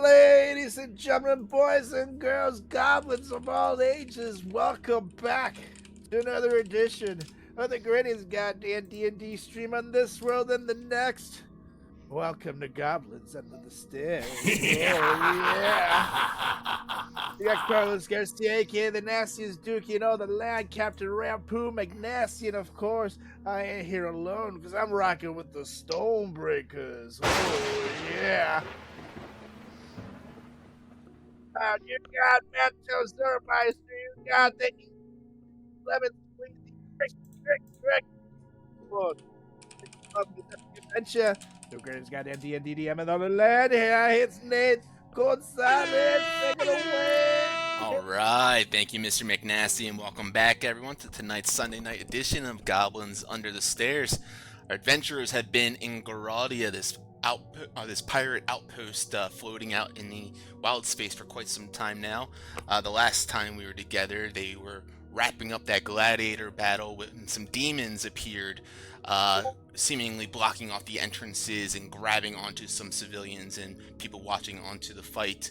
Ladies and gentlemen, boys and girls, goblins of all ages, welcome back to another edition of the greatest goddamn D&D stream on this world and the next. Welcome to Goblins Under the Stairs. Oh, yeah. You got Carlos Garcia, aka the nastiest Duke, the land, Captain Rampu McNasty, and of course, I ain't here alone because I'm rocking with the Stonebreakers. Oh, yeah. You got Mentos Zermeister, you got the Lemon Squeezy, Look, adventure. The greatest goddamn D&D DM on the land. Here it's Nate Gonzalez. Take it away. All right, thank you, Mr. McNasty, and welcome back, everyone, to tonight's Sunday night edition of Goblins Under the Stairs. Our adventurers have been in Garadia, this pirate outpost floating out in the wild space for quite some time now. The last time we were together, they were wrapping up that gladiator battle when some demons appeared, seemingly blocking off the entrances and grabbing onto some civilians and people watching onto the fight.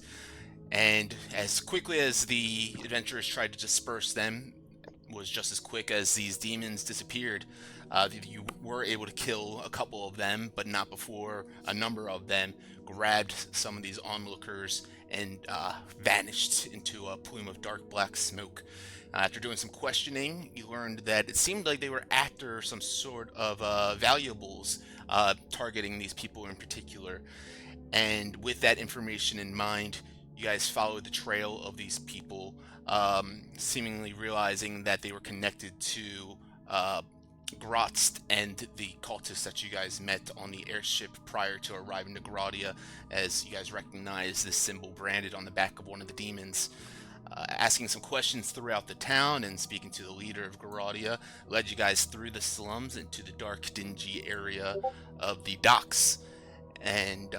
And as quickly as the adventurers tried to disperse them, was just as quick as these demons disappeared. You were able to kill a couple of them, but not before a number of them grabbed some of these onlookers and vanished into a plume of dark black smoke. After doing some questioning, you learned that it seemed like they were after some sort of valuables, targeting these people in particular. And with that information in mind, you guys followed the trail of these people, seemingly realizing that they were connected to Grotz and the cultists that you guys met on the airship prior to arriving to Gradia, as you guys recognized this symbol branded on the back of one of the demons. Asking some questions throughout the town and speaking to the leader of Gradia led you guys through the slums into the dark, dingy area of the docks, and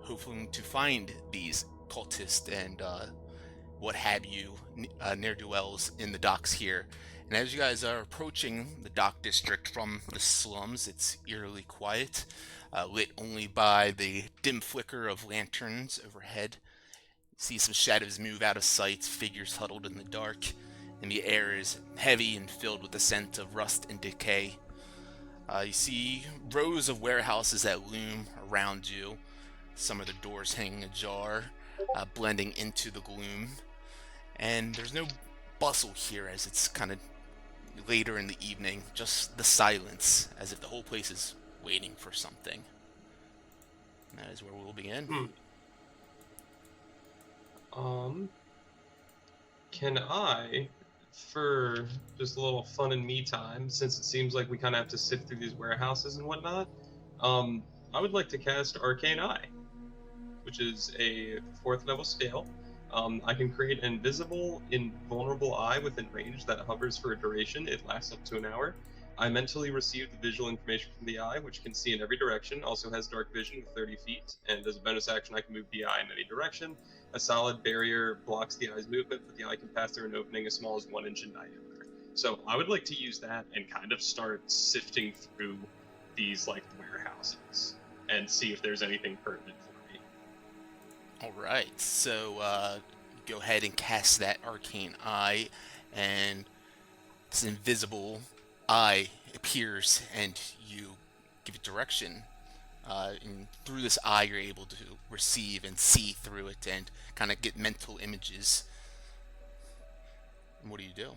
hoping to find these cultists and what have you, ne'er-do-wells in the docks here. And as you guys are approaching the dock district from the slums, it's eerily quiet, lit only by the dim flicker of lanterns overhead. You see some shadows move out of sight, figures huddled in the dark, and the air is heavy and filled with the scent of rust and decay. You see rows of warehouses that loom around you, some of the doors hanging ajar, blending into the gloom. And there's no bustle here as it's kind of later in the evening, just the silence, as if the whole place is waiting for something. And that is where we'll begin. Can I, for just a little fun and me time, since it seems like we kind of have to sift through these warehouses and whatnot, I would like to cast Arcane Eye, which is a 4th level scale. I can create an invisible, invulnerable eye within range that hovers for a duration. It lasts up to an hour. I mentally receive the visual information from the eye, which can see in every direction, also has dark vision with 30 feet, and as a bonus action I can move the eye in any direction. A solid barrier blocks the eye's movement, but the eye can pass through an opening as small as 1 inch in diameter. So I would like to use that and kind of start sifting through these warehouses and see if there's anything pertinent for me. Alright, so go ahead and cast that Arcane Eye, and this invisible eye appears and you give it direction. And through this eye you're able to receive and see through it and kind of get mental images. And what do you do?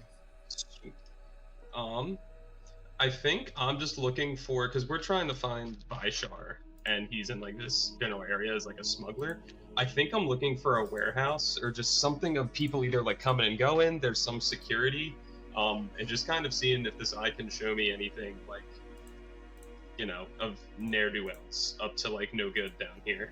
I think I'm just looking for, because we're trying to find Vaishar, and he's in this general area as a smuggler. I think I'm looking for a warehouse or just something of people either coming and going. There's some security, and just kind of seeing if this eye can show me anything of ne'er-do-wells up to no good down here.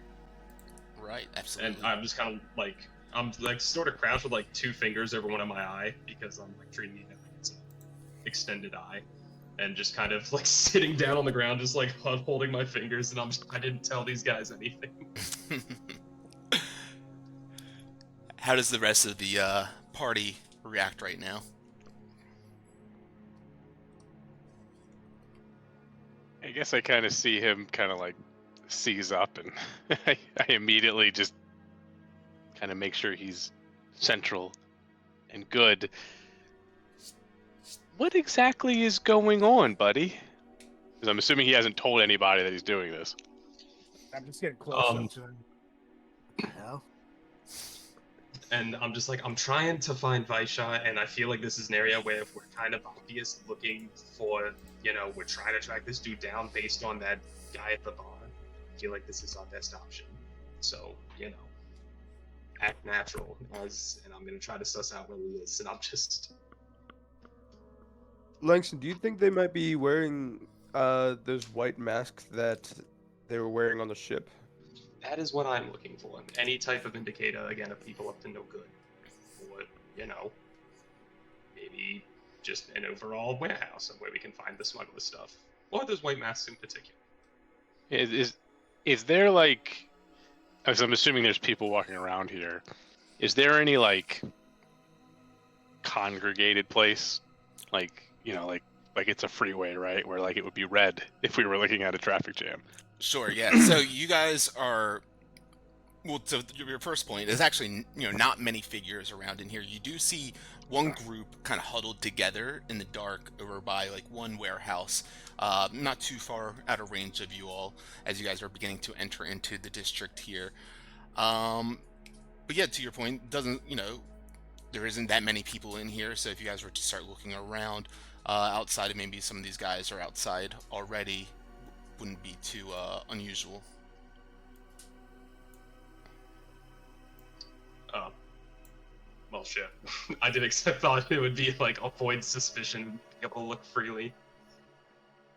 Right, absolutely. And I'm just kind of I'm sort of crouched with 2 fingers over one of my eye because I'm treating it like it's an extended eye, and just kind of sitting down on the ground, just holding my fingers, and I didn't tell these guys anything. How does the rest of the party react right now? I guess I kind of see him kind of seize up, and I immediately just kind of make sure he's central and good. What exactly is going on, buddy? Because I'm assuming he hasn't told anybody that he's doing this. I'm just getting close up to him. No. And I'm just like, I'm trying to find Vaishya, and I feel like this is an area where if we're kind of obvious looking for, we're trying to track this dude down based on that guy at the bar. I feel like this is our best option. So, act natural, and I'm gonna try to suss out where he is, and I'm just... Langston, do you think they might be wearing those white masks that they were wearing on the ship? That is what I'm looking for. Any type of indicator, again, of people up to no good. Or, maybe just an overall warehouse of where we can find the smuggler stuff. Or those white masks in particular. Is there, like... As I'm assuming there's people walking around here. Is there any, like, congregated place? Like, like it's a freeway, right? Where, like, it would be red if we were looking at a traffic jam. Sure, yeah. So you guys are, well, to your first point, there's actually, not many figures around in here. You do see one group kind of huddled together in the dark over by, like, one warehouse, not too far out of range of you all as you guys are beginning to enter into the district here. But yeah, to your point, doesn't, there isn't that many people in here, so if you guys were to start looking around outside of maybe some of these guys are outside already, wouldn't be too unusual. Well, shit. I did thought it would be like avoid suspicion, be able to look freely.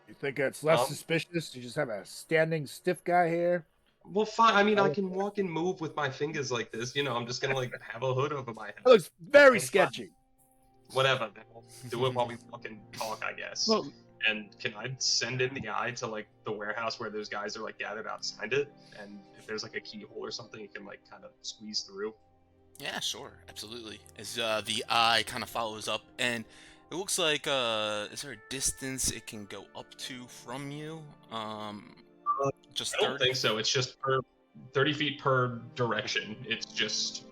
You think it's less suspicious? You just have a standing stiff guy here? Well, fine. I mean, I can walk and move with my fingers like this. I'm just gonna like have a hood over my head. That looks very sketchy. Whatever. Then we'll do it while we fucking talk, I guess. Well, and can I send in the eye to like the warehouse where those guys are like gathered outside it? And if there's like a keyhole or something, you can like kind of squeeze through. Yeah, sure, absolutely. As the eye kind of follows up, and it looks like is there a distance it can go up to from you? Just I don't 30? think so. It's just 30 feet per direction. It's just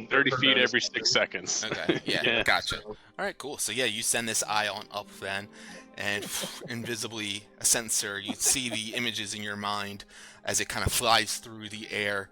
30 feet every 6 seconds. Okay, yeah, Yeah. gotcha. All right, cool. So yeah, you send this eye on up then, and invisibly, a sensor, you see the images in your mind as it kind of flies through the air.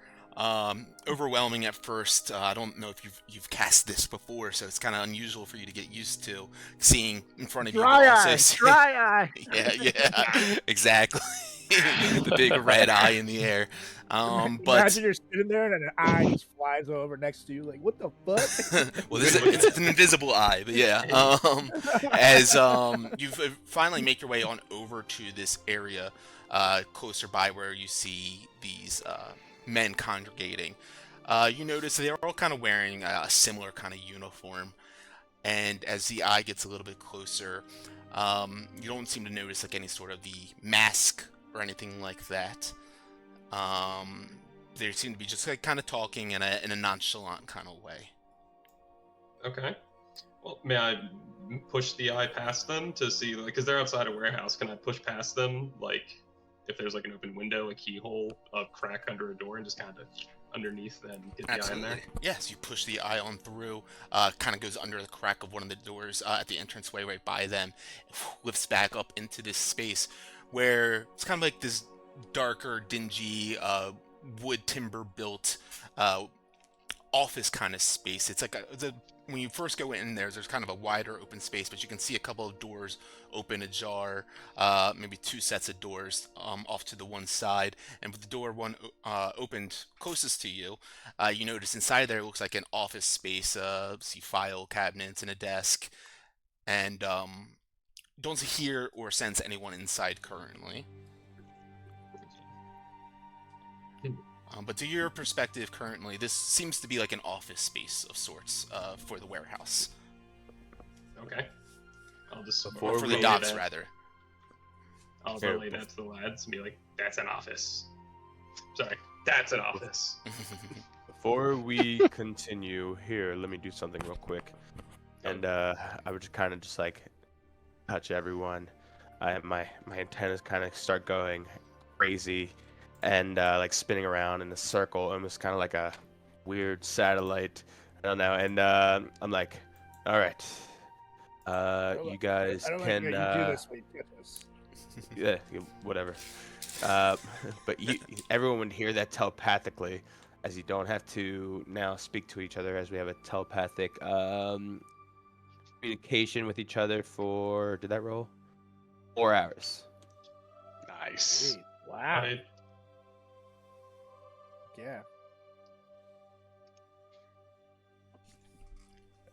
Overwhelming at first. I don't know if you've cast this before, so it's kind of unusual for you to get used to seeing in front of you. Dry but also eye, see- dry eye. Yeah, exactly. The big red eye in the air. But Imagine you're sitting there and an eye just flies over next to you. Like, what the fuck? well, it's an invisible eye, but yeah. As you finally make your way on over to this area, closer by where you see these men congregating, you notice they're all kind of wearing a similar kind of uniform. And as the eye gets a little bit closer, you don't seem to notice like any sort of the mask or anything like that. They seem to be just like kind of talking in a nonchalant kind of way. Okay. Well, may I push the eye past them to see, like, because they're outside a warehouse, can I push past them, like, if there's like an open window, a keyhole, a crack under a door, and just kind of underneath then get the eye in there? Yes, you push the eye on through, kind of goes under the crack of one of the doors at the entranceway right by them, lifts back up into this space where it's kind of like this darker, dingy, wood timber built office kind of space. It's like when you first go in there's kind of a wider open space, but you can see a couple of doors open ajar, maybe two sets of doors off to the one side, and with the door one opened closest to you, you notice inside there it looks like an office space. See file cabinets and a desk, and don't hear or sense anyone inside currently. But to your perspective currently, this seems to be like an office space of sorts for the warehouse. Okay. I'll just Or for the docks, rather. I'll relay that to the lads and be like, that's an office. Sorry, that's an office. Before we continue here, let me do something real quick. And I would just kind of just like touch everyone. My antennas kind of start going crazy and like spinning around in a circle, almost kind of like a weird satellite. I don't know. And I'm like, all right, you guys I don't like can, how you do this, but you get this. yeah, whatever. But everyone would hear that telepathically, as you don't have to now speak to each other, as we have a telepathic communication with each other for, did that roll? 4 hours. Nice. Sweet. Wow. Right. Yeah.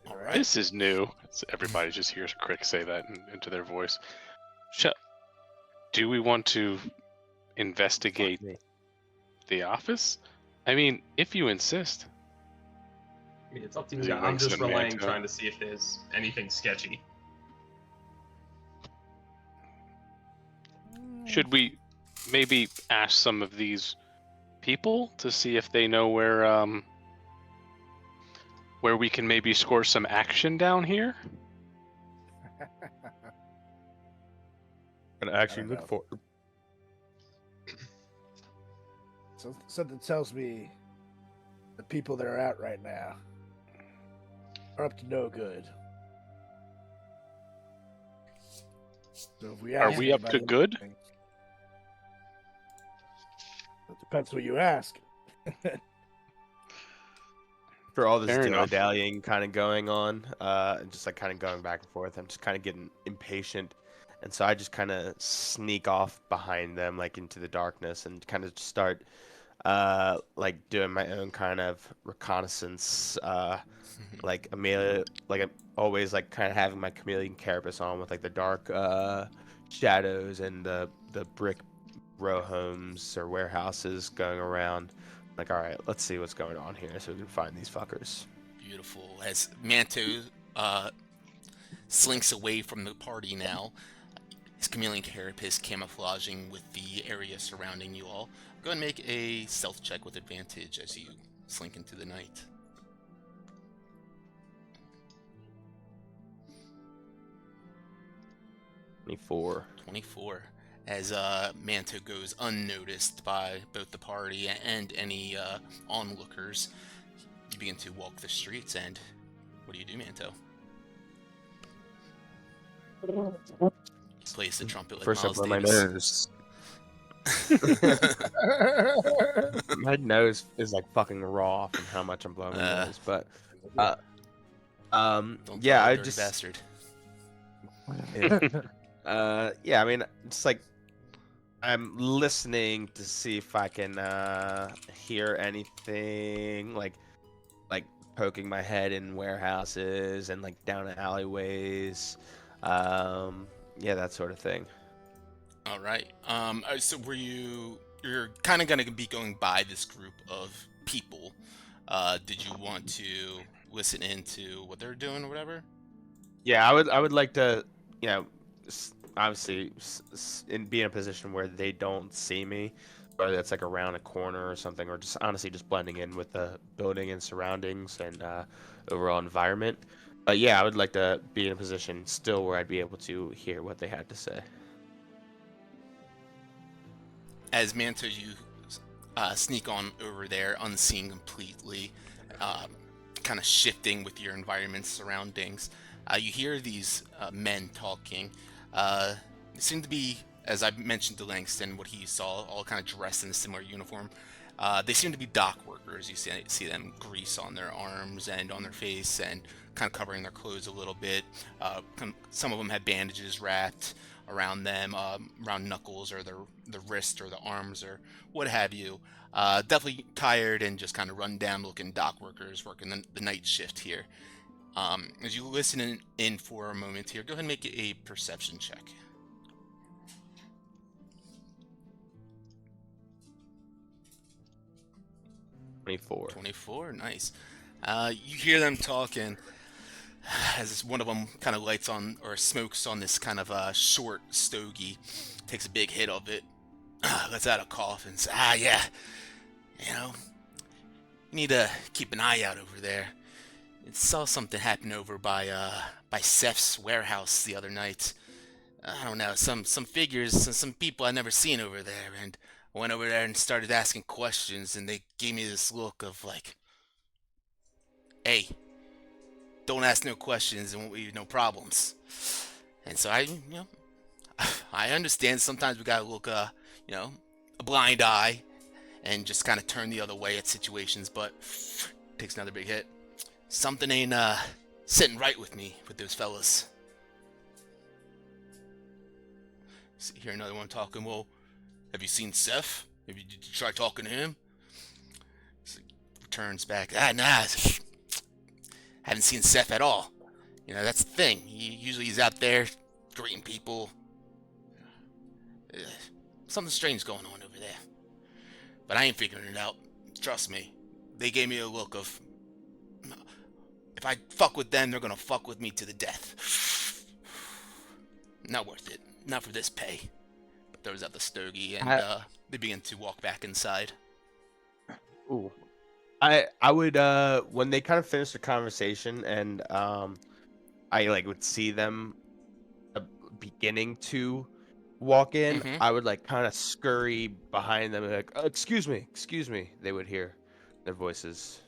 All Right. right. This is new. Everybody just hears Crick say that into their voice. Do we want to investigate Fuck me. the office? I mean, if you insist. I mean, it's up to Is you. he I'm just linked to relaying, Manto? trying to see if there's anything sketchy. Should we maybe ask some of these people to see if they know where we can maybe score some action down here? Gonna actually don't look know. for. So something tells me the people that are out right now are up to no good. So if we Are ask we up to anybody good? anything- It depends what you ask. For all this Fair enough. dilly-dallying kind of going on, and just like kind of going back and forth, I'm just kind of getting impatient, and so I just kind of sneak off behind them, like into the darkness, and kind of start, like doing my own kind of reconnaissance, like Amelia, like I'm always like kind of having my chameleon carapace on with like the dark, shadows and the brick row homes or warehouses going around. Like, all right, let's see what's going on here so we can find these fuckers. Beautiful. As Manto slinks away from the party now, his chameleon carapace camouflaging with the area surrounding you all. Go and make a stealth check with advantage as you slink into the night. 24. 24. As Manto goes unnoticed by both the party and any onlookers, you begin to walk the streets, and what do you do, Manto? You plays the trumpet like First, I Miles blow my Davis. nose. My nose is like fucking raw from how much I'm blowing my nose. But, Don't yeah, follow, I dirty just, bastard. yeah, I mean, it's like I'm listening to see if I can hear anything, like poking my head in warehouses and like down alleyways, yeah, that sort of thing. All right. So you're kind of going to be going by this group of people. Did you want to listen into what they're doing or whatever? Yeah, I would like to, you know, obviously be in a position where they don't see me, whether that's like around a corner or something, or just honestly just blending in with the building and surroundings and overall environment. But yeah, I would like to be in a position still where I'd be able to hear what they had to say. As Manto, you sneak on over there unseen completely, kind of shifting with your environment surroundings. You hear these men talking. They seem to be, as I mentioned to Langston, what he saw, all kind of dressed in a similar uniform. They seem to be dock workers. You see them grease on their arms and on their face and kind of covering their clothes a little bit. Some of them had bandages wrapped around them, around knuckles or the wrist or the arms or what have you. Definitely tired and just kind of run down looking dock workers working the night shift here. As you listen in for a moment here, go ahead and make a perception check. 24. Nice. You hear them talking as one of them kind of lights on or smokes on this kind of short stogie, takes a big hit of it, lets out a cough and says, yeah, you know, you need to keep an eye out over there. I saw something happen over by Seth's warehouse the other night. I don't know, some figures, some people I've never seen over there, and I went over there and started asking questions, and they gave me this look of like, hey, don't ask no questions and won't leave no problems. And so I understand sometimes we gotta look, a blind eye and just kind of turn the other way at situations, but takes another big hit. Something ain't sitting right with me with those fellas. Hear another one talking. Well, have you seen Seth? Did you try talking to him? So turns back. Nah. Haven't seen Seth at all. That's the thing. He's out there greeting people. Something strange going on over there. But I ain't figuring it out. Trust me. They gave me a look of, if I fuck with them, they're gonna fuck with me to the death. Not worth it. Not for this pay. Throws out the stogie and they begin to walk back inside. Ooh. I would when they kind of finish the conversation and I like would see them beginning to walk in, Mhm. I would like kind of scurry behind them and like, excuse me. They would hear their voices.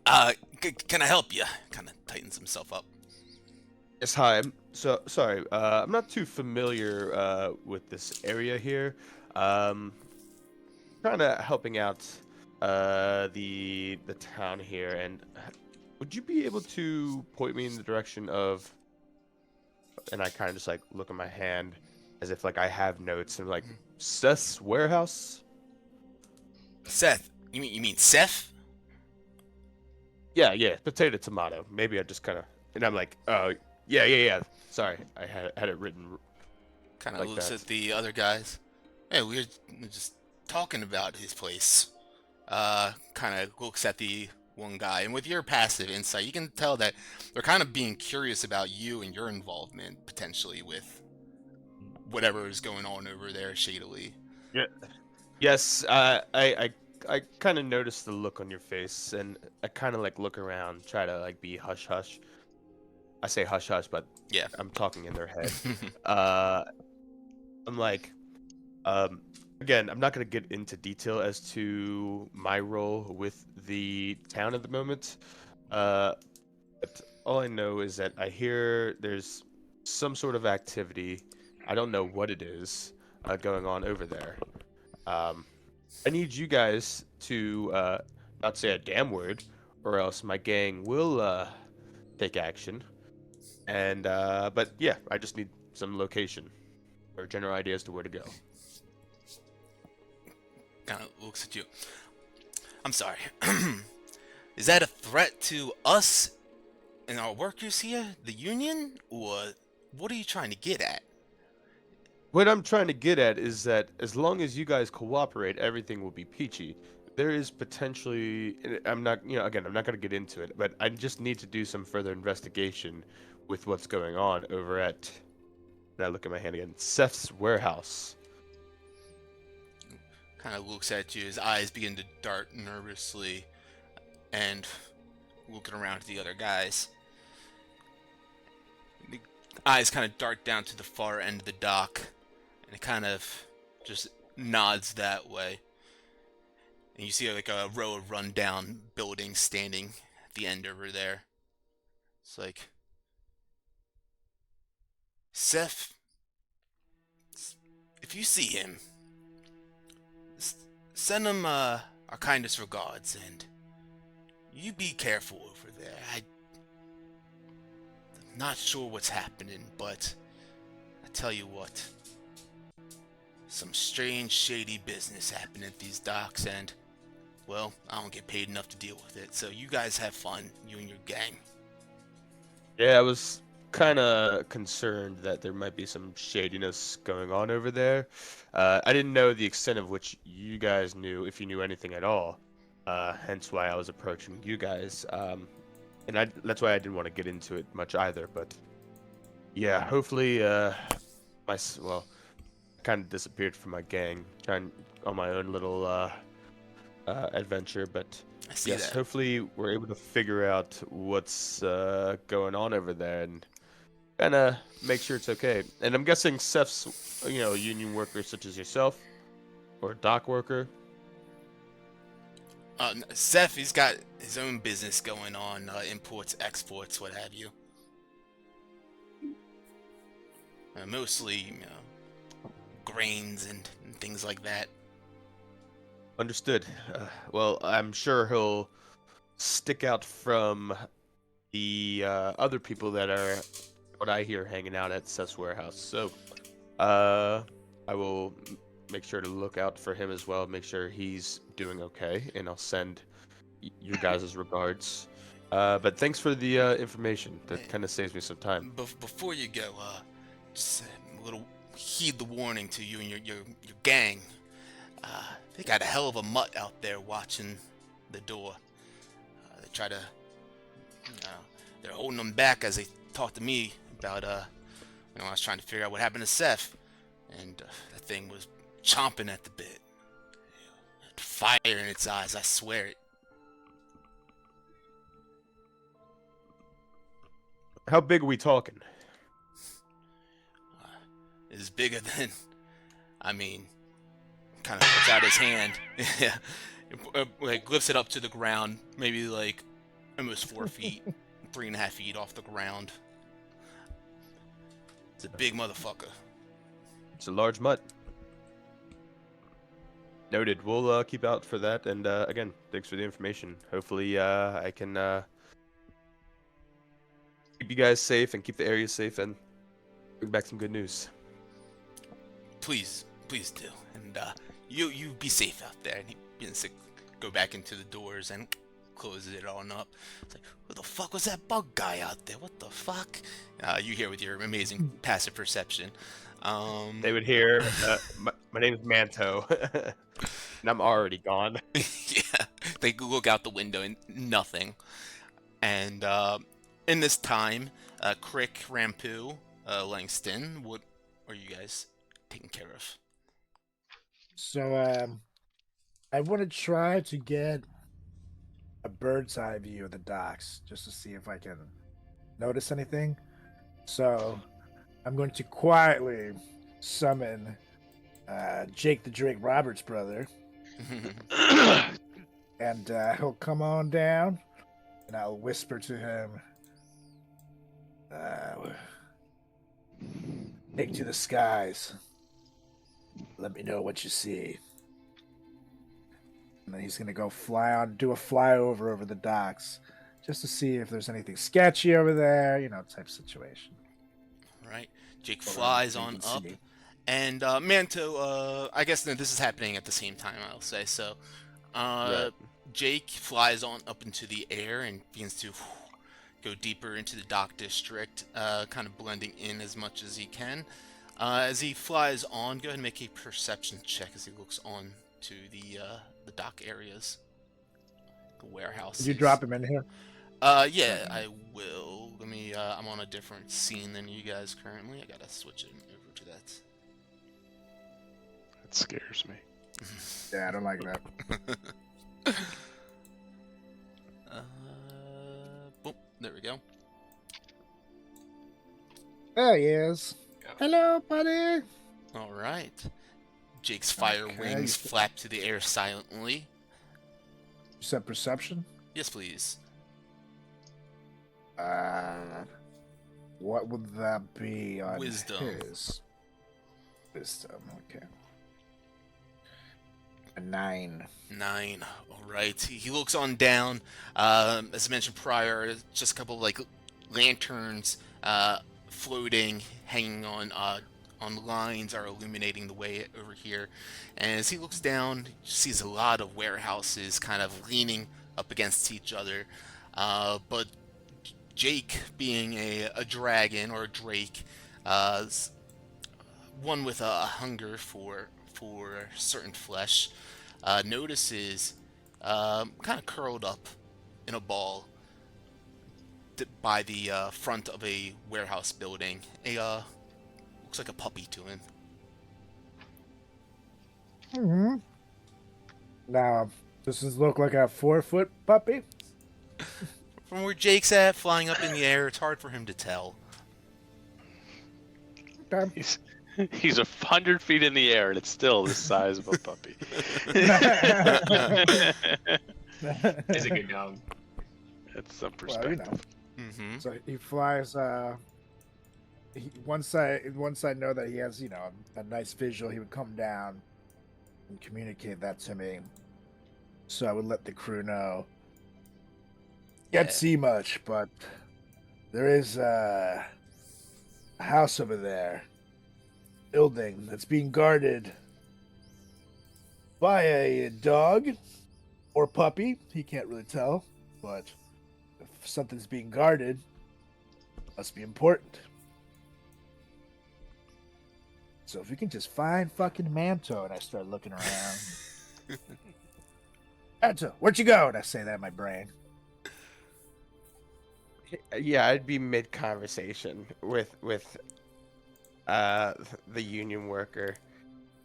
Can I help you? Kind of tightens himself up. Yes, hi. So sorry. I'm not too familiar with this area here. Kind of helping out the town here, and would you be able to point me in the direction of? And I kind of just like look at my hand as if like I have notes and like Seth's warehouse. Seth? You mean Seth? Yeah, potato tomato. Maybe I just kind of and I'm like, oh yeah. Sorry, I had it written. Kind of Like looks that. at the other guys. Hey, we were just talking about his place. Kind of looks at the one guy, and with your passive insight, you can tell that they're kind of being curious about you and your involvement potentially with whatever is going on over there shadily. Yeah. Yes, I kind of noticed the look on your face, and I kind of like look around, try to like be hush hush. I say hush hush, but Yeah. I'm talking in their head. Uh, I'm like, again, I'm not gonna get into detail as to my role with the town at the moment. But all I know is that I hear there's some sort of activity. I don't know what it is going on over there. Um, I need you guys to not say a damn word, or else my gang will take action. And but yeah, I just need some location or general idea as to where to go. Kind of looks at you. I'm sorry. Is that a threat to us and our workers here, the union, or what are you trying to get at? What I'm trying to get at is that as long as you guys cooperate, everything will be peachy. There is potentially, and I'm not, again, I'm not going to get into it, but I just need to do some further investigation with what's going on over at, and I look at my hand again, Seth's warehouse. Kind of looks at you. His eyes begin to dart nervously, and looking around at the other guys. The eyes kind of dart down to the far end of the dock, and it kind of just nods that way. And you see like a row of rundown buildings standing at the end over there. It's like, Seth, if you see him, send him our kindest regards, and you be careful over there. I'm not sure what's happening, but I tell you what, some strange, shady business happening at these docks, and, well, I don't get paid enough to deal with it, so you guys have fun, you and your gang. Yeah, I was kind of concerned that there might be some shadiness going on over there. I didn't know the extent of which you guys knew, if you knew anything at all. Hence why I was approaching you guys. And that's why I didn't want to get into it much either. But yeah, hopefully, well, I kind of disappeared from my gang, trying on my own little adventure. But I see yes, that. hopefully we're able to figure out what's going on over there and kind of make sure it's okay. And I'm guessing Seth's, union worker such as yourself, or a dock worker. Seth, he's got his own business going on, imports, exports, what have you. Mostly, grains and things like that. Understood. Well, I'm sure he'll stick out from the other people that are, what I hear, hanging out at Seth's warehouse. So, I will make sure to look out for him as well. Make sure he's doing okay, and I'll send you guys' regards. But thanks for the information. That kind of saves me some time. Before you go, just a little heed the warning to you and your gang. They got a hell of a mutt out there watching the door. They try to, they're holding them back as they talk to me about, I was trying to figure out what happened to Seth, and that thing was chomping at the bit. Fire in its eyes, I swear it. How big are we talking? It's bigger than, kind of puts out his hand. Yeah. Like lifts it up to the ground, maybe like almost 4 feet, 3.5 feet off the ground. It's a big motherfucker. It's a large mutt. Noted. We'll keep out for that. And again, thanks for the information. Hopefully, I can keep you guys safe and keep the area safe and bring back some good news. Please do. And you be safe out there. And he begins to go back into the doors and closes it on up. It's like, who the fuck was that bug guy out there? What the fuck? You hear with your amazing passive perception. They would hear, my name is Manto, and I'm already gone. Yeah, they look out the window and nothing. And in this time, Crick, Rampu, Langston, what are you guys taking care of? So, I want to try to get a bird's eye view of the docks just to see if I can notice anything. So, I'm going to quietly summon Jake the Drake Roberts' brother. And he'll come on down, and I'll whisper to him, take to the skies. Let me know what you see. And then he's going to go do a flyover over the docks just to see if there's anything sketchy over there, type situation. Right. Jake flies on up. And Manto, I guess this is happening at the same time, I'll say. So Right. Jake flies on up into the air and begins to go deeper into the dock district, kind of blending in as much as he can. As he flies on, go ahead and make a perception check as he looks on to the dock areas, the warehouse. Did you drop him in here? Yeah, I will. Let me. I'm on a different scene than you guys currently. I gotta switch it over to that. That scares me. Yeah, I don't like that. Boom. There we go. There he is. Hello, buddy. All right. Jake's fire wings flap to the air silently. You said perception? Yes, please. What would that be on Wisdom. his? Wisdom, okay. A 9. 9. All right. He looks on down. As I mentioned prior, just a couple of lanterns floating, hanging on lines are illuminating the way over here. And as he looks down, he sees a lot of warehouses kind of leaning up against each other. But Jake, being a dragon or a drake, one with a hunger for certain flesh, notices kind of curled up in a ball by the front of a warehouse building. Looks like a puppy to him. Mm-hmm. Now, does this look like a 4-foot puppy? From where Jake's at, flying up in the air, it's hard for him to tell. Okay. He's 100 feet in the air, and it's still the size of a puppy. Is a good gun. It's some Well, perspective. Mm-hmm. So he flies. Once I know that he has a nice visual, he would come down and communicate that to me. So I would let the crew know. Can't see much, but there is a house over there, building that's being guarded by a dog or puppy. He can't really tell, but if something's being guarded, it must be important. So if we can just find fucking Manto, and I start looking around. Manto, where'd you go? And I say that in my brain. Yeah, I'd be mid conversation with the union worker,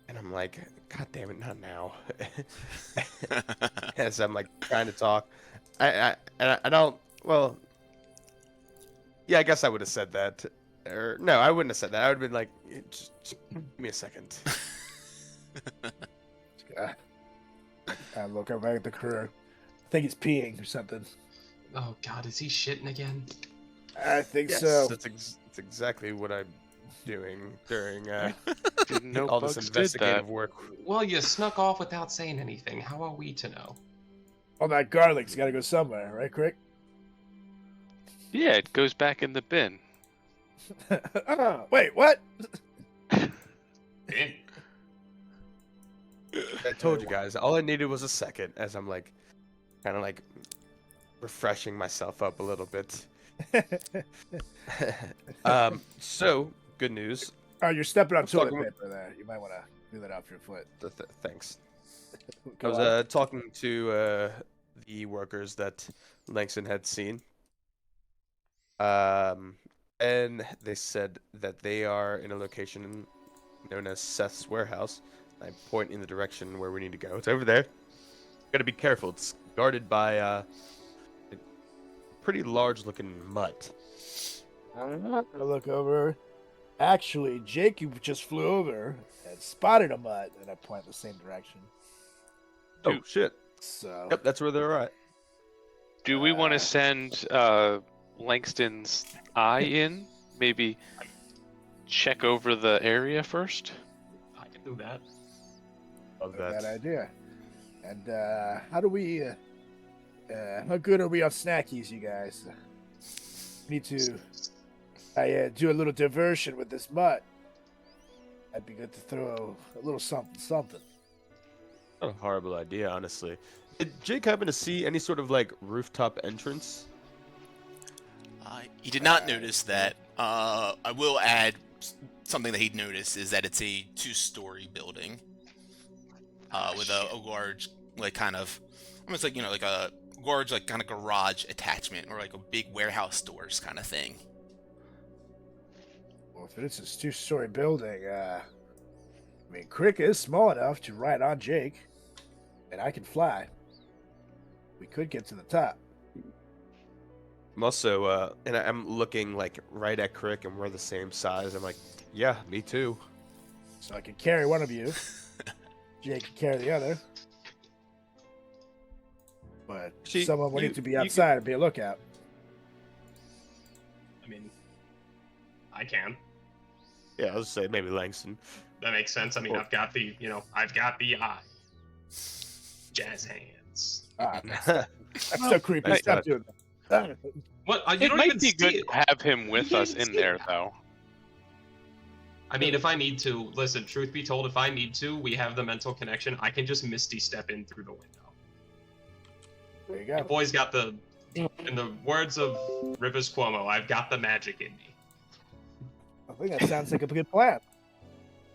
and I'm like, God damn it, not now. As I'm like trying to talk, I don't. Well, yeah, I guess I would have said that, or no, I wouldn't have said that. I would have been like, just give me a second. I look over at the crew. I think he's peeing or something. Oh God, is he shitting again? I think Yes, so. that's exactly what I'm doing during Didn't know all this bugs did investigative that. work. Well, you snuck off without saying anything. How are we to know? All that garlic's got to go somewhere, right, Crick? Yeah, it goes back in the bin. Wait, what? Eh. I told you guys, all I needed was a second, as I'm like, kind of like refreshing myself up a little bit. So good news. Oh, you're stepping on I'm toilet talking- paper there. You might want to do that off your foot. Thanks. I Go was on. talking to the workers that Langston had seen, and they said that they are in a location known as Seth's warehouse. I point in the direction where we need to go. It's over there. Gotta be careful. It's guarded by a pretty large-looking mutt. I look over. Actually, Jacob just flew over and spotted a mutt, and I point the same direction. Oh Dude. shit! So Yep, that's where they're at. Do we want to send Langston's eye in? Maybe check over the area first? I can do that. Love bad that. idea. And how do we? How good are we on snackies, you guys? Need to. I do a little diversion with this mutt. That'd be good to throw a little something. Not a horrible idea, honestly. Did Jake happen to see any sort of like rooftop entrance? He did not notice that. I will add something that he'd noticed is that it's a 2-story building with a large, like kind of, almost like like a large, like kind of garage attachment or like a big warehouse stores kind of thing. Well, if it's a 2-story building, I mean, Crick is small enough to ride on Jake, and I can fly. We could get to the top. I'm also, and I'm looking like right at Crick, and we're the same size. I'm like, yeah, me too. So I can carry one of you. Jake can carry the other. But See, someone will you- need to be you outside and be a lookout. I mean, I can. Yeah, I was say maybe Langston. That makes sense. I mean, Well- I've got the eye. Jazz hands. Ah, that's so creepy. Nice. Stop doing that. What? You It don't might even be see good it. to have him with You us can't in see there, it. though. I mean, if I need to, listen, truth be told, if I need to, we have the mental connection. I can just Misty step in through the window. There you The go. boy's got the, in the words of Rivers Cuomo, I've got the magic in me. I think that sounds like a good plan.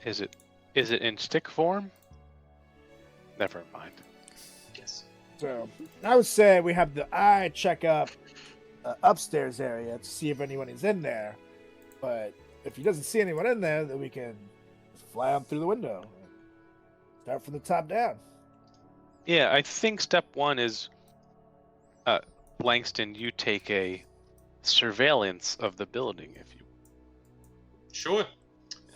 Is it in stick form? Never mind. Yes. So I would say we have the eye check up upstairs area to see if anyone is in there. But if he doesn't see anyone in there, then we can fly on through the window. Start from the top down. Yeah, I think step one is, Langston, you take a surveillance of the building, if you. Sure.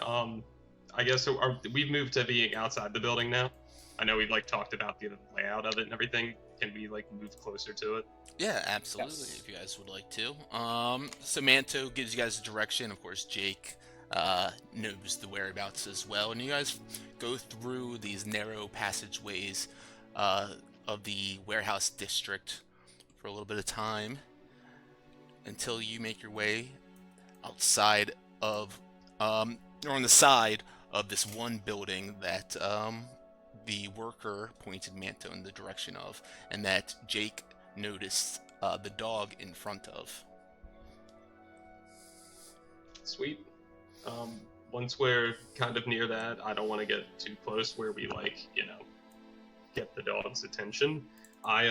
I guess we've moved to being outside the building now. I know we've talked about the layout of it and everything. can we like move closer to it? Yeah, absolutely. Yes. If you guys would like to. So Manto gives you guys direction. Of course, Jake knows the whereabouts as well, and you guys go through these narrow passageways of the warehouse district for a little bit of time until you make your way outside of, or on the side of this one building that the worker pointed Manto in the direction of, and that Jake noticed the dog in front of. Sweet. Once we're kind of near that, I don't want to get too close where we like, get the dog's attention. I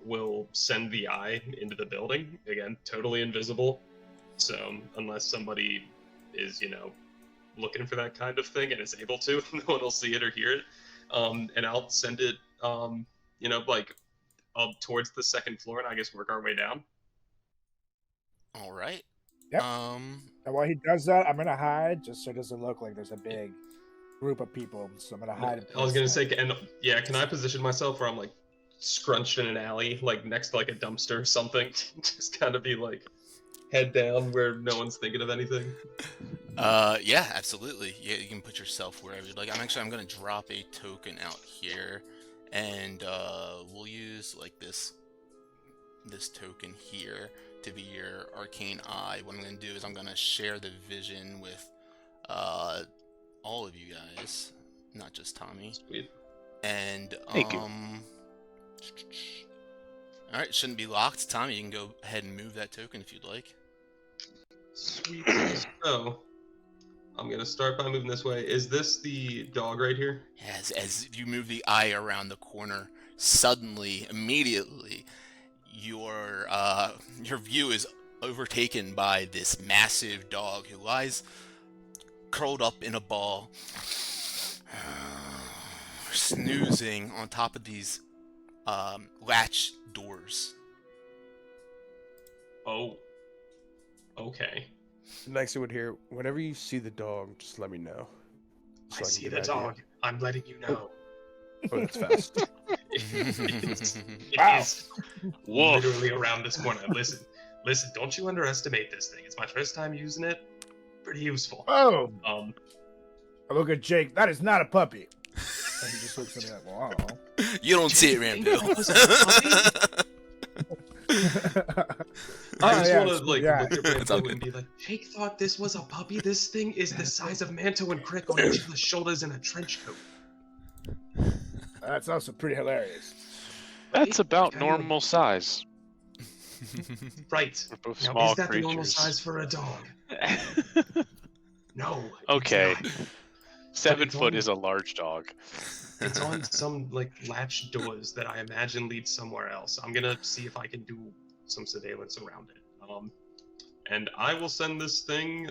will send the eye into the building. Again, totally invisible. So unless somebody is, looking for that kind of thing and is able to, no one will see it or hear it. And I'll send it, like up towards the second floor, and I guess work our way down. All right. Yep. And while he does that, I'm gonna hide just so it doesn't look like there's a big group of people. So I'm gonna hide. I was gonna say, can I position myself where I'm like scrunched in an alley, like next to like a dumpster or something, just kind of be like head down where no one's thinking of anything? Yeah, absolutely. Yeah, you can put yourself wherever you'd like. I'm gonna drop a token out here, and we'll use like this token here to be your arcane eye. What I'm gonna do is I'm gonna share the vision with all of you guys, not just Tommy. Sweet. And Thank you. All right, shouldn't be locked. Tommy, you can go ahead and move that token if you'd like. Sweet. So I'm gonna start by moving this way. Is this the dog right here? As you move the eye around the corner, suddenly, immediately, your view is overtaken by this massive dog who lies curled up in a ball, snoozing on top of these latch doors. Oh. Okay. Next I would hear, whenever you see the dog, just let me know. So I can see get the an idea. dog. I'm letting you know. Oh, that's fast. It Wow. is Woof. literally around this corner. Listen, don't you underestimate this thing. It's my first time using it. Pretty useful. Oh, Um, I look at Jake. That is not a puppy. And he just looks at me like, wow. You don't see it, Jake, Rambo. think it was a puppy? I just want to look at It's all Rambo and be like, Jake thought this was a puppy. This thing is the size of Manto and Crick on each of the shoulders in a trench coat. That's also pretty hilarious. That's about Kinda- normal size. Right. We're both Now, small is that the normal creatures. size for a dog? No. it's Okay. not. 7 it's foot on- is a large dog. It's on some like latch doors that I imagine lead somewhere else. I'm gonna see if I can do some surveillance around it. And I will send this thing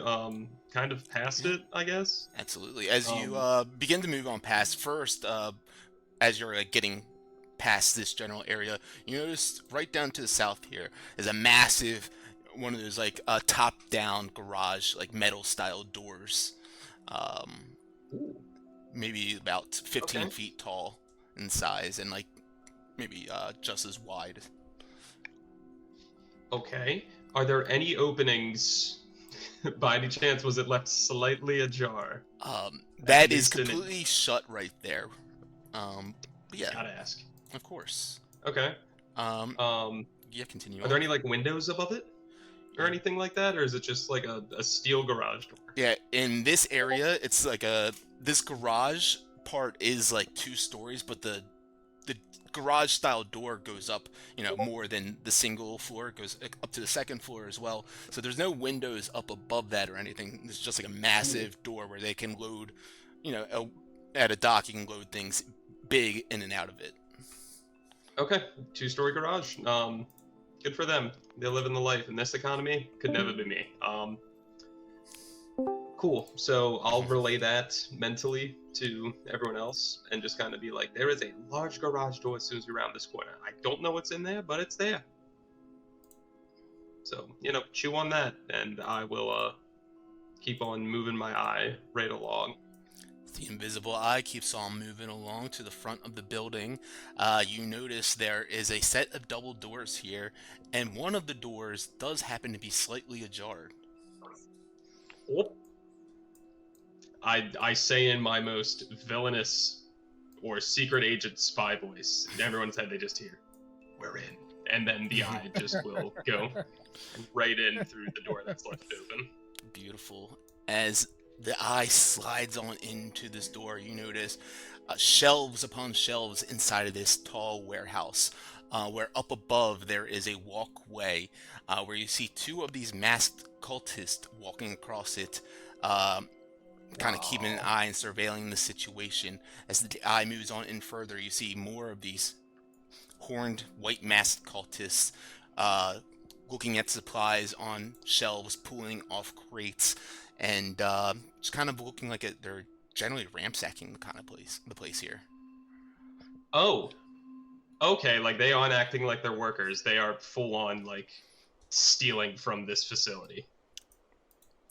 kind of past it, I guess. Absolutely. As you begin to move on past, first, as you're getting past this general area, you notice right down to the south here is a massive, one of those like top-down garage, like metal-style doors, maybe about 15 Okay. feet tall in size, and like maybe just as wide. Okay. Are there any openings? By any chance, was it left slightly ajar? That is least in it. completely shut right there. But yeah, Gotta ask. of course. Okay. Yeah, continue. Are there any like windows above it, or anything like that, or is it just like a steel garage door? Yeah, in this area, it's like this garage part is like 2 stories, but the garage style door goes up, more than the single floor. It goes up to the second floor as well. So there's no windows up above that or anything. It's just like a massive door where they can load, at a dock you can load things big in and out of it. Okay, 2-story garage. Good for them. They're living the life in this economy. Could never be me. Cool. So I'll relay that mentally to everyone else and just kind of be like, there is a large garage door as soon as you're around this corner. I don't know what's in there, but it's there. So, chew on that, and I will keep on moving my eye right along. The invisible eye keeps on moving along to the front of the building. You notice there is a set of double doors here, and one of the doors does happen to be slightly ajar. Oh. I say in my most villainous or secret agent spy voice, in everyone's head they just hear, "We're in." And then the eye just will go right in through the door that's left open. Beautiful. As the eye slides on into this door, you notice shelves upon shelves inside of this tall warehouse, where up above there is a walkway where you see two of these masked cultists walking across it, kind of keeping an eye and surveilling the situation. As the eye moves on in further, you see more of these horned, white masked cultists looking at supplies on shelves, pulling off crates, and just kind of looking like they're generally ransacking the place here. Oh, okay. Like they aren't acting like they're workers. They are full on like stealing from this facility.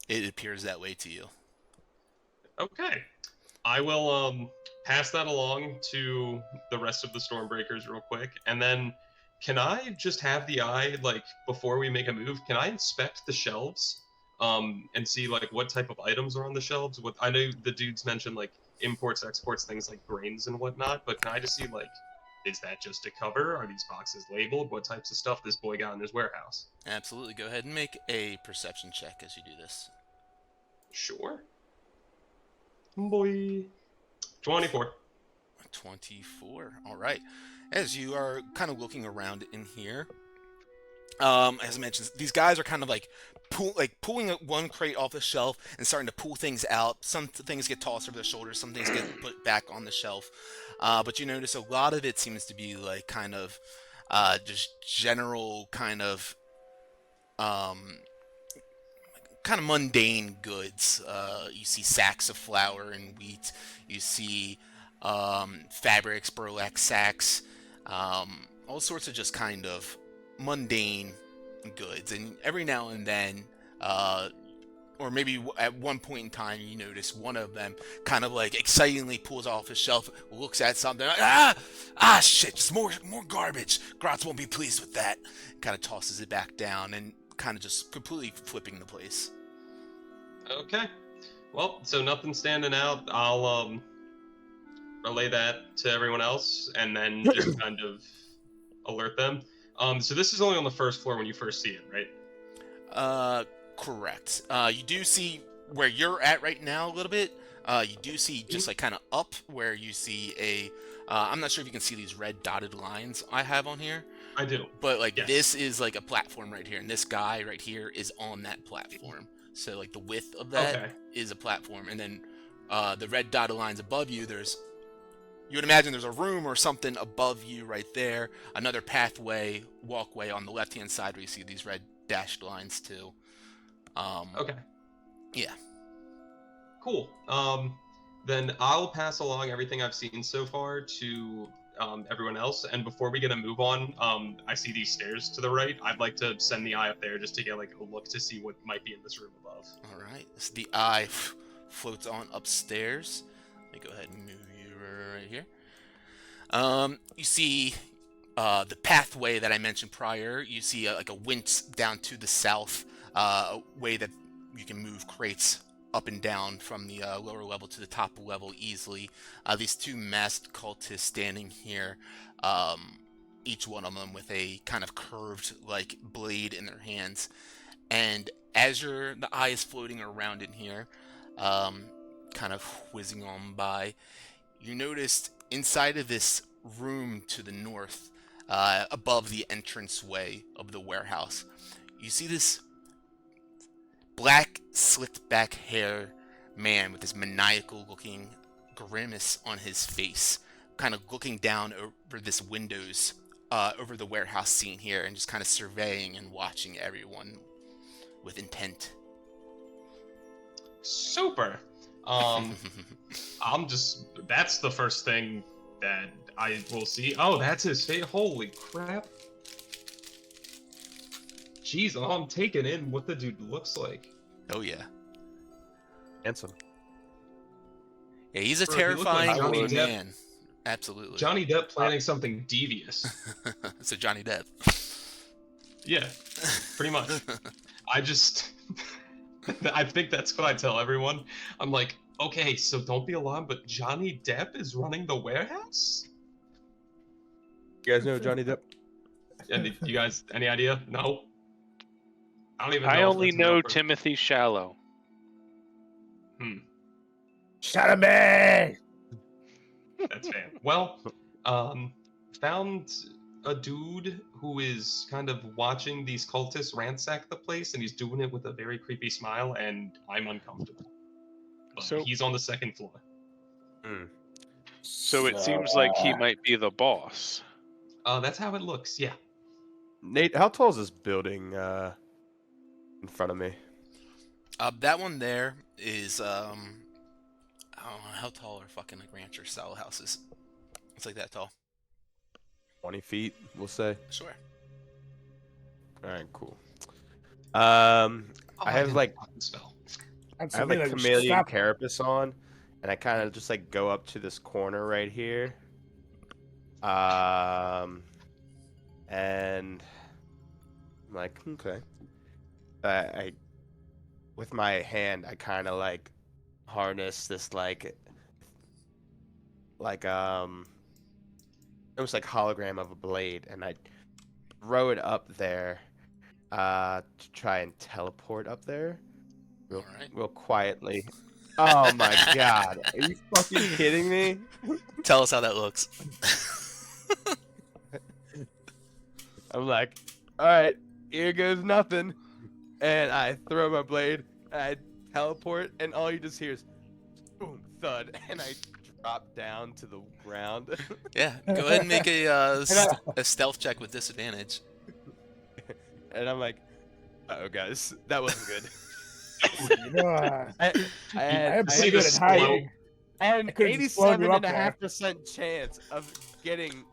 It appears that way to you. Okay. I will pass that along to the rest of the Stormbreakers real quick, and then can I just have the eye, like, before we make a move, can I inspect the shelves and see, like, what type of items are on the shelves? What I know the dudes mentioned, like, imports, exports, things like grains and whatnot, but can I just see, like, is that just a cover? Are these boxes labeled? What types of stuff this boy got in his warehouse? Absolutely. Go ahead and make a perception check as you do this. Sure. Boy. 24. 24. All right. As you are kind of looking around in here, as I mentioned, these guys are kind of like pulling one crate off the shelf and starting to pull things out. Some things get tossed over their shoulders, some things get put back on the shelf. But you notice a lot of it seems to be like kind of just general kind of mundane goods. You see sacks of flour and wheat. You see fabrics, burlap sacks, all sorts of just kind of mundane goods. And every now and then, or maybe at one point in time, you notice one of them kind of like excitingly pulls off his shelf, looks at something, like, shit, just more garbage. Grotz won't be pleased with that. Kind of tosses it back down and kind of just completely flipping the place. Okay. Well, so nothing's standing out. I'll relay that to everyone else and then just kind of alert them. So this is only on the first floor when you first see it, right? Correct. You do see where you're at right now a little bit. You do see just like kind of up where you see I'm not sure if you can see these red dotted lines I have on here. I do. But like Yes. This is like a platform right here, and this guy right here is on that platform. So like the width of that is a platform, and then the red dotted lines above you, you would imagine there's a room or something above you right there. Another walkway on the left-hand side where you see these red dashed lines too. Okay. Yeah. Cool. Then I'll pass along everything I've seen so far to everyone else. And before we get a move on, I see these stairs to the right. I'd like to send the eye up there just to get like a look to see what might be in this room above. All right. So the eye floats on upstairs. Let me go ahead and move you right here. You see the pathway that I mentioned prior. You see like a winch down to the south, a way that you can move crates up and down from the lower level to the top level easily. These two masked cultists standing here, each one of them with a kind of curved like blade in their hands. And as the eye is floating around in here, kind of whizzing on by, you noticed inside of this room to the north, above the entranceway of the warehouse, you see this black, slicked back hair man with this maniacal looking grimace on his face, kind of looking down over this windows, over the warehouse scene here, and just kind of surveying and watching everyone with intent. Super. That's the first thing that I will see. Oh, that's his face. Holy crap. Jeez, I'm taking in what the dude looks like. Oh yeah. Handsome. Yeah, he's a Bro, he looked like terrifying Johnny looking Depp. man. Absolutely. Johnny Depp planning something devious. So Johnny Depp. Yeah, pretty much. I just, I think that's what I tell everyone. I'm like, okay, so don't be alarmed, but Johnny Depp is running the warehouse? You guys know Johnny Depp? And you guys, any idea? No? I don't even know. I if only that's a real know person. Timothy Shallow. Shut me! That's fair. Well, found a dude who is kind of watching these cultists ransack the place, and he's doing it with a very creepy smile, and I'm uncomfortable. But So- he's on the second floor. So it seems like he might be the boss. That's how it looks. Yeah. Nate, how tall is this building in front of me? That one there is I don't know how tall are fucking like rancher style houses. It's like that tall. 20 feet, we'll say. Sure. All right, cool. I have didn't like fucking spell. I have like chameleon carapace on, and I kind of just like go up to this corner right here. And I'm like, okay. I with my hand, I kind of like harness this like almost like hologram of a blade, and I throw it up there to try and teleport up there real, Alright. real quietly. Oh my god. Are you fucking kidding me? Tell us how that looks. I'm like, alright, here goes nothing. And I throw my blade, and I teleport, and all you just hear is boom, thud, and I drop down to the ground. Yeah, go ahead and make a stealth check with disadvantage. And I'm like, uh-oh guys, that wasn't good. You know, I am see pretty good the at hiding. I had an could've just blown you up there. 87.5% chance of getting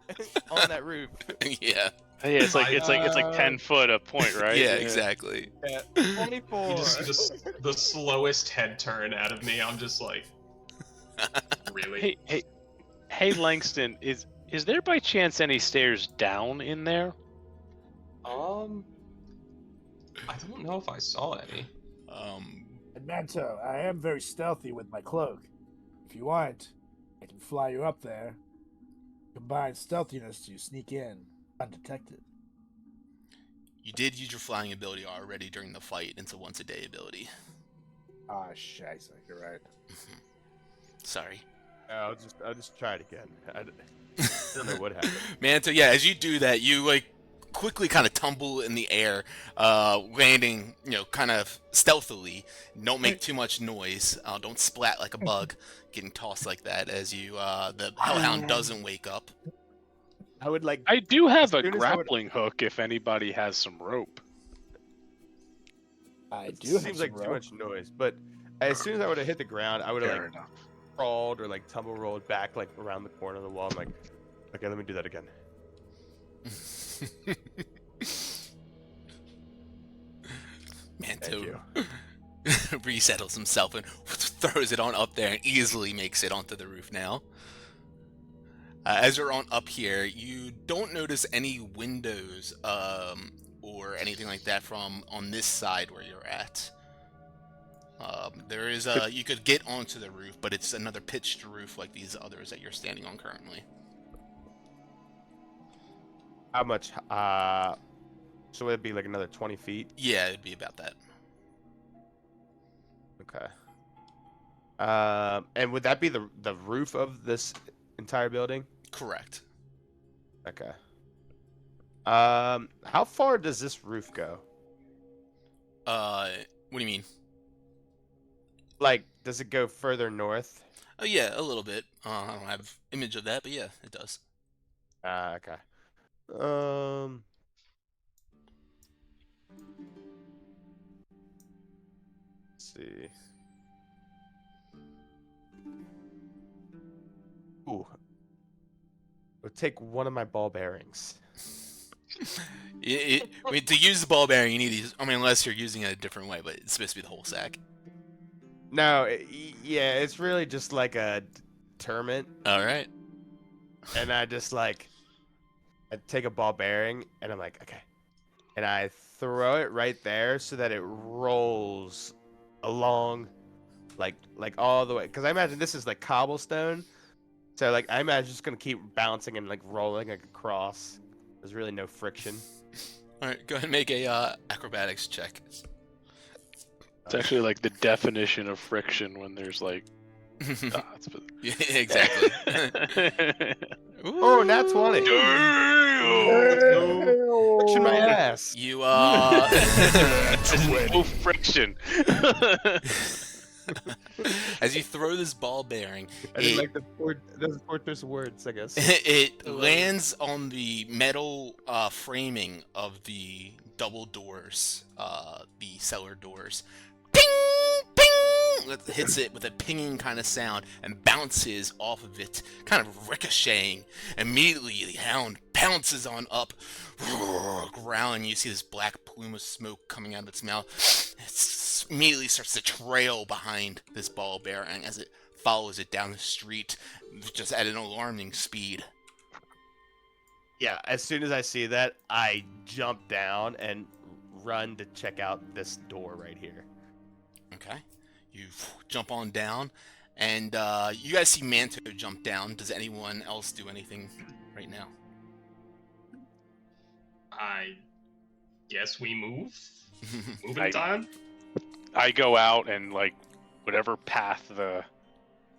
on that roof. Yeah. Yeah, it's like 10 foot a point, right? Yeah, exactly. Yeah, 24. You just see the slowest head turn out of me. I'm just like, really? Hey, Langston, is there by chance any stairs down in there? I don't know if I saw any. And Manto, I am very stealthy with my cloak. If you want, I can fly you up there. Combine stealthiness to sneak in undetected. You did use your flying ability already during the fight. It's a once a day ability. Ah, scheisse, you're right. Sorry. I'll just try it again. I don't know what happened. Man, so yeah, as you do that, you like quickly kind of tumble in the air, landing, kind of stealthily. Don't make too much noise. Don't splat like a bug getting tossed like that as you, the hellhound doesn't wake up. I would like. I do have As a soon as I would- grappling hook if anybody has some rope. I It do have seems some like too rope. much noise, but as soon as I would have hit the ground, I would have Fair like enough. crawled or like tumble rolled back like around the corner of the wall. I'm like, okay, let me do that again. Manto you. resettles himself and throws it on up there and easily makes it onto the roof now. As you're on up here, you don't notice any windows or anything like that from on this side where you're at. There is you could get onto the roof, but it's another pitched roof like these others that you're standing on currently. How much? So it'd be like another 20 feet. Yeah, it'd be about that. Okay. And would that be the roof of this entire building? Correct. Okay. How far does this roof go? What do you mean? Like, does it go further north? Oh yeah, a little bit. I don't have image of that, but yeah, it does. Okay. Let's see. Ooh. It would take one of my ball bearings. I mean, to use the ball bearing, you need to use, I mean, unless you're using it a different way, but it's supposed to be the whole sack. No, yeah, it's really just like a tournament, All right. and I just like I take a ball bearing, and I'm like, okay, and I throw it right there so that it rolls along, like all the way. Because I imagine this is like cobblestone, so like I imagine it's just gonna keep bouncing and like rolling like across. There's really no friction. All right. Go ahead and make a acrobatics check. It's actually like the definition of friction when there's like dots. But... Yeah, exactly. Oh, that's 20. Friction my ass. You No friction. as you throw this ball bearing, I didn't like those fortress words, I guess. it lands on the metal framing of the double doors, the cellar doors. Ping! Ping! It hits it with a pinging kind of sound and bounces off of it, kind of ricocheting. Immediately, the hound pounces on up, growling. You see this black plume of smoke coming out of its mouth. It immediately starts to trail behind this ball bearing as it follows it down the street, just at an alarming speed. Yeah, as soon as I see that, I jump down and run to check out this door right here. Okay. You jump on down, and you guys see Manto jump down. Does anyone else do anything right now? I guess we move. Moving time. I go out and like whatever path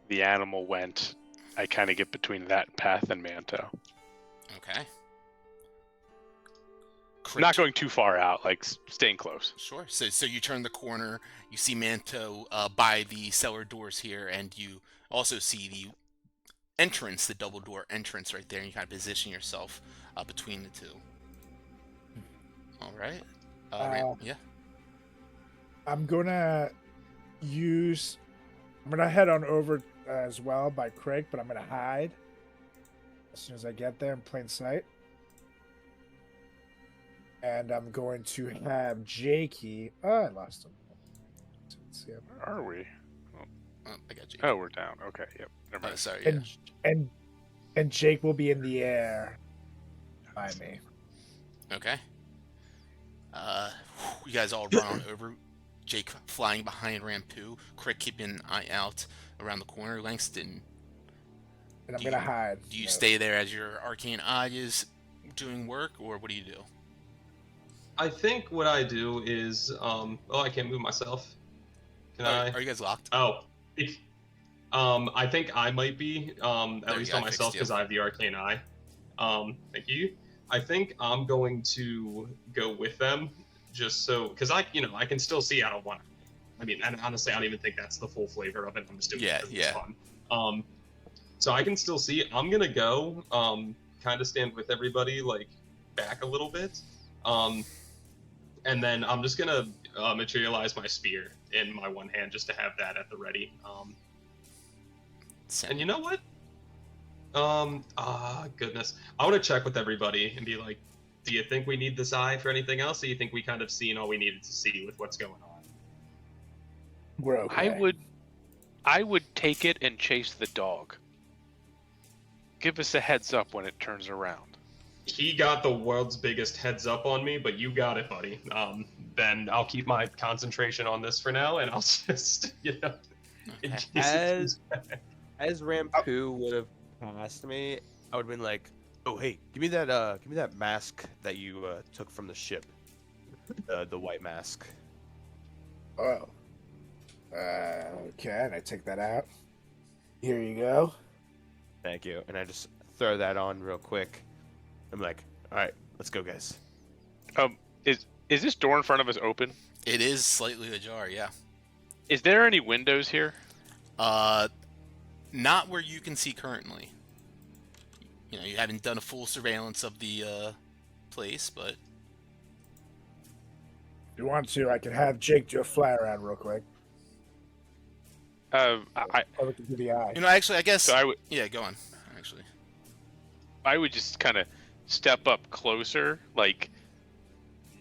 the animal went, I kind of get between that path and Manto. Okay. Not going too far out, like staying close. Sure. So you turn the corner, you see Manto by the cellar doors here, and you also see the entrance, the double door entrance right there, and you kind of position yourself between the two. All right. Yeah. I'm gonna head on over as well by Craig, but I'm gonna hide as soon as I get there in plain sight. And I'm going to have Jakey. Oh, I lost him. Let's see. Where are we? Oh, I got you. Oh, we're down. Okay, yep. Never mind. Sorry. Yeah. And Jake will be in the air by me. Okay. You guys all run on over. Jake flying behind Rampu. Crick keeping an eye out around the corner. Langston. And I'm gonna hide. Do you stay there as your arcane eye is doing work, or what do you do? I think what I do is, I can't move myself. Can I? Are you guys locked? Oh, I think I might be, at least on myself because I have the arcane eye. Thank you. I think I'm going to go with them just so, because I can still see. I don't want to. I mean, and honestly, I don't even think that's the full flavor of it. I'm just doing it because it's fun. So I can still see. I'm gonna go, kind of stand with everybody, like back a little bit. And then I'm just gonna materialize my spear in my one hand just to have that at the ready. And you know what? Goodness. I want to check with everybody and be like, do you think we need this eye for anything else? Or do you think we kind of seen all we needed to see with what's going on? We're okay. I would take it and chase the dog. Give us a heads up when it turns around. He got the world's biggest heads up on me, but you got it, buddy. Then I'll keep my concentration on this for now, and I'll just, Okay. As Rampu would have passed me, I would have been like, "Oh, hey, give me that mask that you took from the ship, the white mask." Oh. Okay, and I take that out. Here you go. Thank you. And I just throw that on real quick. I'm like, all right, let's go, guys. Is this door in front of us open? It is slightly ajar, yeah. Is there any windows here? Not where you can see currently. You haven't done a full surveillance of the place, but If you want to, I can have Jake do a fly around real quick. I look into the eye. Actually, I guess. So I would. Yeah, go on. Actually, I would just kind of step up closer, like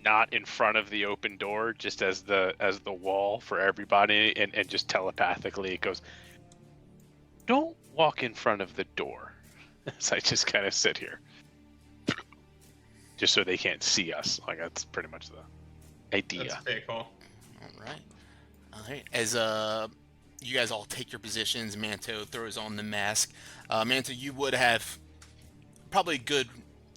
not in front of the open door, just as the wall for everybody, and just telepathically it goes, "Don't walk in front of the door." So I just kind of sit here, just so they can't see us. Like that's pretty much the idea. That's a fair call. All right. As you guys all take your positions, Manto throws on the mask. Manto, you would have probably good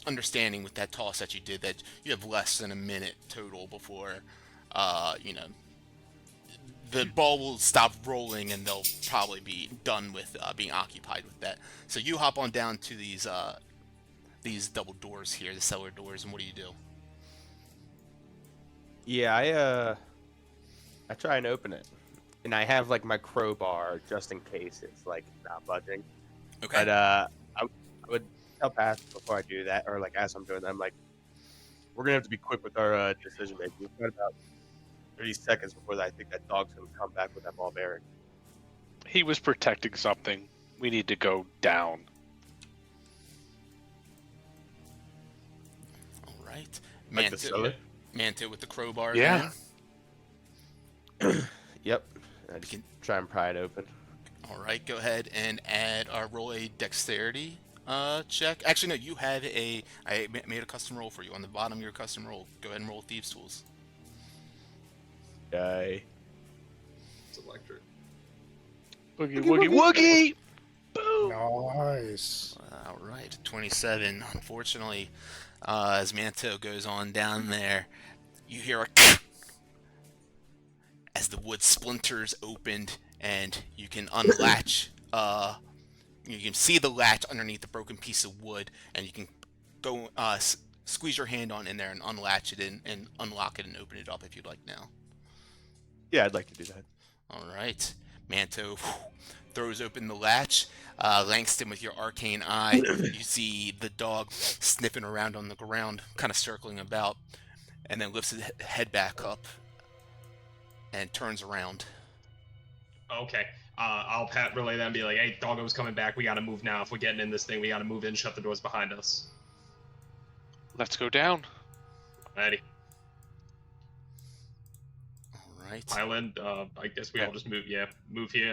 understanding with that toss that you did that you have less than a minute total before, the ball will stop rolling and they'll probably be done with being occupied with that. So you hop on down to these double doors here, the cellar doors, and what do you do? Yeah, I try and open it, and I have like my crowbar just in case it's like not budging. Okay. But I would tell Path before I do that, or like as I'm doing that, I'm like, we're gonna have to be quick with our decision making. We've got about 30 seconds before I think that dog's gonna come back with that ball bearing. He was protecting something. We need to go down. All right. Like the cellar? Manto with the crowbar. Yeah. Yep. I just try and pry it open. All right. Go ahead and add roll a dexterity check. Actually, no. You have I made a custom roll for you on the bottom of your custom roll. Go ahead and roll Thieves' Tools. Guy. It's electric. Woogie, woogie, woogie! Boom! Nice. All right, 27. Unfortunately, as Manto goes on down there, you hear a as the wood splinters opened, and you can unlatch. You can see the latch underneath the broken piece of wood, and you can go squeeze your hand on in there and unlatch it and unlock it and open it up if you'd like now. Yeah, I'd like to do that. All right. Manto throws open the latch. Langston, with your arcane eye, you see the dog sniffing around on the ground, kind of circling about, and then lifts his head back up and turns around. Okay. I'll relay that and be like, hey, doggo's coming back. We gotta move now. If we're getting in this thing, we gotta move in, shut the doors behind us. Let's go down. Ready. Right. Island, I guess we all just move here.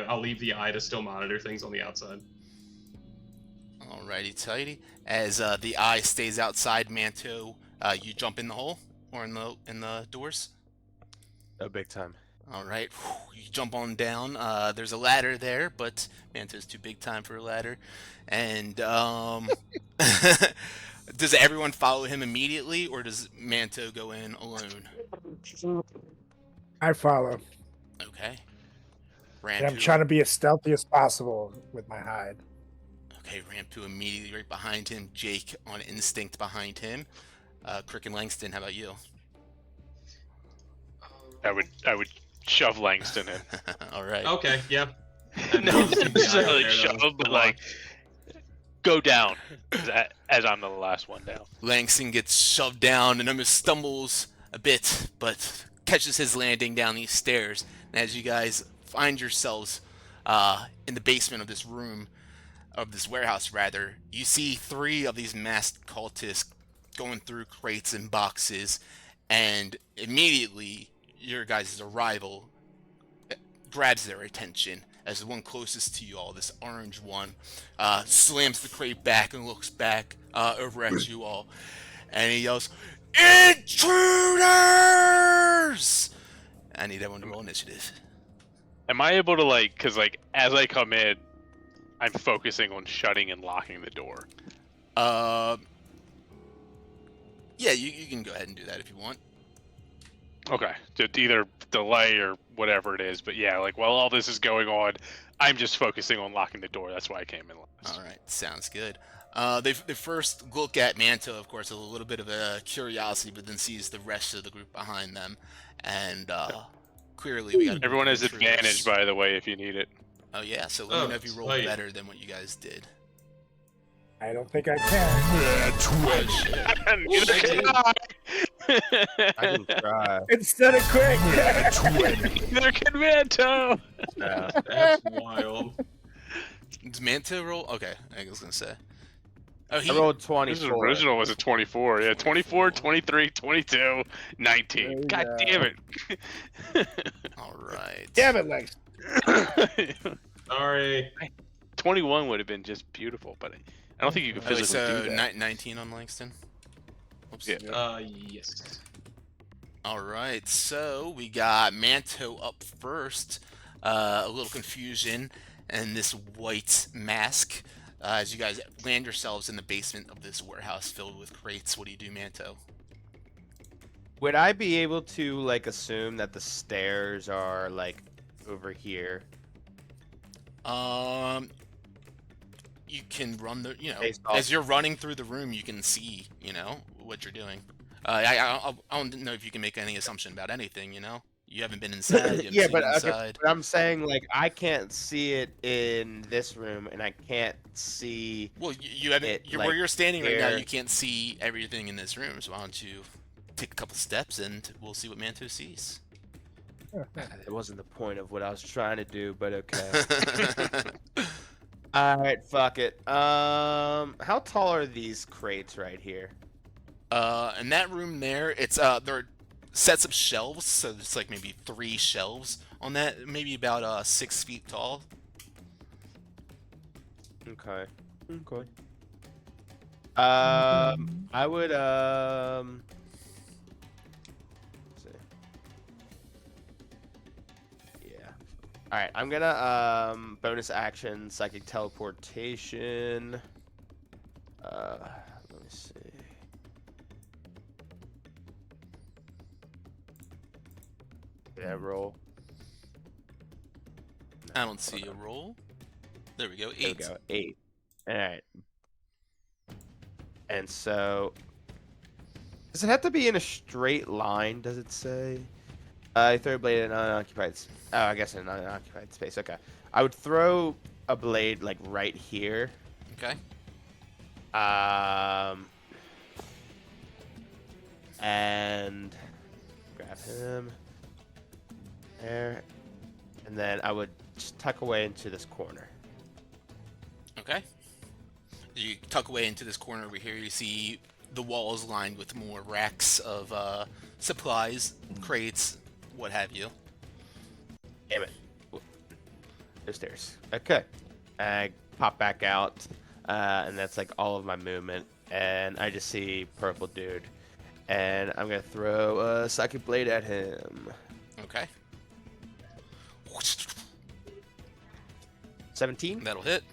I'll leave the eye to still monitor things on the outside. Alrighty, tighty. As the eye stays outside, Manto, you jump in the hole or in the doors. Oh, big time. All right, you jump on down. There's a ladder there, but Manto's too big time for a ladder. And does everyone follow him immediately, or does Manto go in alone? I follow. Okay. And I'm trying to be as stealthy as possible with my hide. Okay, Rampu immediately right behind him. Jake on instinct behind him. Crick and Langston, how about you? I would shove Langston in. All right. Okay, yeah. Not necessarily shove, but like go down as I'm the last one down. Langston gets shoved down and almost stumbles a bit, but catches his landing down these stairs. And as you guys find yourselves in the basement of this room, of this warehouse rather, you see 3 of these masked cultists going through crates and boxes, and immediately your guys' arrival grabs their attention as the one closest to you all, this orange one, slams the crate back and looks back over at you all, and he yells, "Intruders!" I need everyone to roll initiative. Am I able to because as I come in, I'm focusing on shutting and locking the door. Yeah, you can go ahead and do that if you want. Okay, to either delay or whatever it is, but yeah, while all this is going on, I'm just focusing on locking the door. That's why I came in last. All right, sounds good. They first look at Manto, of course, with a little bit of a curiosity, but then sees the rest of the group behind them, and clearly we got everyone has advantage, by the way, if you need it. Oh yeah, so let me know if you roll better than what you guys did. I don't think I can. Neither can I. I can try. Instead of quick. Neither can Manto. That's wild. Does Manto roll? Okay, I was gonna say. Oh, I rolled His 24. original was a 24. Yeah, 24, 23, 22, 19. There you God go. damn it. All right. Damn it, Lex. Sorry. 21 would have been just beautiful, but I don't think you can Okay, physically so do that. 19 on Langston. Whoops. Yeah. Yes. All right, so we got Manto up first. A little confusion and this white mask. As you guys land yourselves in the basement of this warehouse filled with crates, what do you do, Manto? Would I be able to like assume that the stairs are like over here? You can run the, Based off- as you're running through the room, you can see, what you're doing. I don't know if you can make any assumption about anything, You haven't been inside, you haven't Yeah, seen but, okay, inside. but I'm saying like I can't see it in this room, and I can't see. Well, you haven't. it, Where like, you're standing right now, here. you can't see everything in this room. So why don't you take a couple steps and we'll see what Manto sees. It wasn't the point of what I was trying to do, but okay. All right, fuck it. How tall are these crates right here? In that room there, it's there sets of shelves, so it's like maybe 3 shelves on that, maybe about 6 feet tall. Okay. Okay. I would let's see. Yeah. All right, I'm gonna bonus action psychic teleportation. Let me see. Yeah, roll. I don't see a roll. There we go. 8. There we go. 8. All right. And so, does it have to be in a straight line? Does it say? Throw a blade in an unoccupied. Oh, I guess in an unoccupied space. Okay. I would throw a blade like right here. Okay. And grab him. There. And then I would just tuck away into this corner. Okay. As you tuck away into this corner over here, you see the walls lined with more racks of supplies, crates, what have you. Damn it. No stairs. Okay. I pop back out, and that's like all of my movement. And I just see purple dude. And I'm going to throw a psychic blade at him. Okay. 17? That'll hit.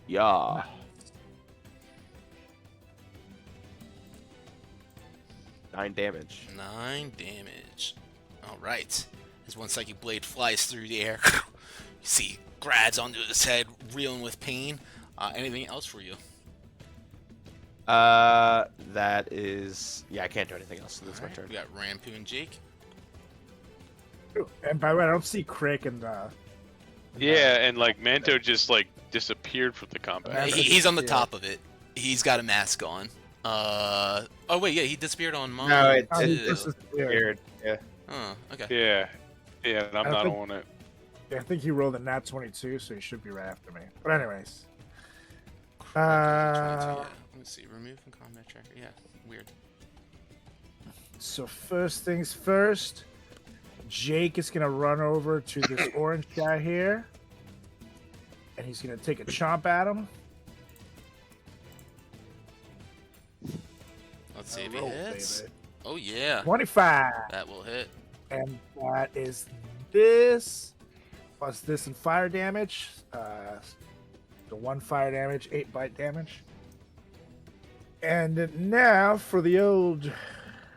Yeah. Nine damage. 9 damage. Alright. As one psychic blade flies through the air, you see Grad's onto his head, reeling with pain. Anything else for you? That is... Yeah, I can't do anything else, so that's my Alright, turn. we got Rampu and Jake. And by the way, I don't see Crick and Yeah, and like Manto just like disappeared from the combat. He's on the top of it. He's got a mask on. Oh wait, yeah, he disappeared on mine. No, it too. this is weird. Weird. Yeah. Oh, okay. Yeah, yeah, and I'm I not think- on it. Yeah, I think he rolled a nat 22, so he should be right after me. But anyways, Yeah. Let's see. Remove from combat tracker. Yeah, weird. so first things first, Jake is gonna run over to this orange guy here, and he's gonna take a chomp at him. Let's see if he Roll, hits. baby. Oh yeah, 25, that will hit. and that is this plus this and fire damage. The 1 fire damage, 8 bite damage. And now for the old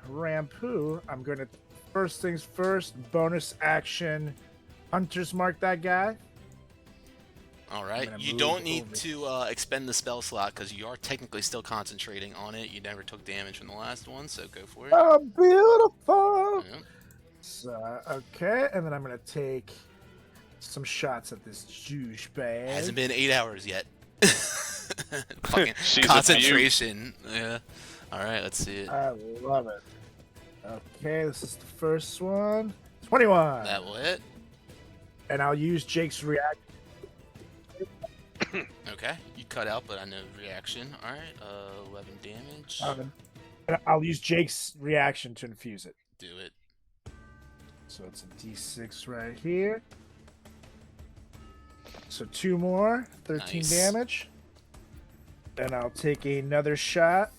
Rampu, I'm going to, first things first, bonus action, Hunter's Mark that guy. All right. gonna You move don't need over. to expend the spell slot because you are technically still concentrating on it. You never took damage from the last one, so go for it. Oh, beautiful! Yep. So, okay, and then I'm going to take some shots at this douchebag. Hasn't been 8 hours yet. Fucking She's a beaut. concentration. Yeah. All right. Let's see it. I love it. Okay, this is the first one. 21. That will hit. And I'll use Jake's react. Okay, you cut out, but I know reaction. All right, 11 damage. And I'll use Jake's reaction to infuse it. Do it. So it's a D6 right here. So 2 more, 13 Nice. damage. Then I'll take another shot.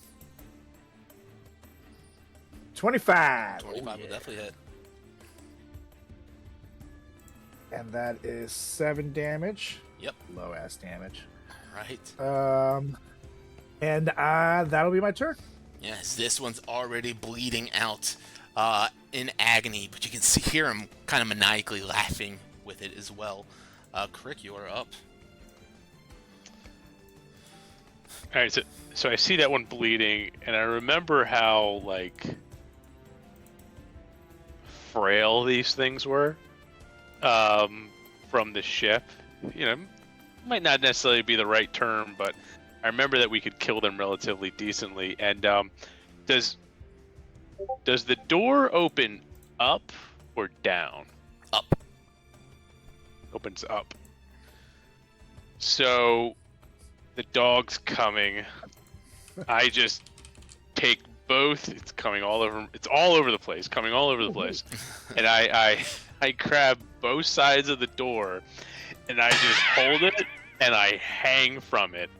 25. 25 will definitely hit. And that is 7 damage. Yep. Low ass damage. Right. And that'll be my turn. Yes, this one's already bleeding out in agony, but you can hear him kind of maniacally laughing with it as well. Crick, you're up. All right, so I see that one bleeding, and I remember how like frail these things were from the ship. You know, might not necessarily be the right term, but I remember that we could kill them relatively decently. And does the door open up or down? Up. Opens up. So the dog's coming. I just take both. It's coming all over. It's all over the place. Coming all over the place. And I grab both sides of the door, and I just hold it, and I hang from it.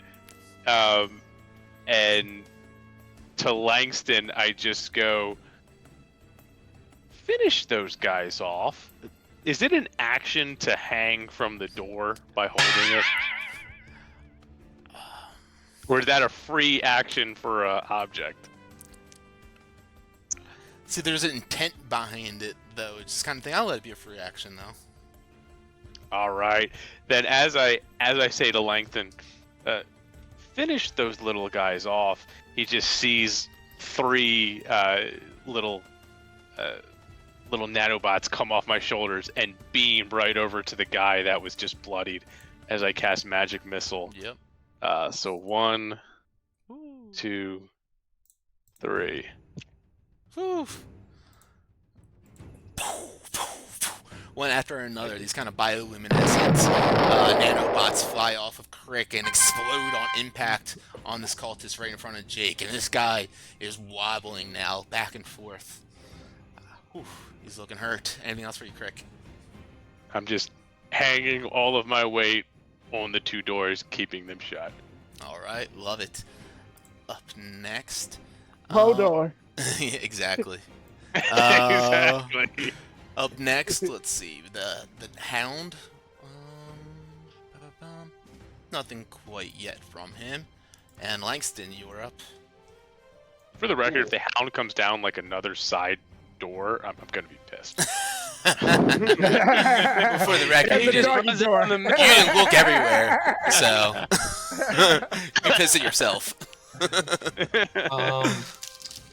And to Langston, I just go, finish those guys off. Is it an action to hang from the door by holding it? Or is that a free action for an object? See, there's an intent behind it, though. It's just kind of thing. I'll let it be a free action, though. All right. Then as I say to Langton, finish those little guys off. He just sees 3 little nanobots come off my shoulders and beam right over to the guy that was just bloodied as I cast Magic Missile. Yep. So 1, 2, 3. Oof. One after another, these kind of bioluminescent nanobots fly off of Crick and explode on impact on this cultist right in front of Jake. And this guy is wobbling now, back and forth. He's looking hurt. Anything else for you, Crick? I'm just hanging all of my weight on the 2 doors, keeping them shut. All right, love it. Up next. Hodor. Yeah, exactly. Exactly. Up next, let's see, the Hound. Nothing quite yet from him. And Langston, you are up. For the record, if the Hound comes down like another side door, I'm gonna be pissed. For the record, And you the doggy door. you didn't look everywhere, so you piss at yourself.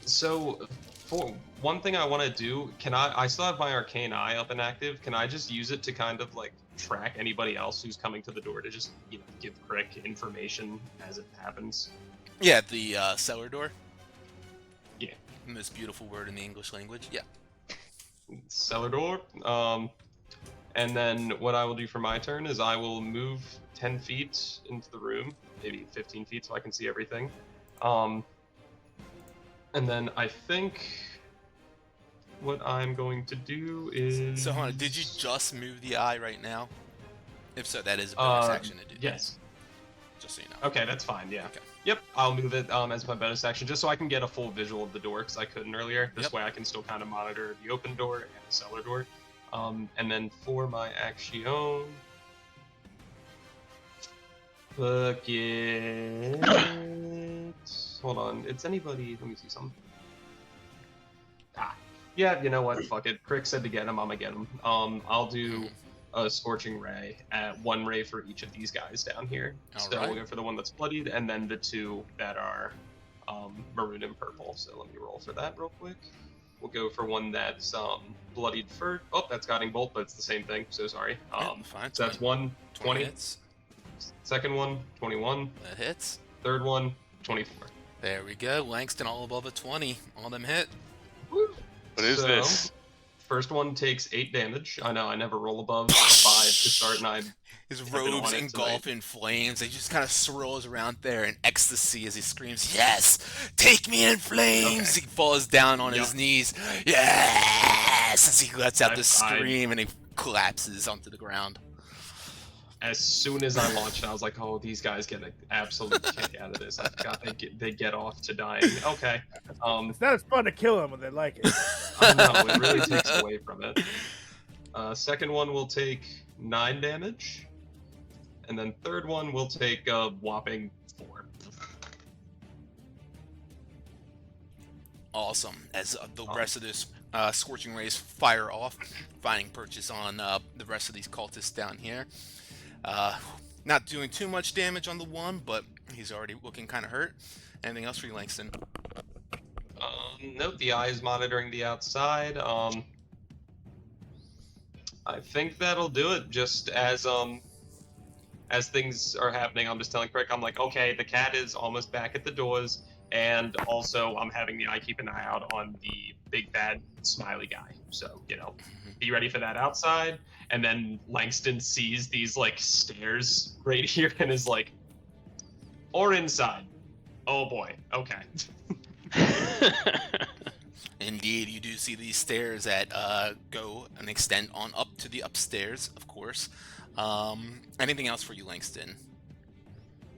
So, for one thing I want to do, I still have my Arcane Eye up and active. Can I just use it to kind of like track anybody else who's coming to the door to just, give Crick information as it happens? Yeah, the cellar door. Yeah. The most beautiful word in the English language. Yeah. Cellar door. And then what I will do for my turn is I will move 10 feet into the room, maybe 15 feet so I can see everything. And then I think what I'm going to do is... So, hold on, did you just move the eye right now? If so, that is a bonus action to do. Yes. Just so you know. Okay, that's fine, yeah. Okay. Yep, I'll move it as my bonus action, just so I can get a full visual of the door, because I couldn't earlier. This way I can still kind of monitor the open door and the cellar door. And then for my action... Bucket... Hold on, it's anybody... Let me see something. Yeah, you know what? Fuck it. Crick said to get him, I'm gonna get him. I'll do a Scorching Ray at 1 ray for each of these guys down here. We'll go for the one that's bloodied, and then the 2 that are maroon and purple. So let me roll for that real quick. We'll go for one that's bloodied first. Oh, that's Guiding Bolt, but it's the same thing. So sorry. Fine. So that's 1, 20. Hits. Second one, 21. That hits. Third one, 24. There we go. Langston all above a 20. All them hit. Woo. What is this? First one takes 8 damage. I know I never roll above 5 to start, and I His I've been robes on it engulf tonight. in flames. He just kind of swirls around there in ecstasy as he screams, "Yes! Take me in flames!" Okay. He falls down on Yep. his knees. "Yes!" As he lets out I- the scream and he collapses onto the ground. As soon as I launched, I was like, "Oh, these guys get an absolute kick out of this." I forgot they get off to dying. Okay. It's not as fun to kill them when they like it. I know it really takes away from it. Second one will take 9 damage, and then third one will take a whopping 4. Awesome. As the rest of this scorching rays fire off, finding purchase on the rest of these cultists down here. Not doing too much damage on the one, but he's already looking kind of hurt. Anything else for you, Langston? Note the eye is monitoring the outside. I think that'll do it. Just as things are happening, I'm just telling Crick, I'm like, okay, the cat is almost back at the doors, and also I'm having the eye keep an eye out on the big bad smiley guy. So, be ready for that outside. And then Langston sees these like stairs right here and is like, or inside. Oh boy, okay. Indeed, you do see these stairs that go and extend on up to the upstairs, of course. Anything else for you, Langston?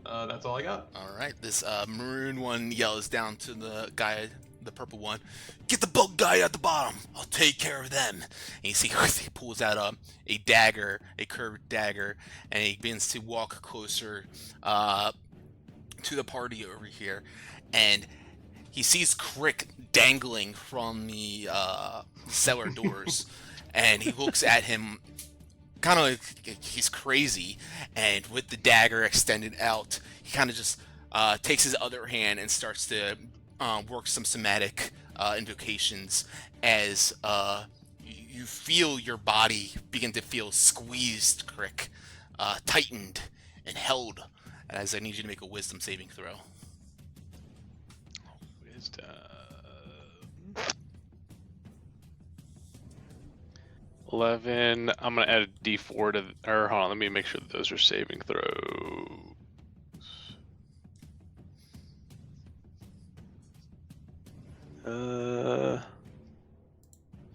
That's all I got. All right, this maroon one yells down to the guy, the purple one, "Get the bug guy at the bottom. I'll take care of them." And you see he pulls out a dagger, a curved dagger, and he begins to walk closer to the party over here. And he sees Crick dangling from the cellar doors, and he looks at him kind of like he's crazy, and with the dagger extended out, he kind of just takes his other hand and starts to work some somatic invocations as you feel your body begin to feel squeezed, Crick, tightened and held, as I need you to make a wisdom saving throw. Wisdom. 11. I'm gonna add a D4 to, or hold on, let me make sure that those are saving throws.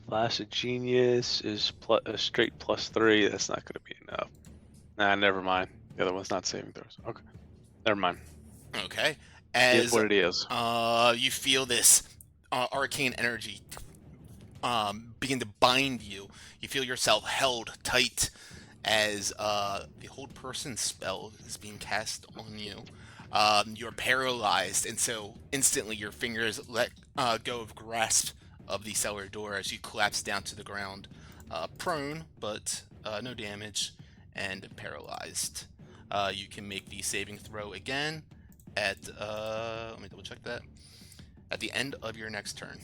Flash of Genius is a straight +3. That's not gonna be enough. Nah, never mind. The other one's not saving throws. Okay, never mind. Okay. It is As what it is. you feel this arcane energy begin to bind you, you feel yourself held tight as the hold person spell is being cast on you. You're paralyzed, and so instantly your fingers let go of grasp of the cellar door as you collapse down to the ground, prone, but no damage, and paralyzed. You can make the saving throw again at, let me double check that, at the end of your next turn.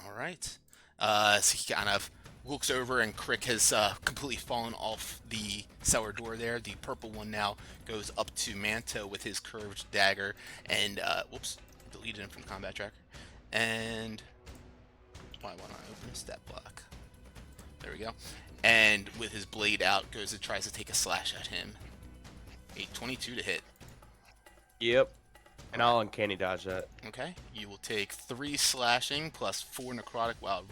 Alright. So he kind of looks over, and Crick has completely fallen off the cellar door there. The purple one now goes up to Manto with his curved dagger, and, whoops, deleted him from the combat tracker. And, why won't I open a stat block? There we go. And with his blade out, goes and tries to take a slash at him. A 22 to hit. Yep. And I'll uncanny dodge that. Okay, you will take 3 slashing plus 4 necrotic. Wow,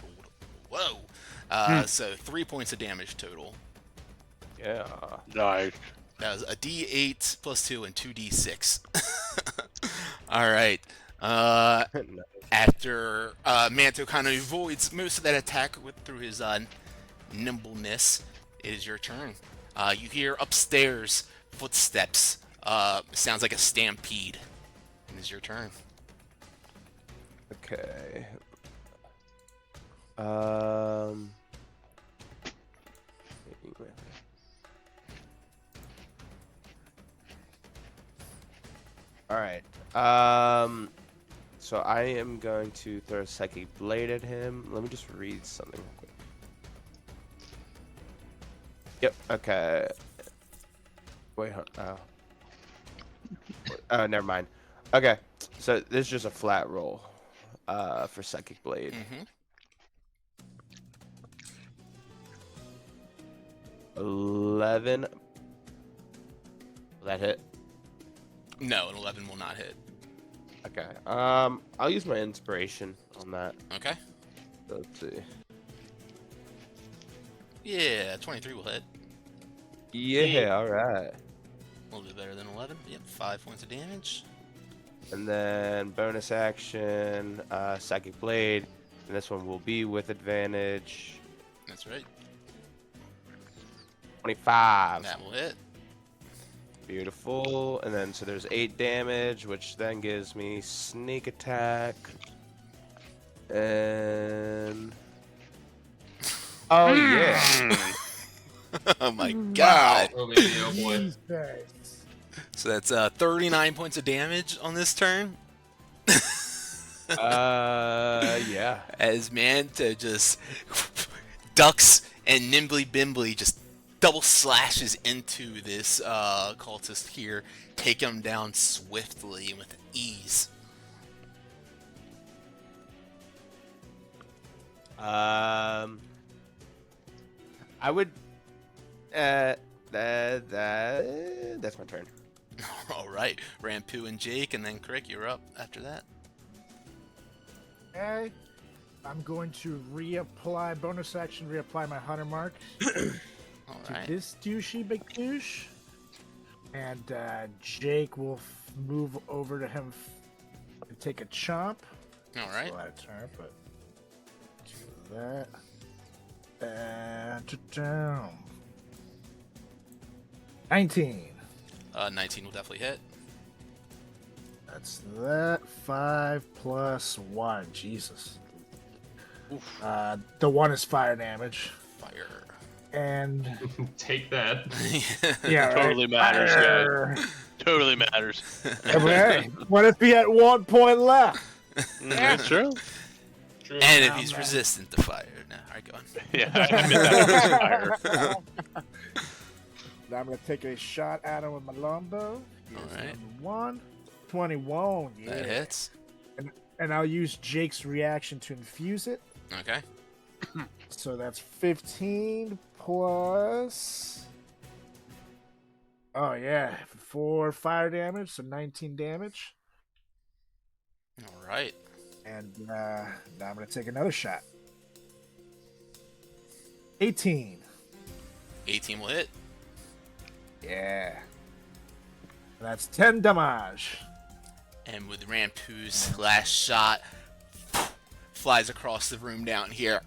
whoa! So 3 points of damage total. Yeah. Nice. That was a D8 plus 2 and 2D6. All right. After Manto kind of avoids most of that attack through his nimbleness, it is your turn. You hear upstairs footsteps. Sounds like a stampede. It is your turn. Okay. All right. So I am going to throw a psychic blade at him. Let me just read something real quick. Yep. Okay. Wait. Oh, never mind. Okay. So this is just a flat roll, for psychic blade. 11. Will that hit? No, an 11 will not hit. Okay. I'll use my inspiration on that. Okay. Let's see. Yeah, 23 will hit. Yeah, all right. A little bit better than 11. Yep, 5 points of damage. And then bonus action, Psychic Blade. And this one will be with advantage. That's right. 25. That will hit. Beautiful. And then so there's 8 damage, which then gives me sneak attack. And oh yeah. Oh my god. Oh, baby, oh boy. Jesus. So that's 39 points of damage on this turn. Yeah. As Manta just ducks and nimbly bimbly just double slashes into this cultist here, take him down swiftly and with ease. I would. That's my turn. All right, Rampu and Jake, and then Crick, you're up after that. Okay. I'm going to reapply, bonus action, reapply my hunter mark All to right. this douchey big douche. And Jake will move over to him and take a chomp. All right. Still out of turn, but do that. And down. 19. 19 will definitely hit. That's that. 5 plus 1. Jesus. The 1 is fire damage. Fire. And Take that. yeah, right. Totally matters, Fire. guys. Totally matters. Hey, what if he had 1 point left? That's true. True. And if Oh, he's man. resistant to fire. No, all right, go on. Yeah, I admit that was fire. Now I'm going to take a shot at him with my longbow. Here's All right. number 1. 21. Yeah. That hits. And I'll use Jake's reaction to infuse it. Okay. So that's 15 plus. Oh, yeah. 4 fire damage, so 19 damage. All right. And now I'm going to take another shot. 18. 18 will hit. Yeah. That's 10 damage. And with Rampu's last shot, flies across the room down here,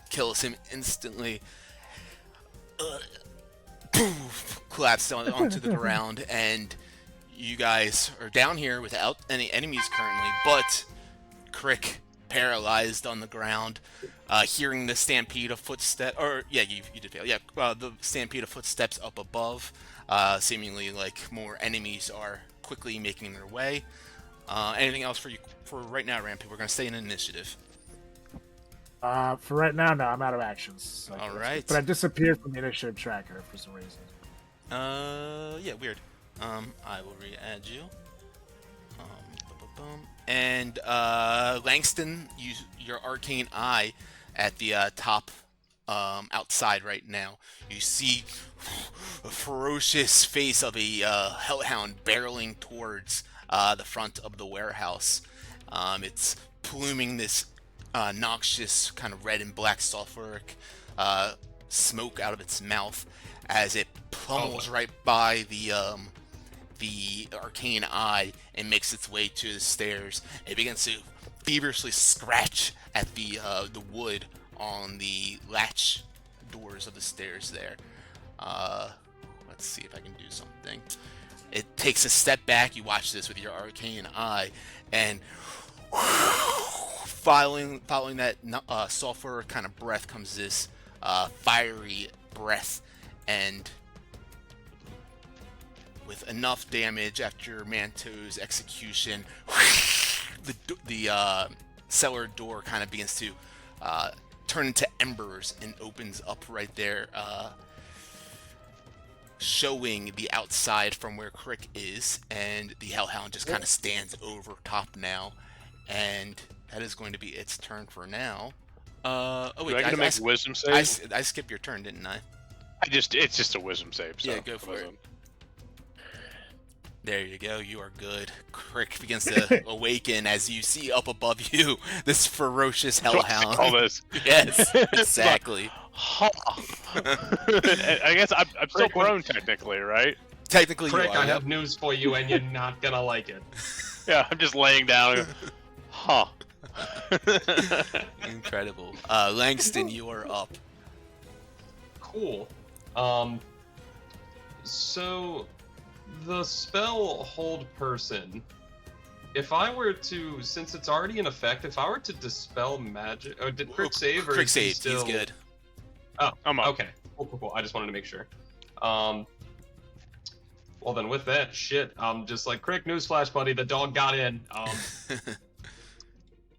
kills him instantly, collapses onto the ground, and you guys are down here without any enemies currently, but Crick paralyzed on the ground, hearing the stampede of footsteps, or yeah, you did fail, yeah, the stampede of footsteps up above, seemingly like more enemies are quickly making their way. Anything else for you for right now, Rampu? We're gonna stay in initiative. For right now, no, I'm out of actions. So All right. But I disappeared from the initiative tracker for some reason. Yeah, weird. I will re-add you. And Langston, use your arcane eye at the top outside right now. You see a ferocious face of a hellhound barreling towards the front of the warehouse. It's pluming this noxious kind of red and black sulfuric smoke out of its mouth as it pummels right by the arcane eye and makes its way to the stairs. It begins to feverishly scratch at the wood on the latch doors of the stairs there. Let's see if I can do something. It takes a step back. You watch this with your arcane eye, and following that sulfur kind of breath comes this fiery breath, and with enough damage after Manto's execution, the cellar door kind of begins to turn into embers and opens up right there, showing the outside from where Crick is, and the Hellhound just kind of stands over top now, and that is going to be its turn for now. Oh wait, Do I get to make a wisdom save? I skipped your turn, didn't I? It's just a wisdom save. So Yeah, go for it. wasn't- There you go. You are good. Crick begins to awaken as you see up above you this ferocious That's what I hellhound. call this. Yes, exactly. Ha! I guess I'm still Frick, what- prone technically, right? Technically, Frick, you are. I Yep. have news for you, and you're not gonna like it. Yeah, I'm just laying down. And, huh. Incredible. Langston, you are up. Cool. So the spell Hold Person. If I were to, since it's already in effect, if I were to dispel magic, oh, did Crick save or Crick is he saved. still... He's good. Oh, I'm up. okay. Cool. I just wanted to make sure. Well then, with that shit, just like Crick, newsflash, buddy, the dog got in.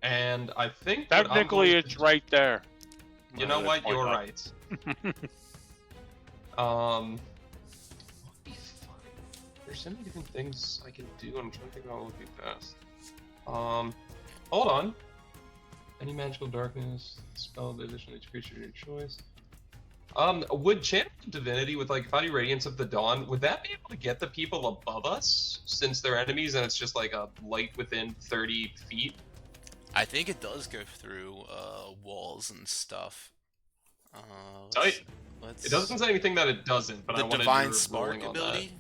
And I think what I'm Technically, going it's to- right there. You know what? Point You're out. right. What would be fun? There's so many different things I can do. I'm trying to think about what would be best. Hold on. Any magical darkness, spell the addition of each creature of your choice. Would Channel Divinity with like if I do Radiance of the Dawn, would that be able to get the people above us since they're enemies and it's just like a light within 30 feet? I think it does go through walls and stuff. Tight. Let's It doesn't say anything that it doesn't, but I the wanted Divine your Spark ruling on ability?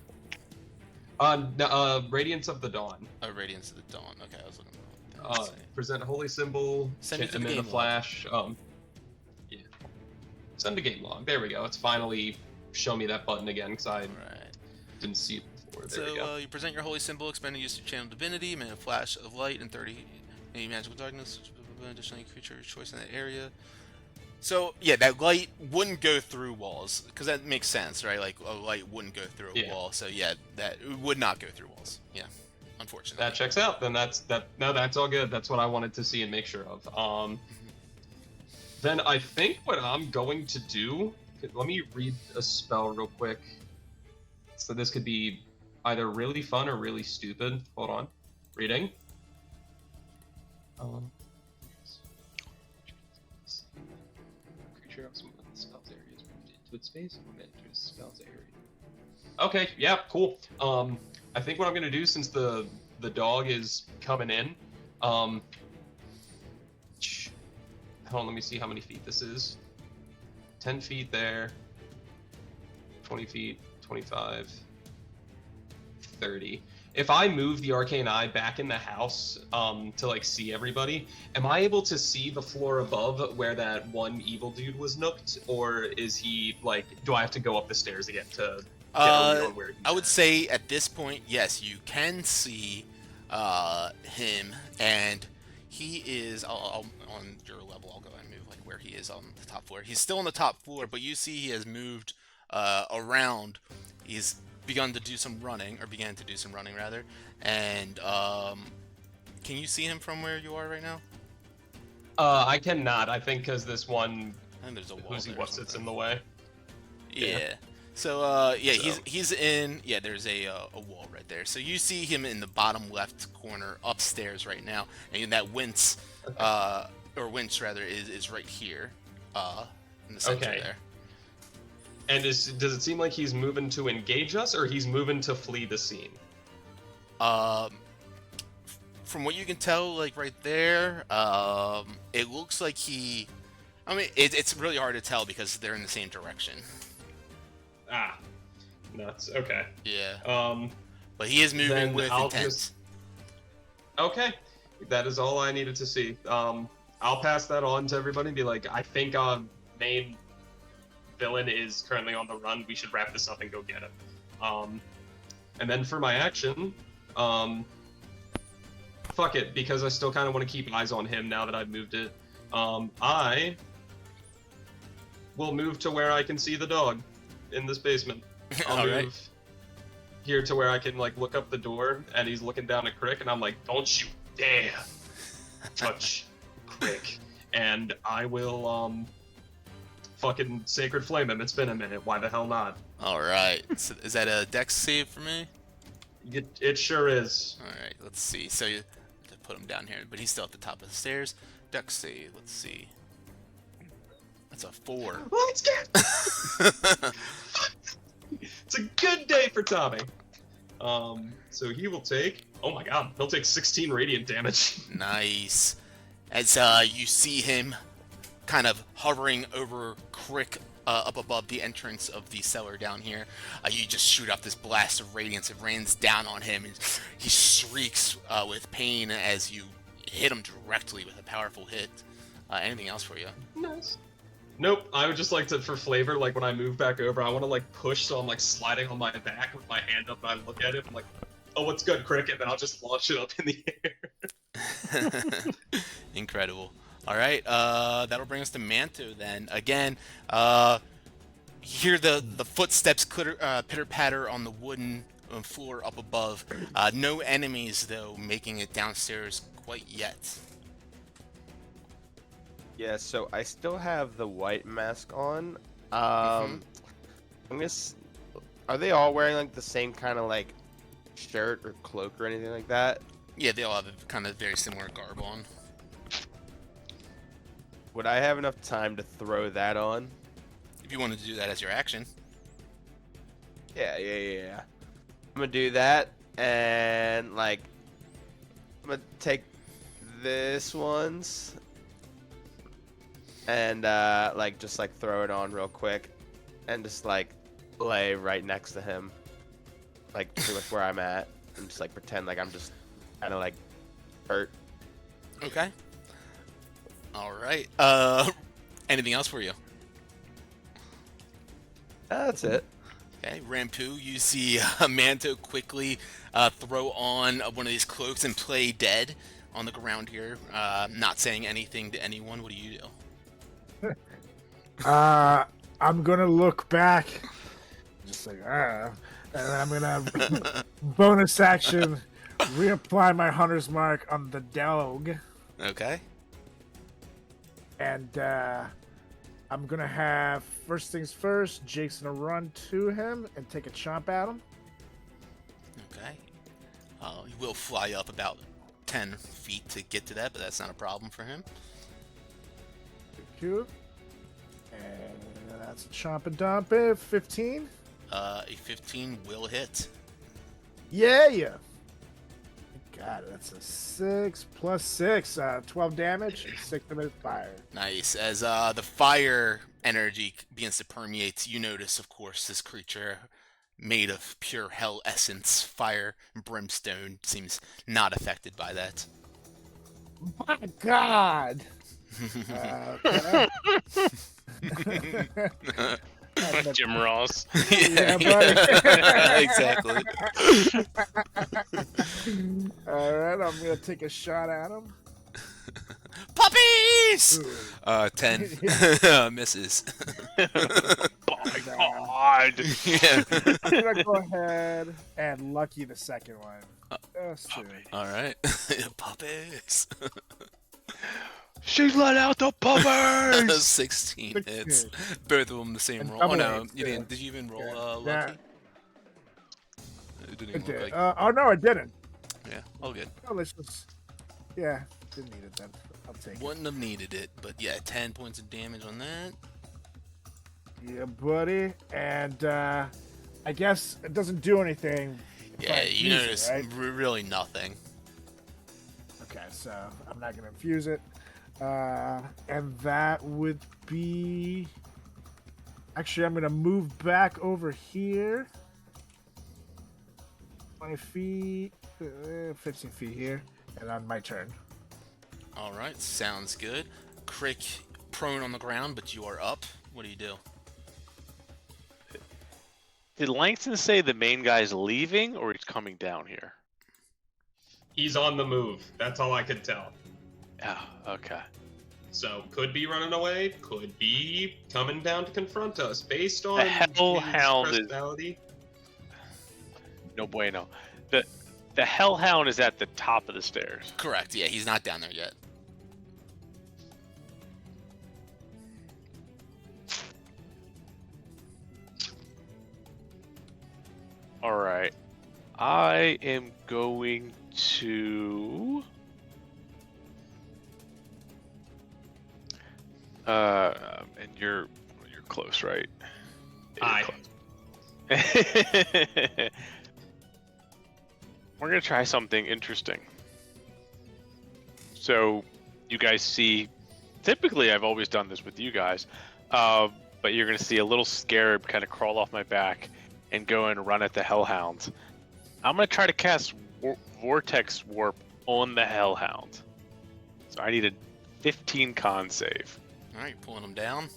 that. Radiance of the Dawn. Oh, Radiance of the Dawn. Okay, I was looking at that. Let's see. Present holy symbol. Send it to the and then game the log. flash. Yeah. Send to game log. There we go. It's finally show me that button again because I Right. didn't see it before. There we So go. you present your holy symbol, expending use of channel divinity, emit a flash of light and 30 any magical darkness, additionally creature of your choice in that area. So yeah, that light wouldn't go through walls because that makes sense, right? Like a light wouldn't go through a Yeah. wall. So yeah, that it would not go through walls. Yeah, unfortunately. That checks out. Then that's all good. That's what I wanted to see and make sure of. Then I think what I'm going to do. Let me read a spell real quick. So this could be either really fun or really stupid. Hold on. Reading. Creature of some of the spell's area is moved into its space when it enters the spell's area. Okay, yeah, cool. I think what I'm gonna do since the dog is coming in, hold on, let me see how many feet this is. 10 feet there, 20 feet, 25, 30. If I move the arcane eye back in the house to like see everybody, am I able to see the floor above where that one evil dude was nooked, or is he like? Do I have to go up the stairs again to get a read on where? I would say at this point, yes, you can see him, and he is I'll on your level. I'll go and move like where he is on the top floor. He's still on the top floor, but you see he has moved around. He's began to do some running rather, and can you see him from where you are right now? I cannot. I think because this one And there's a wall who's he there or what sits something. in the way. Yeah. So yeah, So- he's in. Yeah, there's a wall right there. So you see him in the bottom left corner upstairs right now, and that winch, or winch rather, is right here, in the center Okay. there. And does it seem like he's moving to engage us, or he's moving to flee the scene? From what you can tell, like right there, it looks like he. I mean, it's really hard to tell because they're in the same direction. Ah, nuts. Okay. Yeah. But he is moving Then with I'll intent. just- Okay, that is all I needed to see. I'll pass that on to everybody and be like, I think our main villain is currently on the run. We should wrap this up and go get him. And then for my action, fuck it, because I still kind of want to keep eyes on him now that I've moved it. I will move to where I can see the dog in this basement. I'll All move right. here to where I can like look up the door, and he's looking down at Crick, and I'm like, "Don't you dare touch Crick!" And I will fucking sacred flame him. It's been a minute. Why the hell not? All right. So is that a dex save for me? It sure is. All right. Let's see. So you have to put him down here, but he's still at the top of the stairs. Dex save. Let's see. I That's a 4. Let's get. It's a good day for Tommy. So he will take. Oh my God, he'll take 16 radiant damage. Nice. As you see him kind of hovering over Crick up above the entrance of the cellar down here, you just shoot off this blast of radiance. It rains down on him, and he shrieks with pain as you hit him directly with a powerful hit. Anything else for you? Nice. Nope, I would just like to, for flavor, like when I move back over, I want to like push, so I'm like sliding on my back with my hand up, and I look at it, I'm like, oh, what's good, Crick? And then I'll just launch it up in the air. Incredible. All right, that'll bring us to Manto then. Again, you hear the footsteps pitter-patter on the wooden floor up above. No enemies, though, making it downstairs quite yet. Yeah, so I still have the white mask on. Mhm. I'm gonna. Are they all wearing like the same kind of like shirt or cloak or anything like that? Yeah, they all have a kind of very similar garb on. Would I have enough time to throw that on? If you wanted to do that as your action. Yeah. I'm gonna do that, and like, I'm gonna take this one's, and like just like throw it on real quick, and just like lay right next to him, like pretty much where I'm at, and just like pretend like I'm just kind of like hurt. Okay. All right. Anything else for you? That's it. Okay, Rampu, you see Manto quickly throw on one of these cloaks and play dead on the ground here, not saying anything to anyone. What do you do? I'm gonna look back, just like and then I'm gonna bonus action reapply my hunter's mark on the dog, Okay. and I'm gonna have first things first. Jake's gonna run to him and take a chomp at him. Okay. He will fly up about 10 feet to get to that, but that's not a problem for him. Cute. And that's a chomp and dump it. 15. A 15 will hit. Yeah. God, that's a 6 plus 6, 12 damage, and 6 minute fire. Nice. As the fire energy begins to permeate, you notice, of course, this creature made of pure hell essence, fire and brimstone, seems not affected by that. My God. Okay. Jim Ross. Yeah, buddy. Exactly. All right, I'm gonna take a shot at him. Puppies! Ooh. 10 misses. Oh my God. Yeah. I'm gonna go ahead and lucky the second one. Just to- All right. Puppies. She's let out the puppers. 16 hits. 16. Both of them the same And roll. Oh double no, hits, you yeah. didn't. Did you even roll Yeah. lucky? It didn't It even look did. like. Oh no, I didn't. Yeah, all good. Oh, let's just. Yeah, didn't need it then. I'll take it. Wouldn't have needed it, but yeah, 10 points of damage on that. Yeah, buddy. And I guess it doesn't do anything. if Yeah, I you infuse it, notice right? really nothing. Okay, so I'm not gonna infuse it. And that would be. Actually, I'm gonna move back over here. 20 feet, 15 feet here, and on my turn. All right, sounds good. Crick prone on the ground, but you are up. What do you do? Did Langston say the main guy's leaving or he's coming down here? He's on the move. That's all I can tell. Yeah, okay. So could be running away, could be coming down to confront us, based on The his hellhound is- personality. No bueno. The hellhound is at the top of the stairs. Correct. Yeah, he's not down there yet. All right. I am going to And you're close, right? Aye. We're gonna try something interesting. So, you guys see. Typically, I've always done this with you guys, but you're gonna see a little scarab kind of crawl off my back and go and run at the Hellhound. I'm gonna try to cast Vortex Warp on the Hellhound. So I need a 15 con save. All right, pulling them down.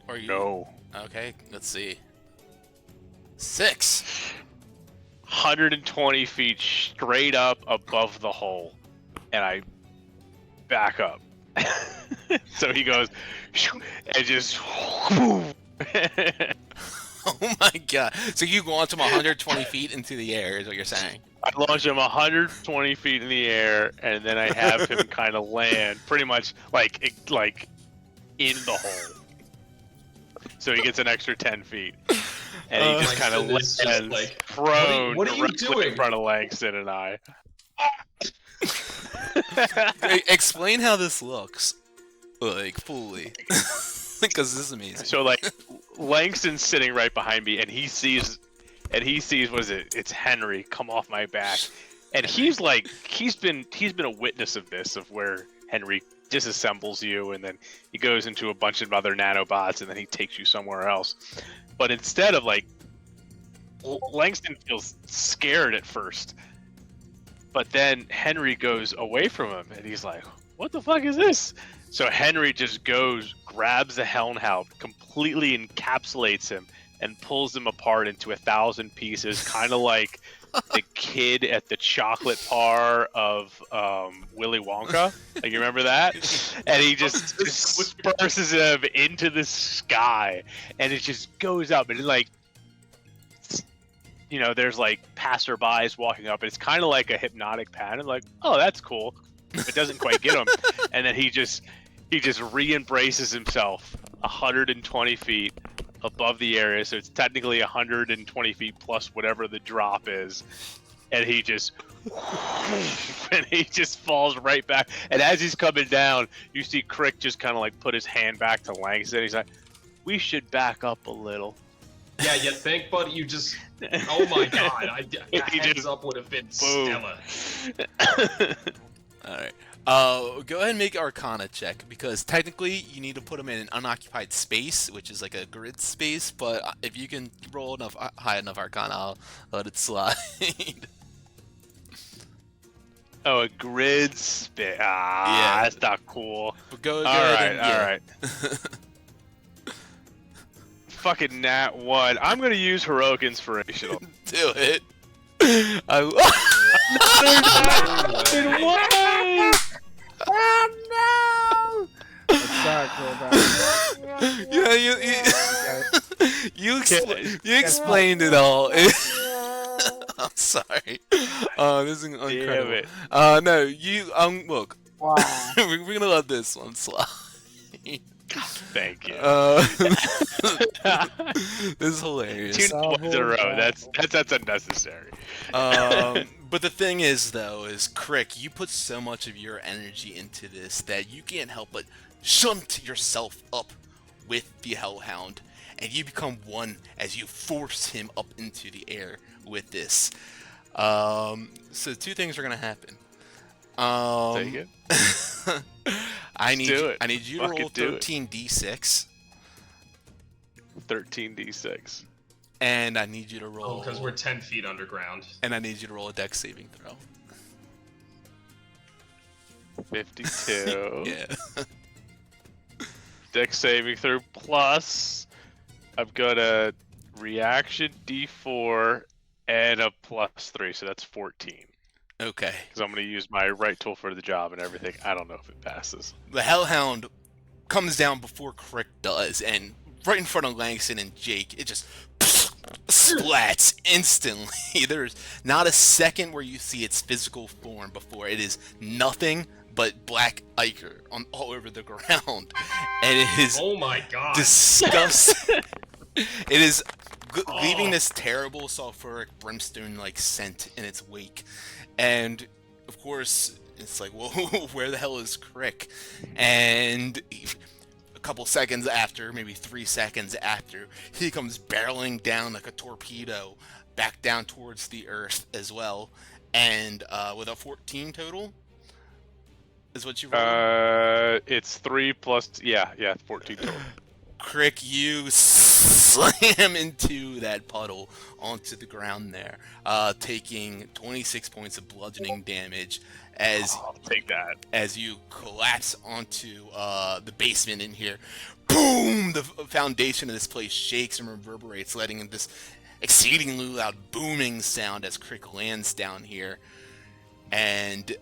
Or you? No. Okay, let's see. 6. 120 feet straight up above the hole, and I back up. So he goes and just. Oh my god! So you launch him 120 feet into the air, is what you're saying? I launch him 120 feet in the air, and then I have him kind of land pretty much like in the hole. So he gets an extra 10 feet. And he just kind of lands like, prone what are you directly doing? in front of Langston and I. Explain how this looks, like, fully. Because this is amazing. So, like, Langston's sitting right behind me, and he sees, what is it? It's Henry come off my back. And he's like, he's been a witness of this, of where Henry disassembles you, and then he goes into a bunch of other nanobots, and then he takes you somewhere else. But instead of, like, Langston feels scared at first, but then Henry goes away from him, and he's like, what the fuck is this? So Henry just goes, grabs the Hellhound, completely encapsulates him, and pulls him apart into 1,000 pieces, kind of like the kid at the chocolate bar of Willy Wonka. Like, you remember that? And he just disperses him into the sky, and it just goes up, and like, you know, there's like passerbys walking up, and it's kind of like a hypnotic pattern. Like, oh, that's cool. It doesn't quite get him, and then he just re-embraces himself 120 feet above the area, so it's technically 120 feet plus whatever the drop is, and he just falls right back. And as he's coming down, you see Crick just kind of like put his hand back to Langston. He's like, we should back up a little. Yeah, you think, buddy? You just. Oh my god! A heads up would have been stellar. Alright. Go ahead and make Arcana check, because technically you need to put them in an unoccupied space, which is like a grid space, but if you can roll enough high enough Arcana, I'll let it slide. Oh, a grid space. Yeah. That's not cool. But go Alright, ahead and, alright. Fucking nat 1. I'm gonna use Heroic Inspirational. do it. Oh no! Yeah, you explained it all. I'm sorry. This is incredible. Damn it. No, you look. Wow. We're gonna let this one slide. Thank you. This is hilarious. 2 points in a row. That's unnecessary. But the thing is, though, is Crick, you put so much of your energy into this that you can't help but shunt yourself up with the Hellhound, and you become one as you force him up into the air with this. So 2 things are gonna happen. Take it. I need you to Fuck roll it, do it. 13d6. 13d6. And I need you to roll. Oh, because we're 10 feet underground. And I need you to roll a dex saving throw. 52. Yeah. Dex saving throw plus. I've got a reaction d4 and a +3, so that's 14. Okay. Because I'm going to use my right tool for the job and everything. I don't know if it passes. The Hellhound comes down before Crick does, and right in front of Langston and Jake, it just splats instantly. There's not a second where you see its physical form before. It is nothing but black ichor all over the ground. And it is Oh my god. disgusting. It is leaving this terrible sulfuric brimstone-like scent in its wake. And, of course, It's like, whoa, where the hell is Crick? And a couple seconds after, maybe 3 seconds after, he comes barreling down like a torpedo back down towards the earth as well. And with a 14 total is what you rolled? It's 3 plus, yeah, 14 total. Crick, you slam into that puddle onto the ground there, taking 26 points of bludgeoning damage as I'll take that. as you collapse onto the basement in here. Boom! The foundation of this place shakes and reverberates, letting in this exceedingly loud booming sound as Crick lands down here. And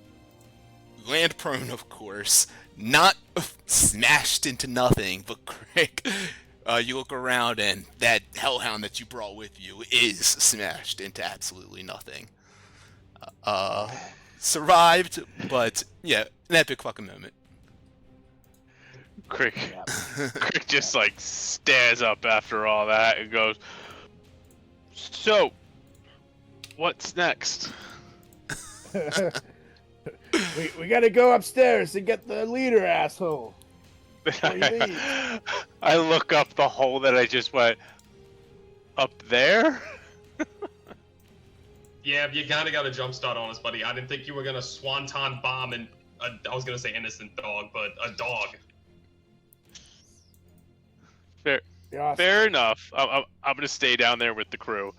land prone, of course, not smashed into nothing, but Crick, you look around and that hellhound that you brought with you is smashed into absolutely nothing. Survived, but yeah, an epic fucking moment. Crick just like stares up after all that and goes, "So, what's next?" We gotta go upstairs and get the leader, asshole. Before you leave. I look up the hole that I just went up there. Yeah, you kind of got a jump start on us, buddy. I didn't think you were gonna swanton bomb and I was gonna say innocent dog, but a dog. Fair enough. I'm gonna stay down there with the crew.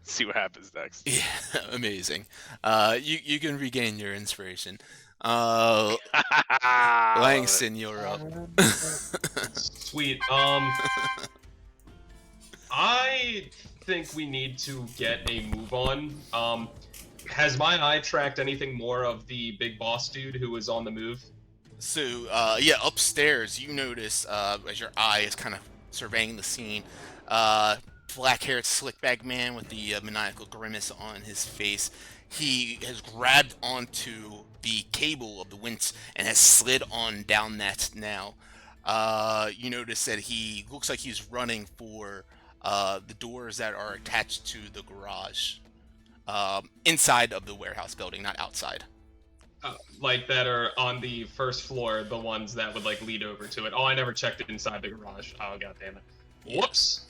See what happens next. Yeah, amazing. You can regain your inspiration. Langston, you're up. Sweet. I think we need to get a move on. Has my eye tracked anything more of the big boss dude who was on the move? So, yeah, upstairs, you notice, as your eye is kind of surveying the scene, black-haired slick-back man with the maniacal grimace on his face. He has grabbed onto the cable of the winch and has slid on down that now. You notice that he looks like he's running for the doors that are attached to the garage. Inside of the warehouse building, not outside. Like that are on the first floor, the ones that would like lead over to it. Oh, I never checked it inside the garage. Oh, god damn it. Whoops.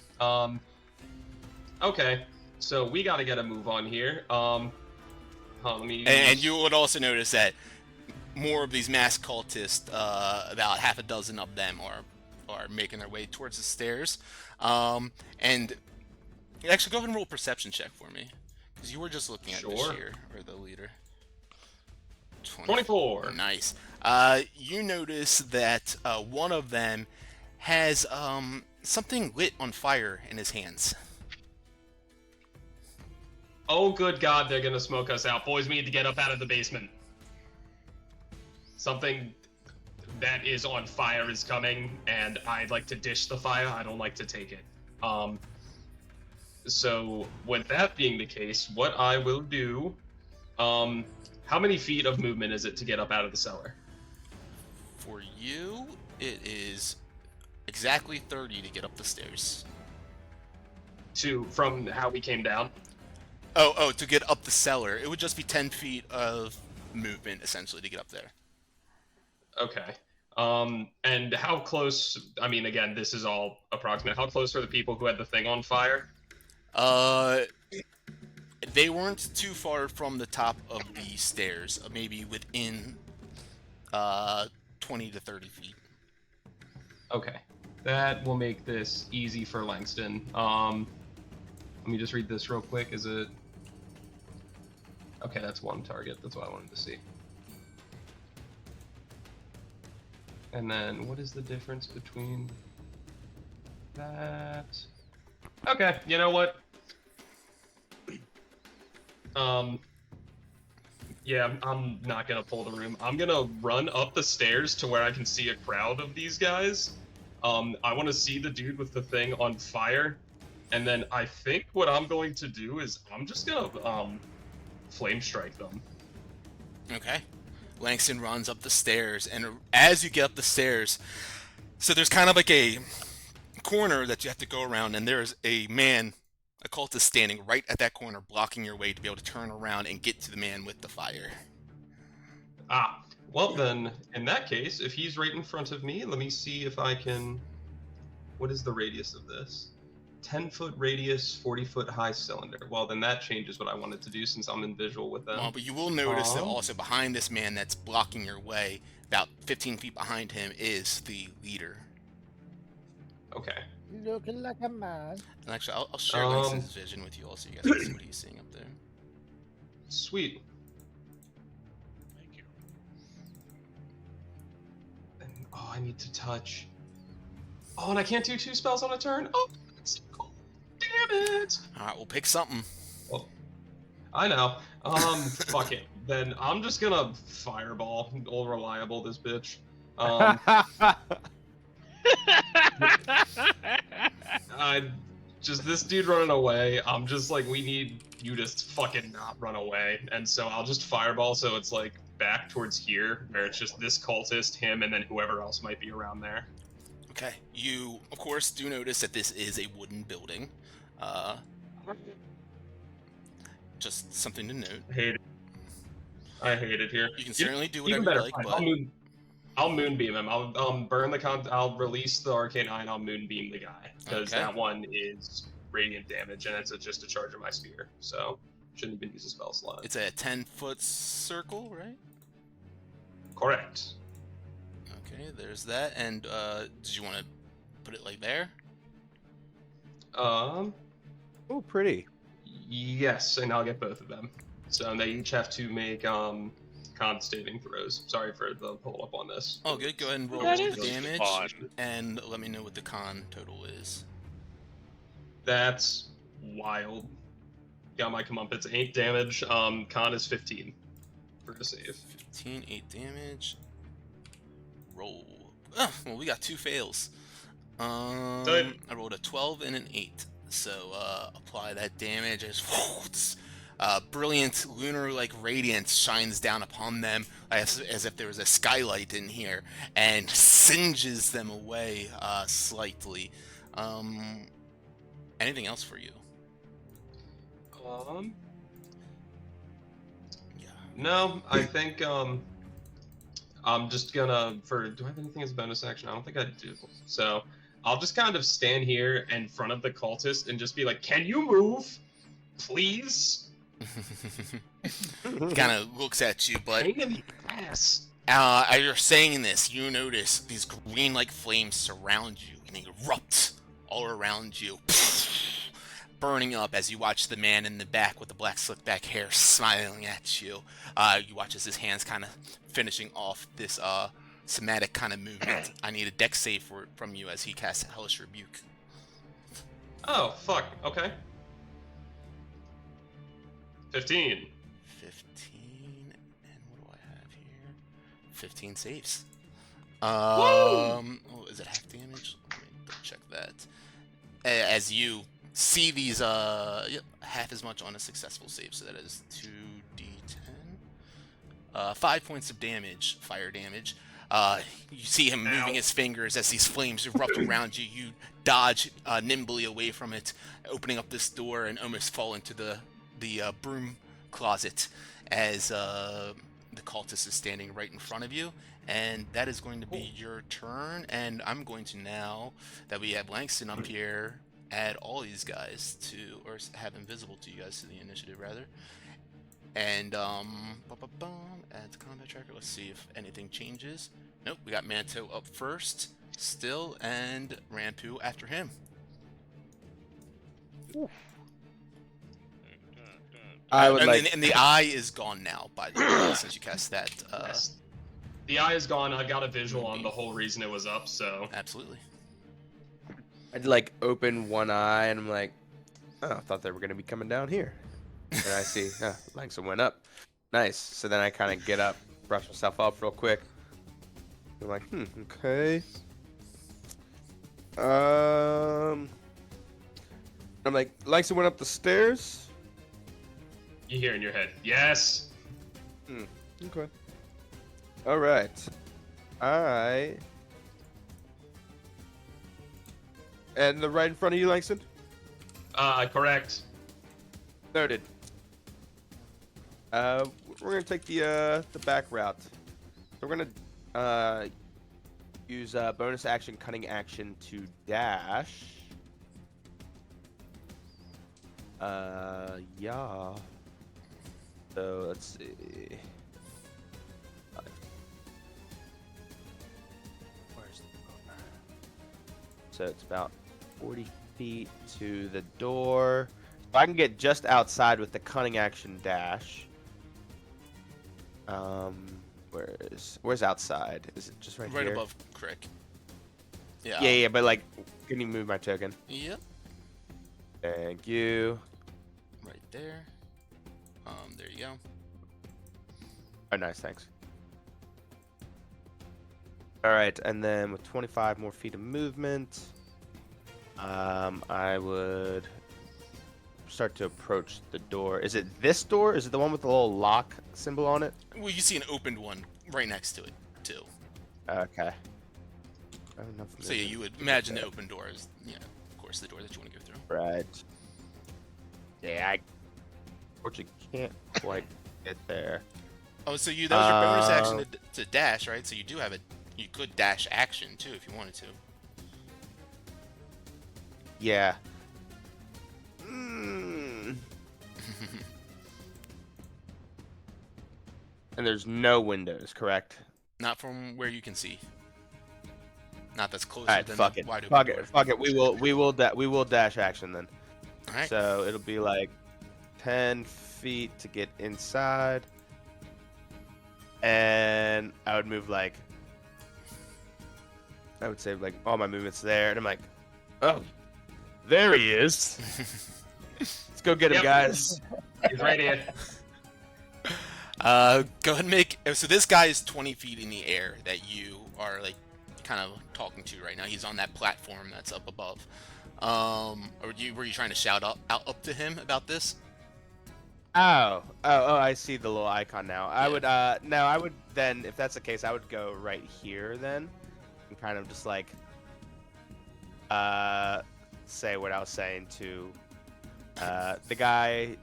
Okay, so we got to get a move on here. Let me. And you would also notice that more of these masked cultists, about half a dozen of them, are making their way towards the stairs. And actually, go ahead and roll a perception check for me, because you were just looking at Bashir, or the leader. 24. Nice. You notice that one of them has something lit on fire in his hands. Oh, good God, they're gonna smoke us out. Boys, we need to get up out of the basement. Something that is on fire is coming, and I'd like to dish the fire. I don't like to take it. So, with that being the case, what I will do, how many feet of movement is it to get up out of the cellar? For you, it is exactly 30 to get up the stairs. From how we came down? Oh, to get up the cellar, it would just be 10 feet of movement, essentially, to get up there. Okay. And how close, I mean, again, this is all approximate. How close are the people who had the thing on fire? They weren't too far from the top of the stairs, maybe within 20 to 30 feet. Okay. That will make this easy for Langston. Let me just read this real quick. Is it... Okay, that's one target. That's what I wanted to see. And then, what is the difference between that? Okay, you know what? Yeah, I'm not gonna pull the room. I'm gonna run up the stairs to where I can see a crowd of these guys. I want to see the dude with the thing on fire. And then I think what I'm going to do is I'm just gonna flame strike them. Okay. Langston runs up the stairs, and as you get up the stairs, so there's kind of like a corner that you have to go around, and there's a man, a cultist, standing right at that corner, blocking your way to be able to turn around and get to the man with the fire. Well then, in that case, if he's right in front of me, let me see if I can... What is the radius of this? 10-foot radius, 40-foot high cylinder. Well, then that changes what I wanted to do since I'm in visual with them. Well, but you will notice that also behind this man that's blocking your way, about 15 feet behind him, is the leader. Okay. Looking like a man. And actually, I'll share Lynx's vision with you all so you guys can see what he's seeing up there. Sweet. Thank you. And, I need to touch. Oh, and I can't do 2 spells on a turn? Oh, that's so cool. Damn it! Alright, we'll pick something. Well, I know. Fuck it. Then I'm just gonna fireball. All reliable, this bitch. This dude running away. I'm just like, we need you to fucking not run away. And so I'll just fireball so it's like back towards here, where it's just this cultist, him, and then whoever else might be around there. Okay, you, of course, do notice that this is a wooden building. Just something to note. I hate it here. You can certainly do Even whatever better, you like, fine. but... I'll moonbeam him. I'll burn the I'll release the arcane eye and I'll moonbeam the guy because that one is radiant damage and it's just a charge of my spear, so shouldn't even use a spell slot. It's a 10-foot circle, right? Correct. Okay, there's that. And did you want to put it like there? Oh, pretty. Yes, and I'll get both of them. So they each have to make con saving throws. Sorry for the pull up on this. Oh, good. Go ahead and roll That the is damage, fun. and let me know what the con total is. That's wild. Got my comeuppance. 8 damage. Con is 15 for the save. 15, 8 damage. Roll. Well, we got 2 fails. I rolled a 12 and an 8. So apply that damage as brilliant lunar-like radiance shines down upon them as if there was a skylight in here and singes them away slightly. Anything else for you? Yeah. No, I think I'm just gonna do I have anything as a bonus action? I don't think I do. So I'll just kind of stand here in front of the cultist and just be like, "Can you move, please?" Kind of looks at you, but Pain in the ass. as you're saying this, you notice these green-like flames surround you and they erupt all around you, burning up as you watch the man in the back with the black slick-back hair smiling at you. You watch as his hands kind of finishing off this somatic kind of movement. I need a dex save from you as he casts Hellish Rebuke. Oh, fuck. Okay. 15. 15, and what do I have here? 15 saves. Oh, is it half damage? Let me check that. As you see these, half as much on a successful save, so that is 2d10. 5 points of damage, fire damage. You see him moving his fingers as these flames erupt around you. You dodge nimbly away from it, opening up this door and almost fall into the broom closet as the cultist is standing right in front of you. And that is going to be your turn. And I'm going to, now that we have Langston up here, add all these guys to, or have them visible to you guys to the initiative rather. And add to combat tracker. Let's see if anything changes. Nope, we got Manto up first still, and Rampu after him. I would and the eye is gone now, by the way, since you cast that. Yes. The eye is gone. I got a visual on the whole reason it was up, so. Absolutely. I'd like open one eye and I'm like, oh, I thought they were gonna be coming down here. And I see, Langston went up. Nice. So then I kind of get up, brush myself up real quick. I'm like, okay. I'm like, Langston went up the stairs. You hear in your head, yes. Okay. All right. And the right in front of you, Langston? Correct. Noted. we're gonna take the back route. So we're gonna use bonus action, cunning action to dash. Yeah. So let's see. Where's the door? So it's about 40 feet to the door. So I can get just outside with the cunning action dash. Where's outside? Is it just right here? Right above Crick. Yeah. Yeah, but like, can you move my token? Yep. Thank you. Right there. There you go. Oh, nice, thanks. All right, and then with 25 more feet of movement, I would start to approach the door. Is it this door? Is it the one with the little lock symbol on it? Well, you see an opened one right next to it, too. Okay. So yeah, you would imagine the open door is, of course, the door that you want to go through. Right. Yeah, I unfortunately can't quite get there. Oh, so that was your bonus action to dash, right? So you do have you could dash action too if you wanted to. Yeah. And there's no windows, correct? Not from where you can see. Not that's closer All right, than fuck the it. wide open Fuck door. it. Fuck it. We will dash action then. All right. So it'll be like 10 feet to get inside. And I would move like, I would say like all my movements there. And I'm like, oh, there he is. Let's go get him, guys. He's right here. Go ahead and make. So this guy is 20 feet in the air that you are like kind of talking to right now. He's on that platform that's up above. Or were you trying to shout out up to him about this? Oh, I see the little icon now. I Yeah. would, no, I would then, if that's the case, I would go right here then. And kind of just like, say what I was saying to, the guy,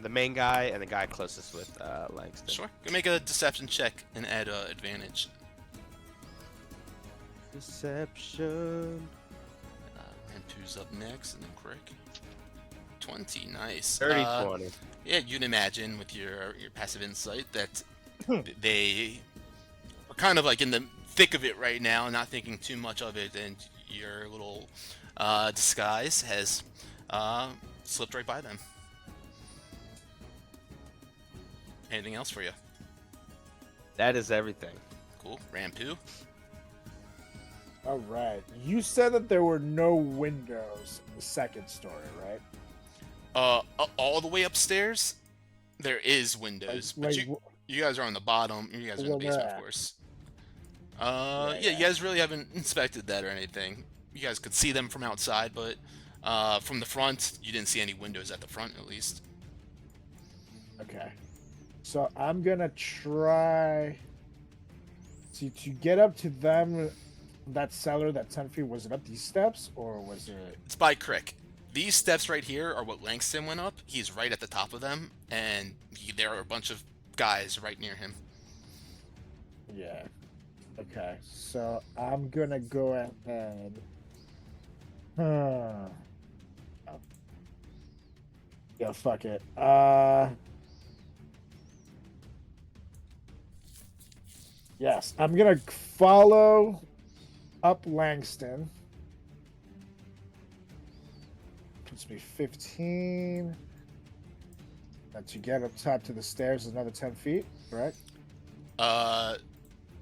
the main guy and the guy closest with, Langston. Sure. Go make a deception check and add advantage. Deception. And Pooh's up next, and then Crick. 20, nice. 30-20. Yeah, you'd imagine with your passive insight that they are kind of like in the thick of it right now, not thinking too much of it, and your little disguise has slipped right by them. Anything else for you? That is everything. Cool. Rampu. All right. You said that there were no windows in the second story, right? All the way upstairs, there is windows, but you guys are on the bottom. You guys are in the basement, of course. Yeah, you guys really haven't inspected that or anything. You guys could see them from outside, but from the front, you didn't see any windows at the front, at least. Okay. So I'm gonna try to get up to them. That cellar, that 10 feet, was it up these steps or was it? It's by Crick. These steps right here are what Langston went up. He's right at the top of them, and there are a bunch of guys right near him. Yeah. Okay. So I'm gonna go ahead. Oh. Yeah, fuck it. Yes, I'm gonna follow up Langston. Puts me 15. And to get up top to the stairs is another 10 feet, correct? Yeah,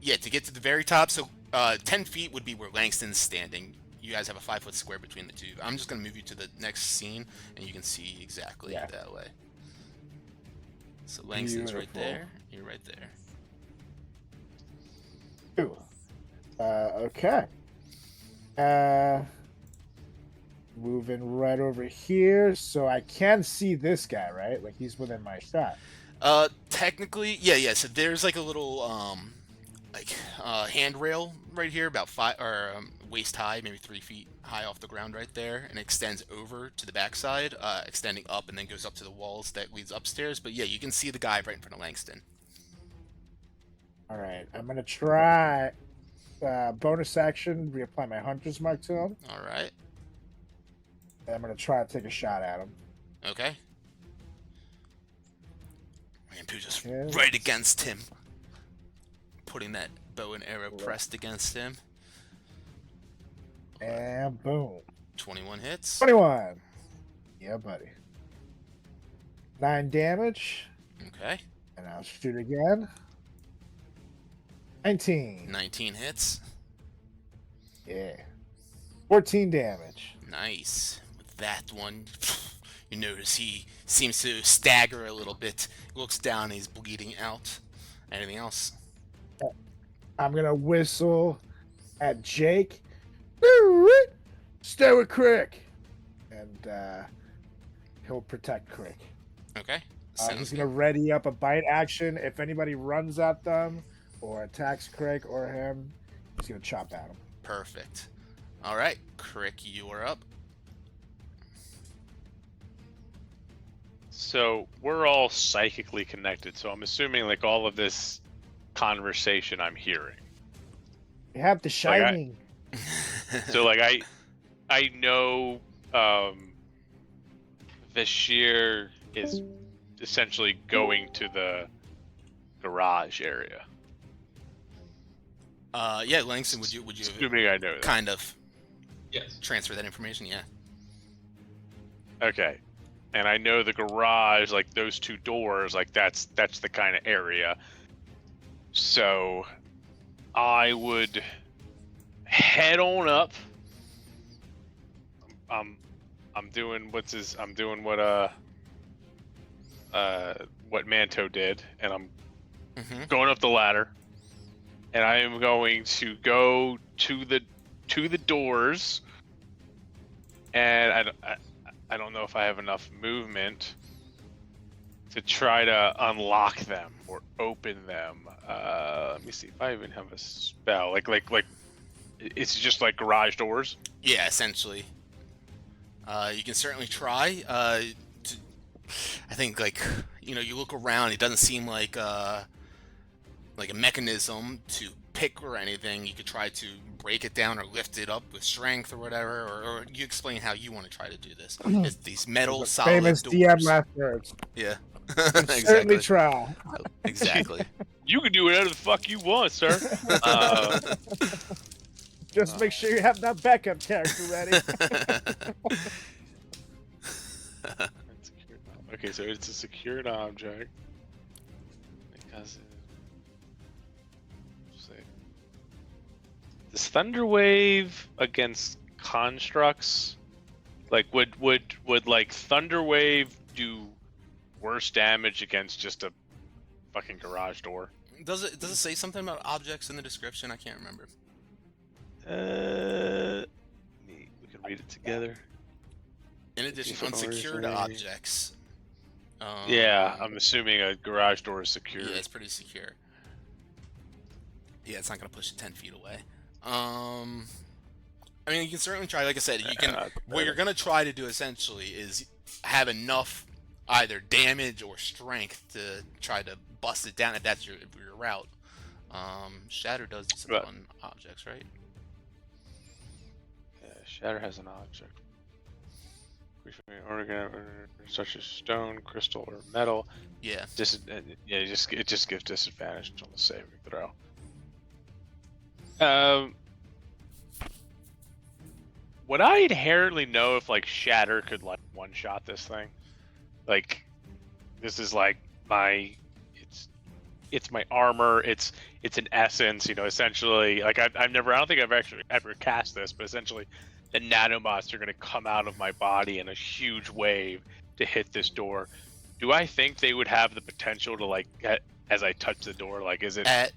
to get to the very top, so 10 feet would be where Langston's standing. You guys have a 5-foot square between the two. I'm just going to move you to the next scene, and you can see exactly that way. So Langston's right there. You're right there. Ooh. Okay. Moving right over here, so I can see this guy, right? Like he's within my shot. Technically, yeah. So there's like a little handrail right here, about waist high, maybe 3 feet high off the ground right there, and it extends over to the backside, extending up, and then goes up to the walls that leads upstairs. But yeah, you can see the guy right in front of Langston. All right, I'm gonna try bonus action, reapply my hunter's mark to him. All right. And I'm gonna try to take a shot at him. Okay. Rampu just Okay. right against him, putting that bow and arrow pressed against him. And boom. 21 hits. 21. Yeah, buddy. 9 damage. Okay. And I'll shoot again. 19. 19 hits. Yeah. 14 damage. Nice. With that one, you notice he seems to stagger a little bit. He looks down and he's bleeding out. Anything else? I'm going to whistle at Jake. Stay with Crick. And he'll protect Crick. Okay. He's going to ready up a bite action. If anybody runs at them or attacks Crick or him, he's going to chop at him. Perfect. All right, Crick, you are up. So we're all psychically connected. So I'm assuming like all of this conversation I'm hearing. You have the shining. So like I know Vashir is essentially going to the garage area. Yeah, Langston, would you Assuming I know that. kind of Yes. transfer that information? Yeah. Okay. And I know the garage, like those two doors, like that's the kind of area. So I would head on up. I'm doing what Manto did, and I'm going up the ladder, and I am going to go to the doors, and I don't know if I have enough movement to try to unlock them or open them. Let me see if I even have a spell. Like it's just like garage doors. Yeah, essentially. You can certainly try. I think, like, you look around. It doesn't seem like a mechanism to pick or anything. You could try to break it down or lift it up with strength or whatever. Or you explain how you want to try to do this. It's these metal solid Famous doors. DM last words. Yeah. Certainly try. Exactly. You can do whatever the fuck you want, sir. Just make sure you have that backup character ready. Okay, so it's a secured object. Because does Thunderwave against constructs, like would like Thunderwave do worse damage against just a fucking garage door? Does it say something about objects in the description? I can't remember. We can read it together. In addition, Different unsecured orders, objects. Yeah, I'm assuming a garage door is secure. Yeah, it's pretty secure. Yeah, it's not gonna push it 10 feet away. I mean, you can certainly try. Like I said, you can. What you're gonna try to do essentially is have enough either damage or strength to try to bust it down if that's your route. Shatter does this on objects, right? Yeah, Shatter has an object. Organ, such as stone, crystal, or metal. Yeah. It just gives disadvantage on the saving throw. Would I inherently know if like Shatter could like one-shot this thing? Like, this is like it's my armor. It's an essence. Essentially, like I don't think I've actually ever cast this, but essentially, the nanobots are going to come out of my body in a huge wave to hit this door. Do I think they would have the potential to, like, as I touch the door, like, is it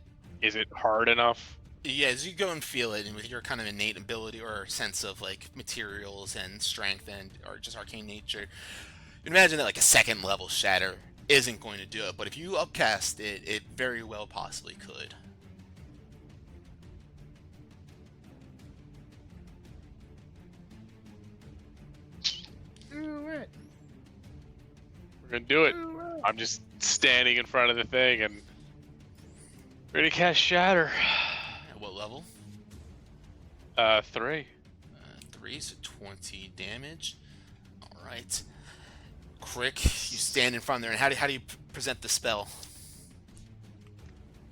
hard enough? Yeah, as you go and feel it, and with your kind of innate ability or sense of, like, materials and strength and or just arcane nature, you imagine that, like, a second level Shatter isn't going to do it. But if you upcast it, it very well possibly could. Do it. We're gonna do it. I'm just standing in front of the thing, and Ready to cast Shatter. At what level? 3. 3, so 20 damage. All right. Crick, you stand in front there, and how do you present the spell?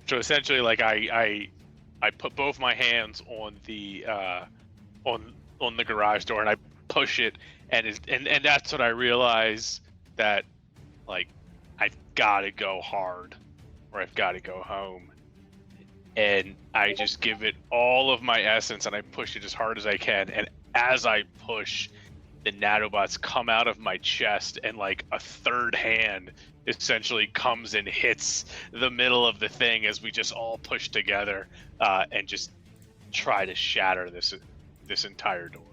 So essentially, like I put both my hands on the on the garage door, and I push it, and that's when I realize that, like, I've got to go hard, or I've got to go home, and I just give it all of my essence, and I push it as hard as I can, and as I push, the nanobots come out of my chest, and like a third hand essentially comes and hits the middle of the thing as we just all push together and just try to shatter this entire door.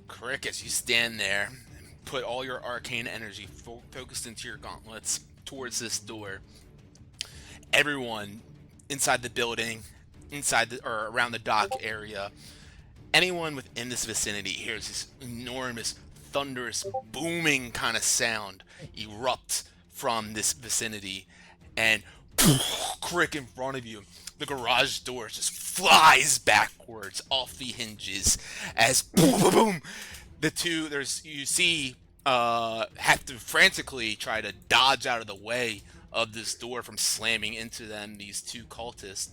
Crick, as you stand there and put all your arcane energy focused into your gauntlets towards this door, everyone inside the building, or around the dock area, anyone within this vicinity hears this enormous, thunderous, booming kind of sound erupt from this vicinity, and Crick, in front of you, the garage door just flies backwards off the hinges as boom, boom, boom. You see have to frantically try to dodge out of the way of this door from slamming into them. These 2 cultists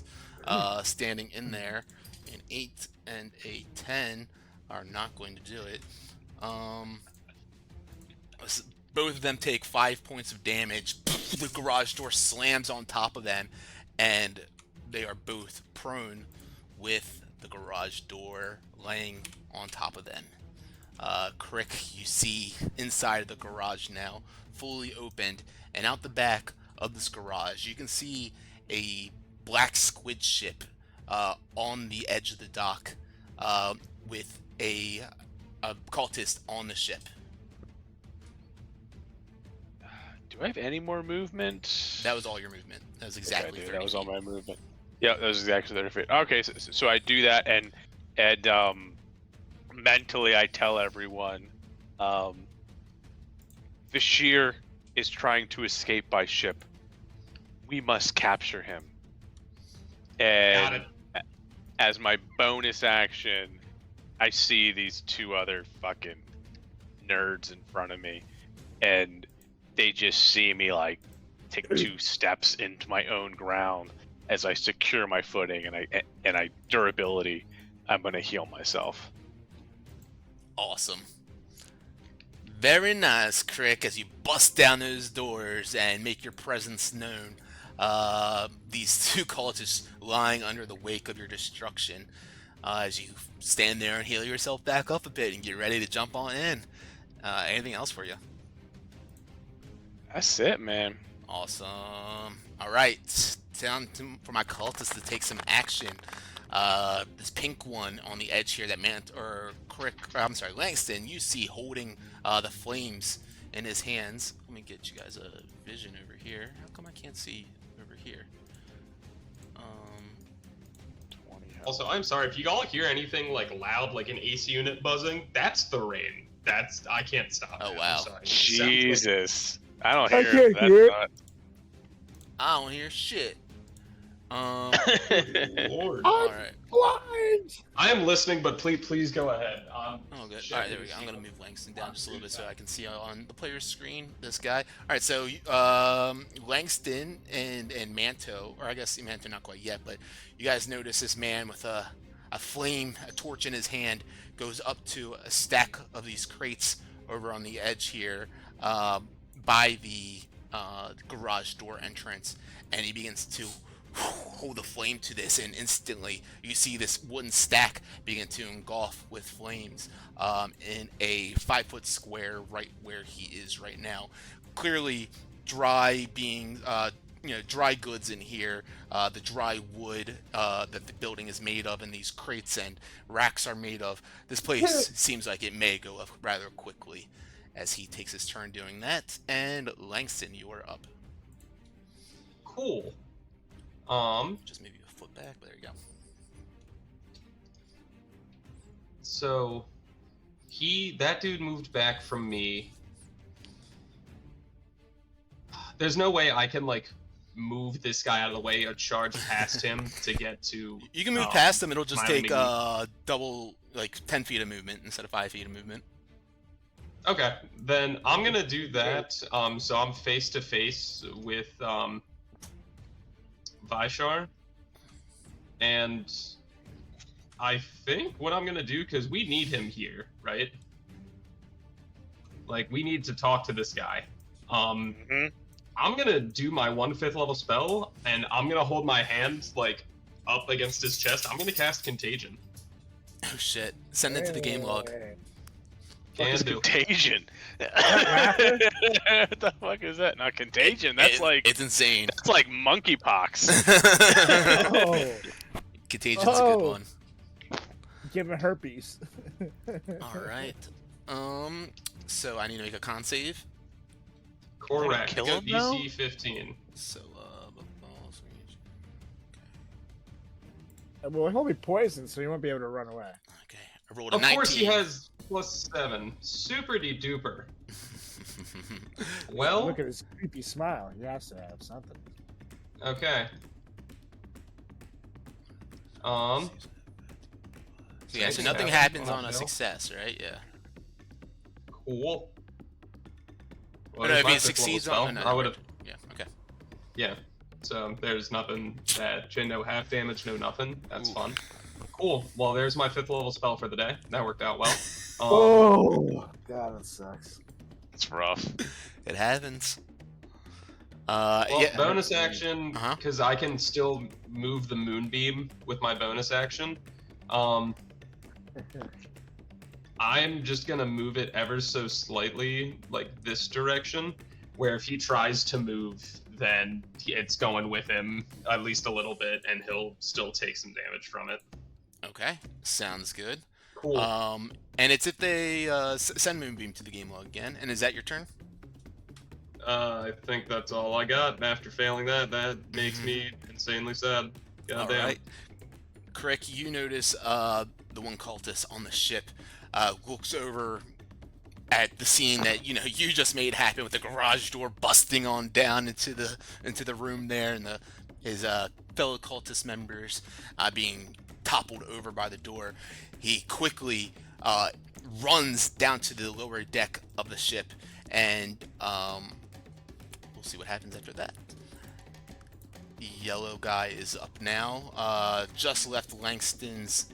standing in there. An 8 and a 10 are not going to do it. Both of them take 5 points of damage. The garage door slams on top of them, and they are both prone with the garage door laying on top of them. Crick, you see inside of the garage now, fully opened, and out the back of this garage, you can see a black squid ship on the edge of the dock with a cultist on the ship. Do I have any more movement? That was all your movement. That was exactly okay, 30 that was feet. all my movement. Yeah, that was exactly 30 feet. Okay, so I do that, and mentally I tell everyone, Bashir is trying to escape by ship. We must capture him. And as my bonus action, I see these 2 other fucking nerds in front of me, and they just see me like take 2 steps into my own ground as I secure my footing, and I durability. I'm gonna heal myself. Awesome. Very nice, Crick, as you bust down those doors and make your presence known. These 2 cultists lying under the wake of your destruction. As you stand there and heal yourself back up a bit and get ready to jump on in. Anything else for you? That's it, man. Awesome. All right, down for my cultists to take some action. This pink one on the edge here that Langston, you see holding the flames in his hands. Let me get you guys a vision over here. How come I can't see over here? 20 health. Also, I'm sorry if you all hear anything like loud, like an AC unit buzzing. That's the rain. I can't stop. Oh, it. wow. I'm sorry. It sounds like- Jesus. I don't I hear can't hear it. that. I don't hear shit. Lord. All right. Blind. I am listening, but please go ahead. Oh, good. All right, there we go. I'm gonna move Langston down just a little bit so I can see on the player's screen this guy. All right, so Langston and Manto, or I guess Manto not quite yet, but you guys notice this man with a torch in his hand goes up to a stack of these crates over on the edge here by the garage door entrance, and he begins to hold the flame to this, and instantly you see this wooden stack begin to engulf with flames in a 5-foot square right where he is right now. Clearly dry goods in here, the dry wood that the building is made of and these crates and racks are made of. This place seems like it may go up rather quickly as he takes his turn doing that. And Langston, you are up. Cool. Just maybe a foot back, but there you go. So that dude moved back from me. There's no way I can like move this guy out of the way or charge past him to get to. You can move past him. It'll just Smiley take McGee. double, like 10 feet of movement instead of 5 feet of movement. Okay, then I'm gonna do that. So I'm face to face with Vishar, and I think what I'm gonna do, because we need him here, right? Like, we need to talk to this guy. I'm gonna do my 1/5 level spell, and I'm gonna hold my hand like up against his chest. I'm gonna cast Contagion. Oh shit! Send it to the game log. Can do. Contagion. What the fuck is that? Not contagion. That's like it's insane. That's like monkeypox. Oh, Contagions a good one. give him herpes. All right. So I need to make a con save. Correct. Kill Got him now? DC 15. So balls range. Well, he'll be poisoned, so he won't be able to run away. Okay. I rolled a Of 19. course, he has +7. Super duper. Well, Look at his creepy smile. He has to have something. okay. Yeah. So nothing happens on a success, right? Yeah. Cool. Or Well, no, there's if my he 5th level succeeds spell. on, I would have. Yeah. Okay. Yeah. So there's nothing bad. No half damage, no nothing. That's Ooh. fun. Cool. Well, there's my 5th level spell for the day. That worked out well. Oh, God, that sucks. It's rough. It happens. Well, Yeah. bonus action, Uh-huh. because I can still move the moonbeam with my bonus action. I'm just gonna move it ever so slightly, like this direction, where if he tries to move, then it's going with him at least a little bit, and he'll still take some damage from it. Okay. Sounds good. Cool. And it's if they send Moonbeam to the game log again. And is that your turn? I think that's all I got. After failing that, that makes me insanely sad. Goddamn. All right. Crick, you notice the one cultist on the ship looks over at the scene that you just made happen with the garage door busting on down into the room there, and his fellow cultist members being toppled over by the door. He quickly runs down to the lower deck of the ship, and we'll see what happens after that. The yellow guy is up now. Just left Langston's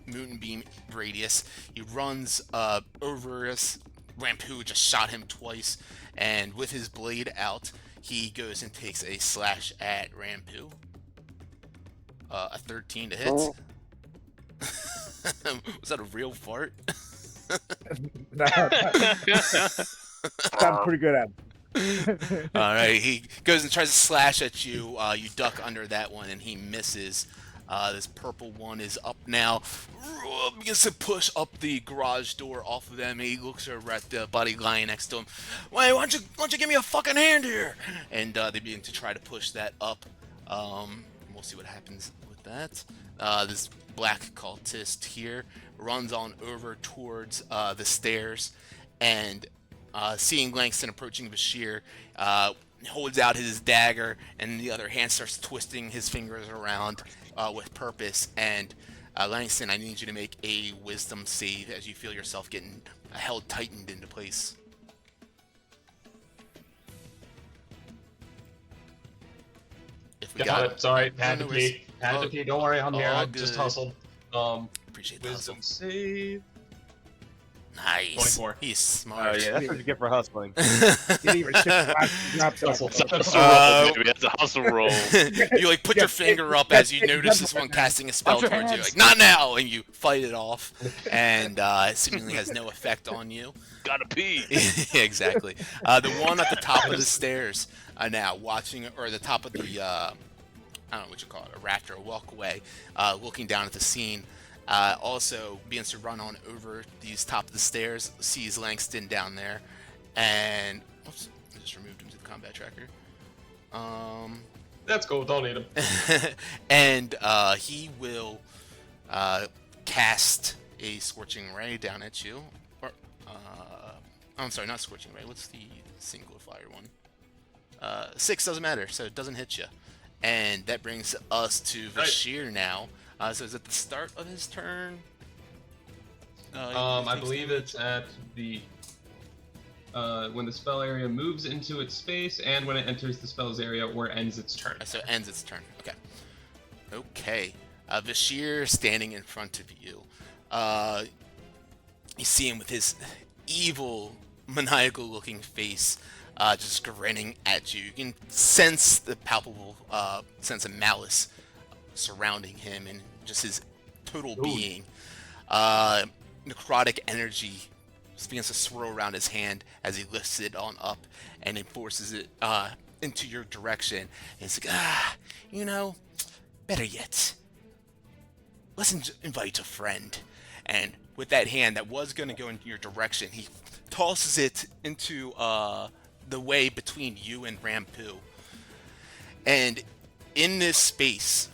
moonbeam radius. He runs over us. Rampu just shot him twice, and with his blade out, he goes and takes a slash at Rampu. A 13 to hit. Oh. Was that a real fart? No, I'm pretty good at it. All right, he goes and tries to slash at you. You duck under that one, and he misses. This purple one is up now. Begins to push up the garage door off of them. He looks over at the buddy lying next to him. Wait, why don't you give me a fucking hand here? And they begin to try to push that up. We'll see what happens with that. This black cultist here runs on over towards the stairs, and seeing Langston approaching Bashir, holds out his dagger, and the other hand starts twisting his fingers around with purpose. And Langston, I need you to make a wisdom save as you feel yourself getting held tightened into place. If we Got it. Sorry, had No to worries. pee. Had to pee. Don't worry, I'm here. all I just good. hustled. Appreciate the hustle. Wisdom save. Nice. 24. He's Oh smart. yeah, that's what you get for hustling. Didn't even ship drops Hustle. off. That's a roll, baby. That's a hustle roll. You like put your finger up as you notice this one casting a spell Watch your towards you. hands. Like, not now, and you fight it off, and it seemingly has no effect on you. Gotta pee. Yeah, exactly. The one at the top of the stairs now watching, or the top of the I don't know what you call it, a rafter, a walkway, looking down at the scene. Also begins to run on over these top of the stairs, sees Langston down there, and oops, I just removed him to the combat tracker. That's cool. Don't need him. And he will cast a Scorching Ray down at you. Or, I'm sorry, not Scorching Ray. What's the single fire one? 6 doesn't matter, so it doesn't hit you. And that brings us to Vashir now. So is it the start of his turn? I believe it's at the when the spell area moves into its space, and when it enters the spell's area or ends its turn. So it ends its turn. Okay. Okay. Vashir standing in front of you. You see him with his evil, maniacal-looking face, just grinning at you. You can sense the palpable sense of malice surrounding him and just his total being. Necrotic energy just begins to swirl around his hand as he lifts it on up and enforces it into your direction. And it's like, better yet, let's invite a friend. And with that hand that was going to go in your direction, he tosses it into the way between you and Rampu. And in this space,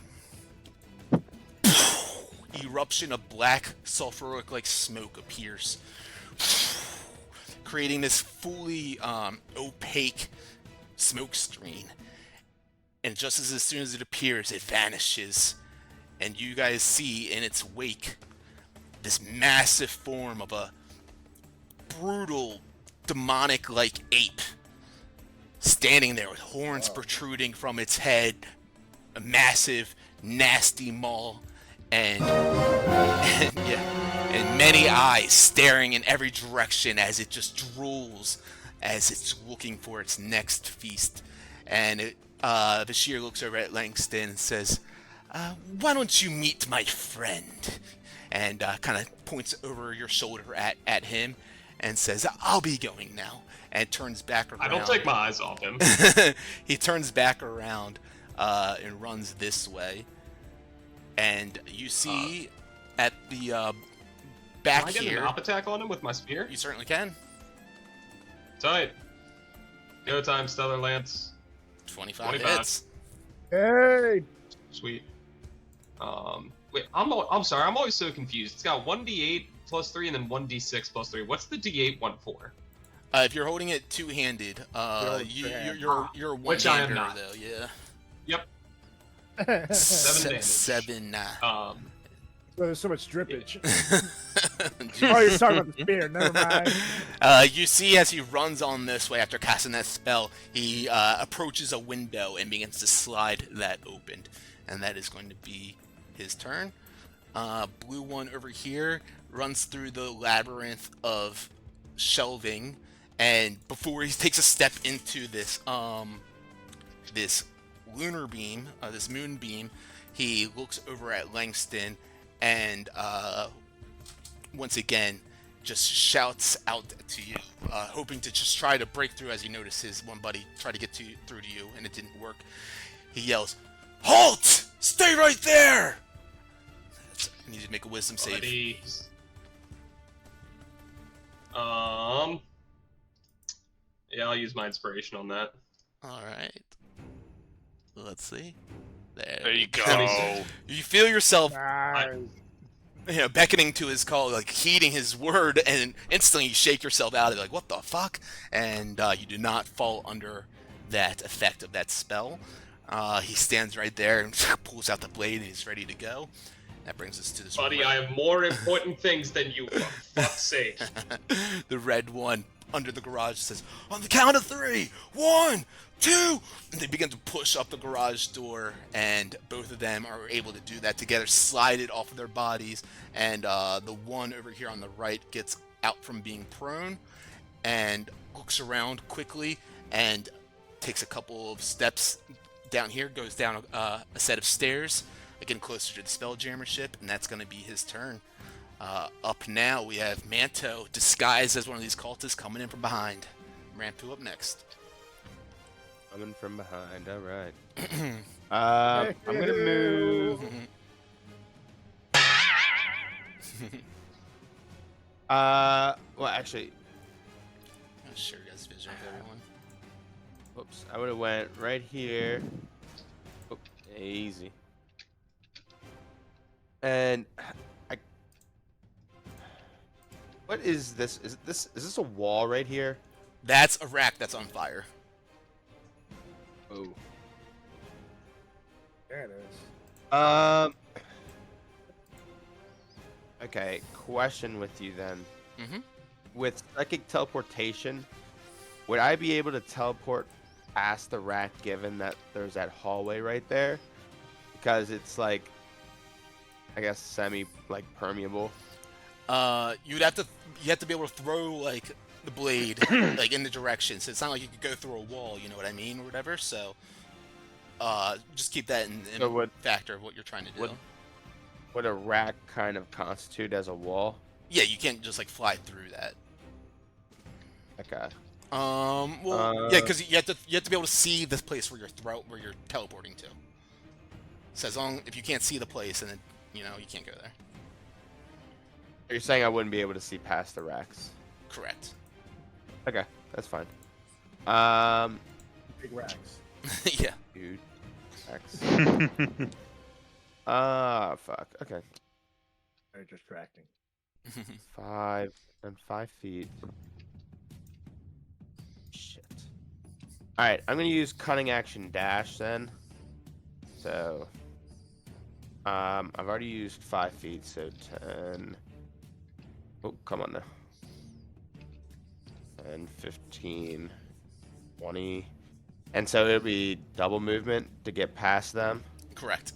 eruption of black sulfuric-like smoke appears, creating this fully opaque smoke screen. And just as soon as it appears, it vanishes, and you guys see in its wake this massive form of a brutal, demonic-like ape standing there with horns protruding from its head, a massive, nasty maw, and many eyes staring in every direction as it just drools as it's looking for its next feast. And Bashir looks over at Langston and says, why don't you meet my friend? And kind of points over your shoulder at him and says, I'll be going now. And turns back around. I don't take my eyes off him. He turns back around and runs this way. And you see at the back can I get here. an op attack on him with my spear? You certainly can. Tight. Go time, Stellar Lance. 25 hits. Hey! Sweet. Wait, I'm sorry, I'm always so confused. It's got 1d8 plus 3 and then 1d6 plus 3. What's the d8 one for? If you're holding it two-handed, you're Which I am one-hander not. though, yeah. Yep. 7 damage. 7. Oh, there's so much drippage. Oh, you're talking about the spear. Never mind. You see as he runs on this way after casting that spell, he approaches a window and begins to slide that open. And that is going to be his turn. Blue one over here runs through the labyrinth of shelving, and before he takes a step into this this lunar beam, this moon beam, he looks over at Langston and once again just shouts out to you, hoping to just try to break through as you notice his one buddy try to get through to you, and it didn't work. He yells, "Halt! Stay right there!" I need you to make a wisdom save. Buddies. Yeah, I'll use my inspiration on that. Alright. Let's see. There you go. You feel yourself Nice. beckoning to his call, like heeding his word, and instantly you shake yourself out of it, like, what the fuck? And you do not fall under that effect of that spell. He stands right there and pulls out the blade and he's ready to go. That brings us to this Buddy, I have more important things than you, for fuck's sake. The red one under the garage says, on the count of 3, 1, 2, and they begin to push up the garage door, and both of them are able to do that together, slide it off of their bodies, and the one over here on the right gets out from being prone and looks around quickly and takes a couple of steps down here, goes down a set of stairs, again closer to the Spelljammer ship, and that's going to be his turn. Up now, we have Manto, disguised as one of these cultists, coming in from behind. Rampu up next. Coming from behind, alright. I'm gonna move. Well, actually, I'll share you guys' vision with everyone. whoops, I would have went right here. Oh, easy. And what is this? Is this a wall right here? That's a rack that's on fire. Oh. There it is. Okay, question with you then. Mm-hmm. With psychic teleportation, would I be able to teleport past the rat given that there's that hallway right there? Because it's like, I guess permeable. You have to be able to throw like the blade like in the direction. So it's not like you could go through a wall. You know what I mean, or whatever. So, just keep that in So factor of what you're trying to do. Would a rat kind of constitute as a wall? Yeah, you can't just like fly through that. Okay. Well, yeah, because you have to be able to see this place where you're teleporting to. So if you can't see the place, and then you can't go there. You're saying I wouldn't be able to see past the racks? Correct. Okay, that's fine. Big racks. Yeah. Dude. Racks. Fuck. Okay. Very distracting. 5 and 5 feet. Shit. Alright, I'm gonna use cunning action dash then. So I've already used 5 feet, so 10. Oh, come on now. 10, 15, 20. And so it'll be double movement to get past them. Correct.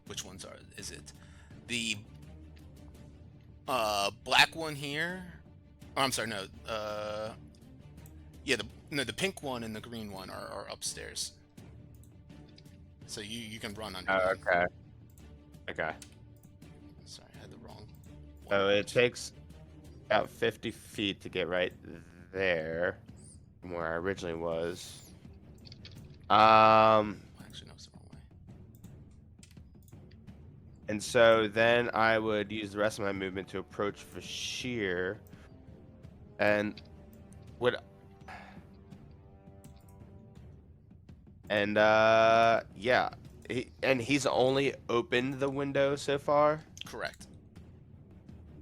Which ones is it? The black one here. Oh, I'm sorry, no. Yeah, the pink one and the green one are upstairs. So you can run under. Oh, them. okay. Okay. Sorry, I had the wrong one. So it takes about 50 feet to get right there from where I originally was. Actually, no, it's the wrong way. And so then I would use the rest of my movement to approach Vashir. And would. And, yeah. He's only opened the window so far? Correct.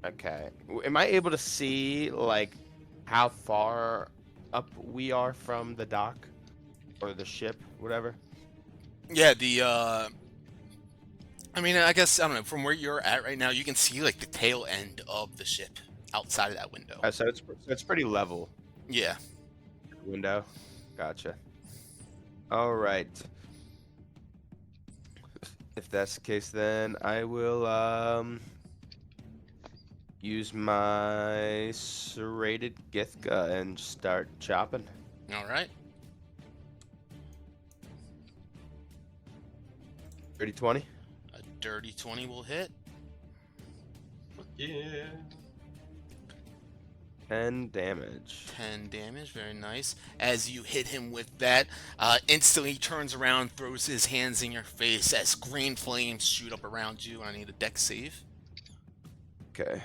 Okay. Am I able to see, like, how far up we are from the dock? Or the ship, whatever? Yeah, I mean, I guess, I don't know, from where you're at right now, you can see, like, the tail end of the ship outside of that window. So it's pretty level. Yeah. Window. Gotcha. All right. If that's the case, then I will use my serrated Githka and start chopping. All right. 30-20. A dirty 20 will hit. Yeah. 10 damage. 10 damage, very nice. As you hit him with that, instantly he turns around, throws his hands in your face as green flames shoot up around you, and I need a dex save. Okay.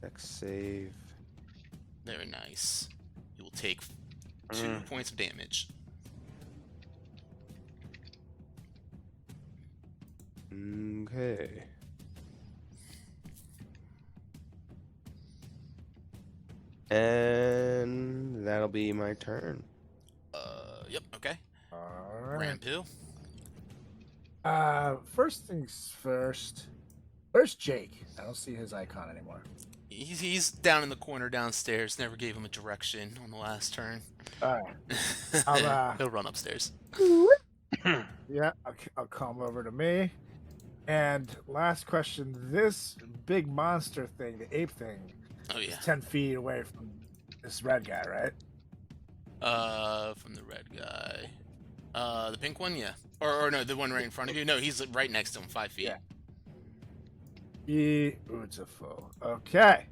Dex save. Very nice. You will take 2 points of damage. Okay. And that'll be my turn. Yep, okay. All right. Rampu. First things first. Where's Jake? I don't see his icon anymore. He's down in the corner downstairs. Never gave him a direction on the last turn. All right. He'll run upstairs. Yeah, I'll come over to me. And last question: this big monster thing, the ape thing, Oh yeah. is 10 feet away from this red guy, right? From the red guy. The pink one, yeah. Or no, the one right in front of you. No, he's right next to him, 5 feet. Yeah. Beautiful. Okay.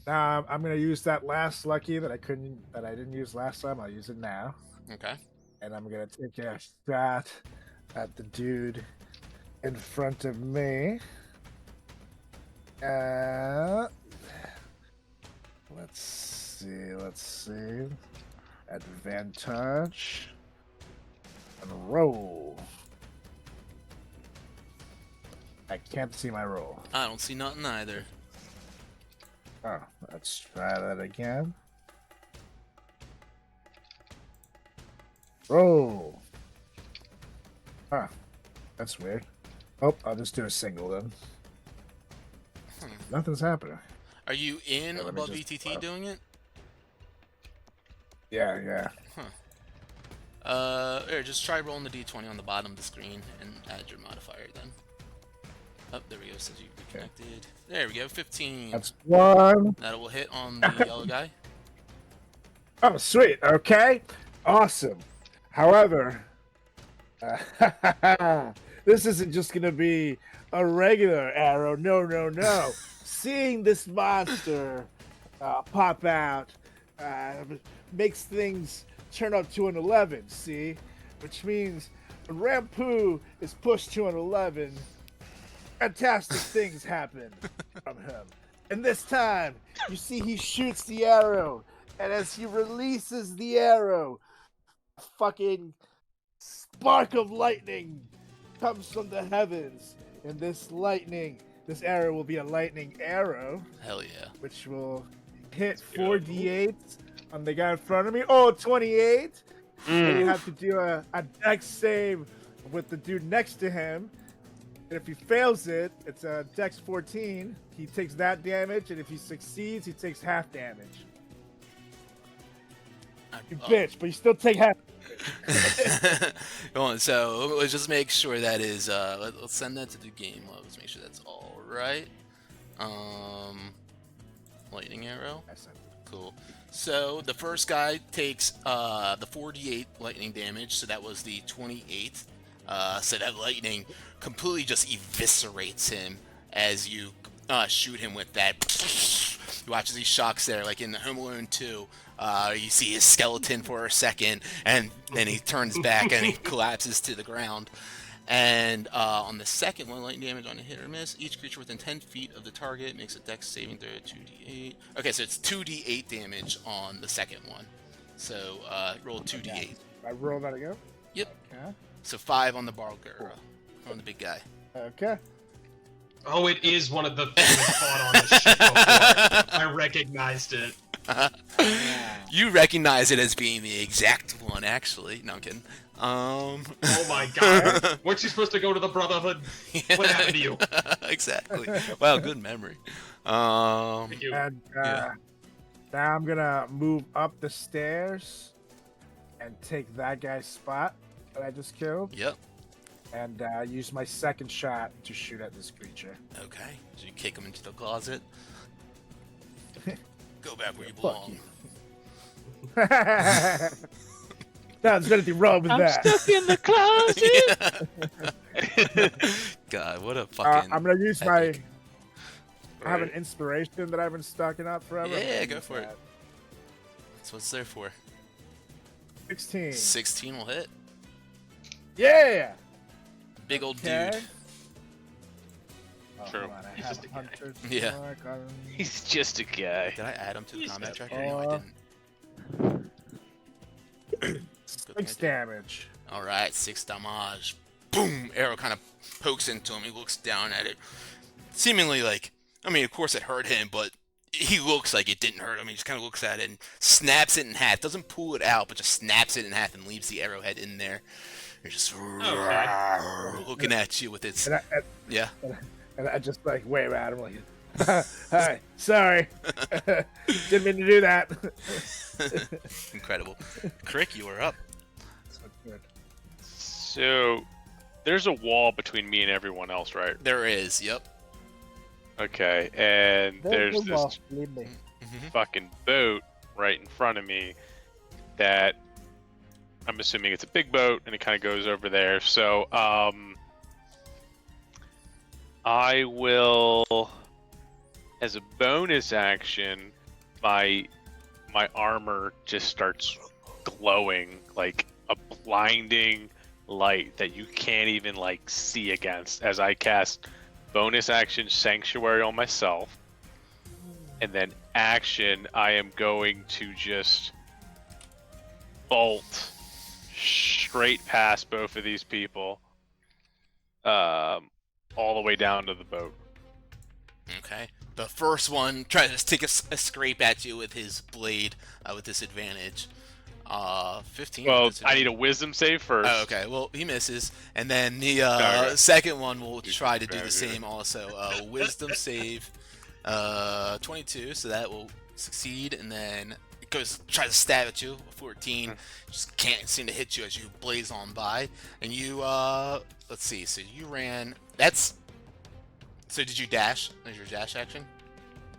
Now I'm gonna use that last lucky that I didn't use last time. I'll use it now. Okay. And I'm gonna take a shot at the dude in front of me. Let's see. Advantage. And roll. I can't see my roll. I don't see nothing either. Oh, let's try that again. Roll. Huh. That's weird. Oh, I'll just do a single then. Nothing's happening. Are you in Yeah, let me above just- VTT doing it? Yeah. Here, just try rolling the d20 on the bottom of the screen and add your modifier then. Oh, there we go. Says you reconnected. There we go. 15. That's 1. That will hit on the yellow guy. Oh, sweet. Okay. Awesome. However, this isn't just going to be a regular arrow. No. Seeing this monster pop out makes things turn up to an 11, see? Which means when Rampu is pushed to an 11, fantastic things happen from him. And this time, you see he shoots the arrow, and as he releases the arrow, a fucking spark of lightning comes from the heavens. And this arrow will be a lightning arrow, Hell yeah. which will hit 4d8 on the guy in front of me. Oh, 28. And you have to do a dex save with the dude next to him. And if he fails it, it's a dex 14. He takes that damage, and if he succeeds, he takes half damage. You bitch, but you still take half. Go on, so let's just make sure that is, let's send that to the game. Let's make sure that's all right. Lightning arrow. Cool. So the first guy takes the 4d8 lightning damage, so that was the 28th. So that lightning completely just eviscerates him as you shoot him with that. You watch as he shocks there, like in the Home Alone 2. You see his skeleton for a second, and then he turns back and he collapses to the ground. And on the second one, lightning damage on a hit or miss. Each creature within 10 feet of the target makes a dex saving throw 2d8. Okay, so it's 2d8 damage on the second one. So roll 2d8. I roll that again? Yep. Okay. So 5 on the Barlgura, on the big guy. Okay. Oh, it is one of the things I fought on the ship before. I recognized it. You recognize it as being the exact one, actually. No, I'm kidding. Oh my god. Weren't you supposed to go to the Brotherhood? What happened to you? Exactly. Wow, good memory. Thank you. And Yeah. now I'm gonna move up the stairs and take that guy's spot that I just killed, Yep. and use my second shot to shoot at this creature. Okay. So you kick him into the closet. Go back where you Fuck belong. No, there's anything wrong with that. Stuck in the closet. God, what a fucking. I'm gonna use my. epic. I have an inspiration that I've been stocking up forever. Yeah, go for it. That's what it's there for. 16. 16 will hit. Yeah. Big old Okay. dude. Oh, True. hold on, I He's have just a guy. hunter's Yeah. mark on- He's just a guy. Did I add him to the He's combat got- tracker? No, I didn't. Good thing I 6 did. damage. Alright, 6 damage. Boom! Arrow kind of pokes into him. He looks down at it. Seemingly like, I mean, of course it hurt him, but he looks like it didn't hurt him. He just kind of looks at it and snaps it in half. Doesn't pull it out, but just snaps it in half and leaves the arrowhead in there. You're just looking at you with its. And Yeah. I just like wave at him like, hi, sorry. Didn't mean to do that. Incredible. Crick, you are up. So, there's a wall between me and everyone else, right? There is, yep. Okay, and there's the wall, this believe me. fucking boat right in front of me that I'm assuming it's a big boat and it kind of goes over there. So, I will, as a bonus action, my armor just starts glowing like a blinding light that you can't even like see against as I cast bonus action Sanctuary on myself, and then action I am going to just bolt straight past both of these people, all the way down to the boat. Okay. The first one tries to take a scrape at you with his blade with disadvantage. 15. Well, That's it. I need a wisdom save first. Oh, okay. Well, he misses, and then the Okay. second one will try to do Very the good. same. Also, wisdom save, 22, so that will succeed, and then it goes tries to stab at you. 14, just can't seem to hit you as you blaze on by, and you let's see. So you ran. That's. So did you dash? Is your dash action?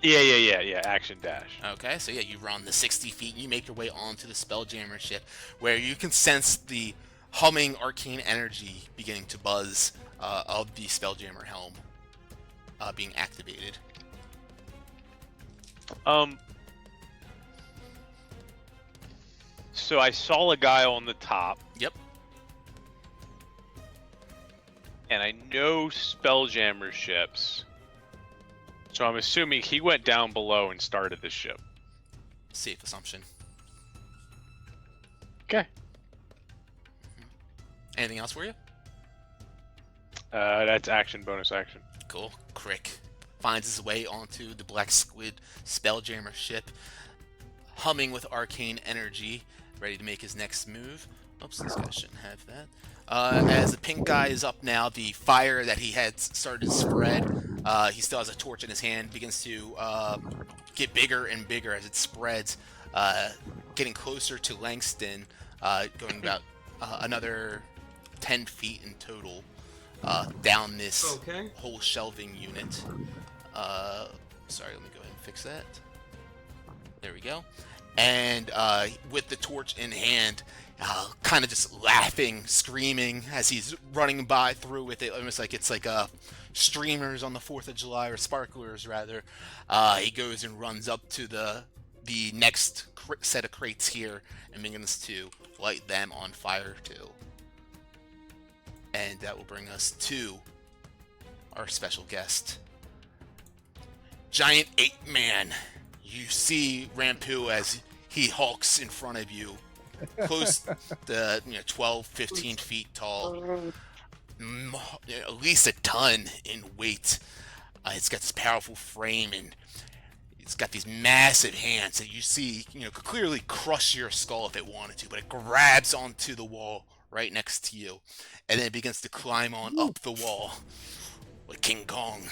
Yeah. Action dash. Okay, so yeah, you run the 60 feet and you make your way onto the Spelljammer ship, where you can sense the humming arcane energy beginning to buzz of the Spelljammer helm being activated. So I saw a guy on the top, Yep. and I know Spelljammer ships. So I'm assuming he went down below and started the ship. Safe assumption. Okay. Anything else for you? That's action, bonus action. Cool. Crick finds his way onto the Black Squid Spelljammer ship, humming with arcane energy, ready to make his next move. Oops, this guy shouldn't have that. As the pink guy is up now, the fire that he had started to spread, he still has a torch in his hand, begins to get bigger and bigger as it spreads, getting closer to Langston, going about another 10 feet in total down this whole shelving unit. Sorry, let me go ahead and fix that. There we go. And with the torch in hand, kind of just laughing, screaming as he's running by through with it, almost like it's like streamers on the 4th of July, or sparklers rather. He goes and runs up to the next set of crates here and begins to light them on fire too. And that will bring us to our special guest, Giant Ape Man. You see Rampu as he hulks in front of you, close to 12, 15 feet tall, at least a ton in weight. It's got this powerful frame, and it's got these massive hands that you see, could clearly crush your skull if it wanted to, but it grabs onto the wall right next to you, and then it begins to climb on up the wall like King Kong,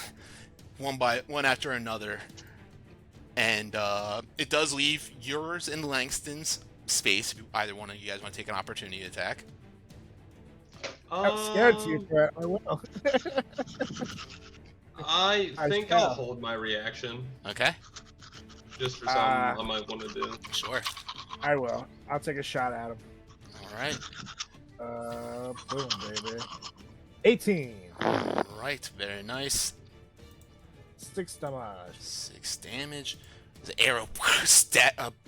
one after another. And it does leave yours and Langston's space if either one of you guys want to take an opportunity attack. I'm scared to you, but I will. I think I'll hold my reaction. Okay. Just for something I might want to do. Sure. I will. I'll take a shot at him. All right. Boom, baby. 18. All right. Very nice. 6 damage. 6 damage. The arrow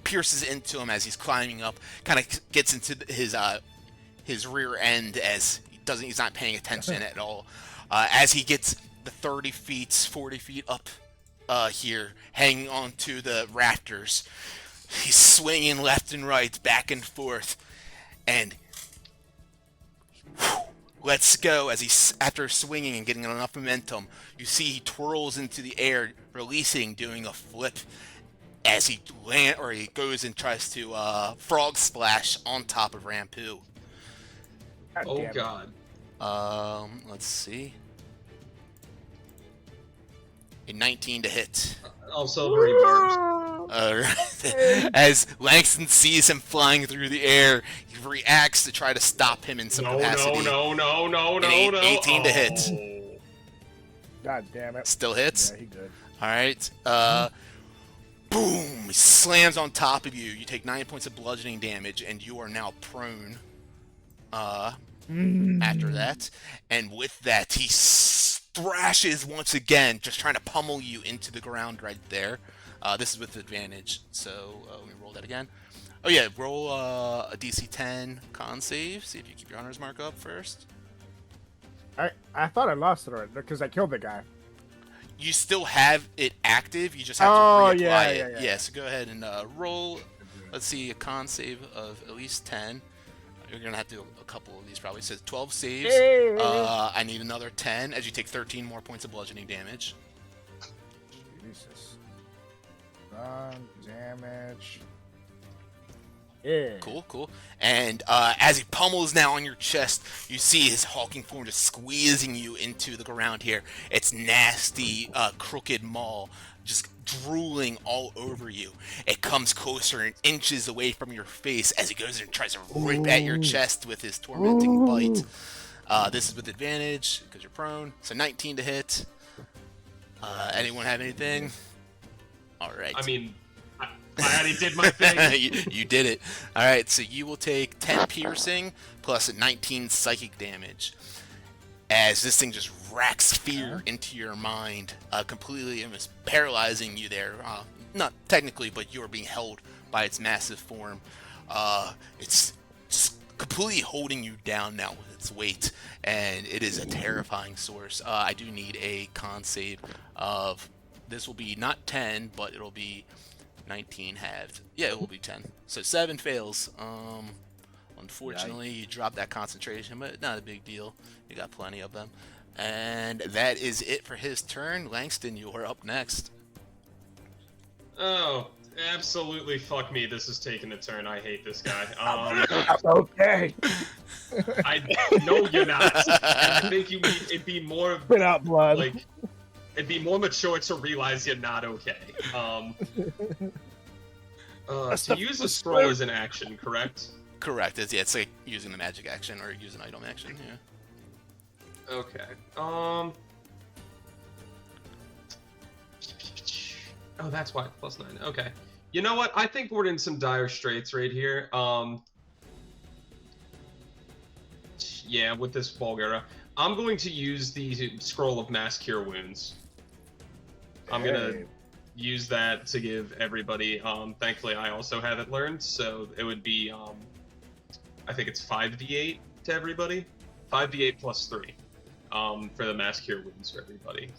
pierces into him as he's climbing up. Kind of gets into his rear end as he's not paying attention at all. As he gets the 30 feet, 40 feet up here, hanging onto the rafters, he's swinging left and right, back and forth, and lets go as after swinging and getting enough momentum, you see he twirls into the air, releasing, doing a flip as he goes and tries to frog splash on top of Rampu. Oh God. Let's see. A 19 to hit. Also very barbs. As Langston sees him flying through the air, he reacts to try to stop him in some capacity. No. 18 to hit. God damn it. Still hits? Yeah, he good. Alright. Boom! He slams on top of you. You take 9 points of bludgeoning damage, and you are now prone. After that. And with that, he thrashes once again, just trying to pummel you into the ground right there. This is with advantage, so let me roll that again. Oh yeah, roll a DC 10 con save. See if you keep your honors mark up first. I thought I lost it already because I killed the guy. You still have it active. You just have to reapply it. Yeah. So go ahead and roll. Let's see, a con save of at least 10. You're gonna have to do a couple of these probably. It says 12 saves. Hey. I need another 10 as you take 13 more points of bludgeoning damage. Jesus. Damage. Yeah. Cool. And as he pummels now on your chest, you see his hulking form just squeezing you into the ground here. Its nasty, crooked maw just drooling all over you. It comes closer and inches away from your face as he goes and tries to rip at your chest with his tormenting bite. This is with advantage because you're prone. So 19 to hit. Anyone have anything? All right. I mean, I already did my thing. you did it. All right, so you will take 10 piercing plus 19 psychic damage as this thing just racks fear into your mind, completely almost paralyzing you there. Not technically, but you're being held by its massive form. It's just completely holding you down now with its weight, and it is a terrifying source. I do need a con save of, this will be not 10, but it'll be 19 halved. Yeah, it will be 10. So 7 fails. Unfortunately, you dropped that concentration, but not a big deal. You got plenty of them. And that is it for his turn. Langston, you are up next. Oh, absolutely fuck me. This is taking a turn. I hate this guy. Okay. No, you're not. And I think it'd be more Spit out blood. like it'd be more mature to realize you're not okay. To use a scroll as an action, correct? Correct. It's like using the magic action or using item action. Yeah. Okay. Oh, that's why it's +9. Okay. You know what? I think we're in some dire straits right here. Yeah, with this Bulgara. I'm going to use the Scroll of Mass Cure Wounds. I'm gonna use that to give everybody. Thankfully, I also have it learned, so it would be. I think it's 5d8 to everybody. 5d8 plus 3. For the Mass Cure Wounds for everybody.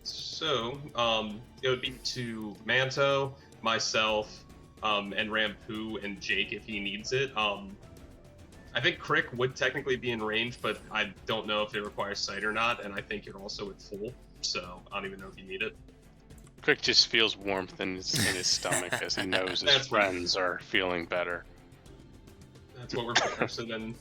So, it would be to Manto, myself, and Rampu and Jake if he needs it. I think Crick would technically be in range, but I don't know if it requires sight or not, and I think you're also at full, so I don't even know if you need it. Crick just feels warmth in his stomach as he knows his friends are feeling better. That's what we're for. So then,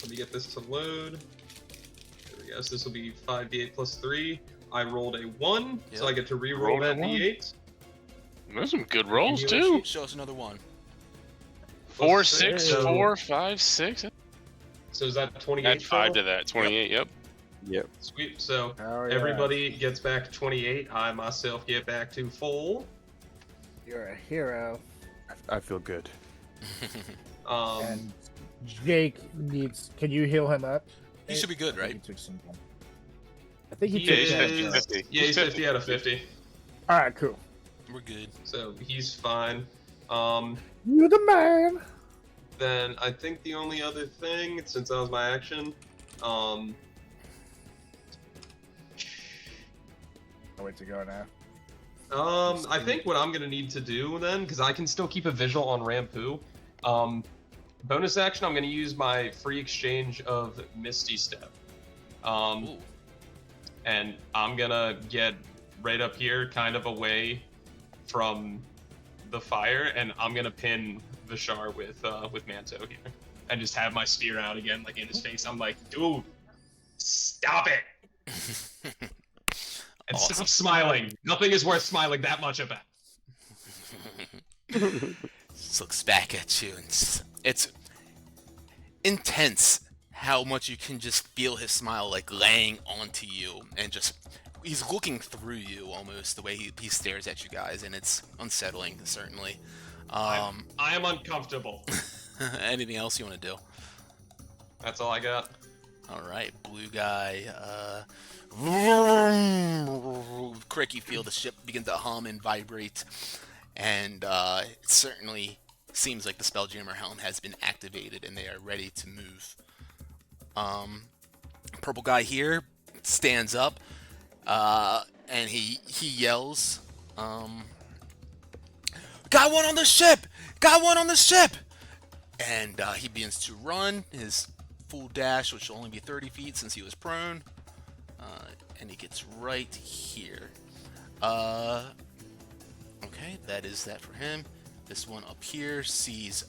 let me get this to load. There we go. So this will be 5d8 plus 3. I rolled a 1, so I get to re-roll that d8. Those are some good rolls, too. Show us another one. 4, 6, 4, 5, 6. So is that 28? Add 5 to that. 28, yep. Yep. Sweet. So Oh, yeah. everybody gets back 28. I myself get back to full. You're a hero. I feel good. And Jake needs. Can you heal him up? He should be good, right? He took some time. I think he He took is, 50. yeah, he's 50 out of 50. All right, cool. We're good. So he's fine. You the man. Then I think the only other thing, since that was my action, I'll wait to go now. I think what I'm gonna need to do then, because I can still keep a visual on Rampu. Bonus action, I'm gonna use my free exchange of Misty Step. Ooh. And I'm gonna get right up here, kind of away from the fire, and I'm gonna pin Vishar with Manto here, and just have my spear out again, like in his face. I'm like, dude, stop it, and stop smiling. Nothing is worth smiling that much about. Just looks back at you, and it's intense how much you can just feel his smile like laying onto you, and just he's looking through you almost the way he stares at you guys, and it's unsettling, certainly. I am uncomfortable. Anything else you want to do? That's all I got. All right, blue guy. Crick, you feel the ship begin to hum and vibrate, and it certainly seems like the Spelljammer helm has been activated and they are ready to move. Purple guy here stands up, and he yells, "Got one on the ship! Got one on the ship!" And he begins to run his full dash, which will only be 30 feet since he was prone. And he gets right here. Okay, that is that for him. This one up here sees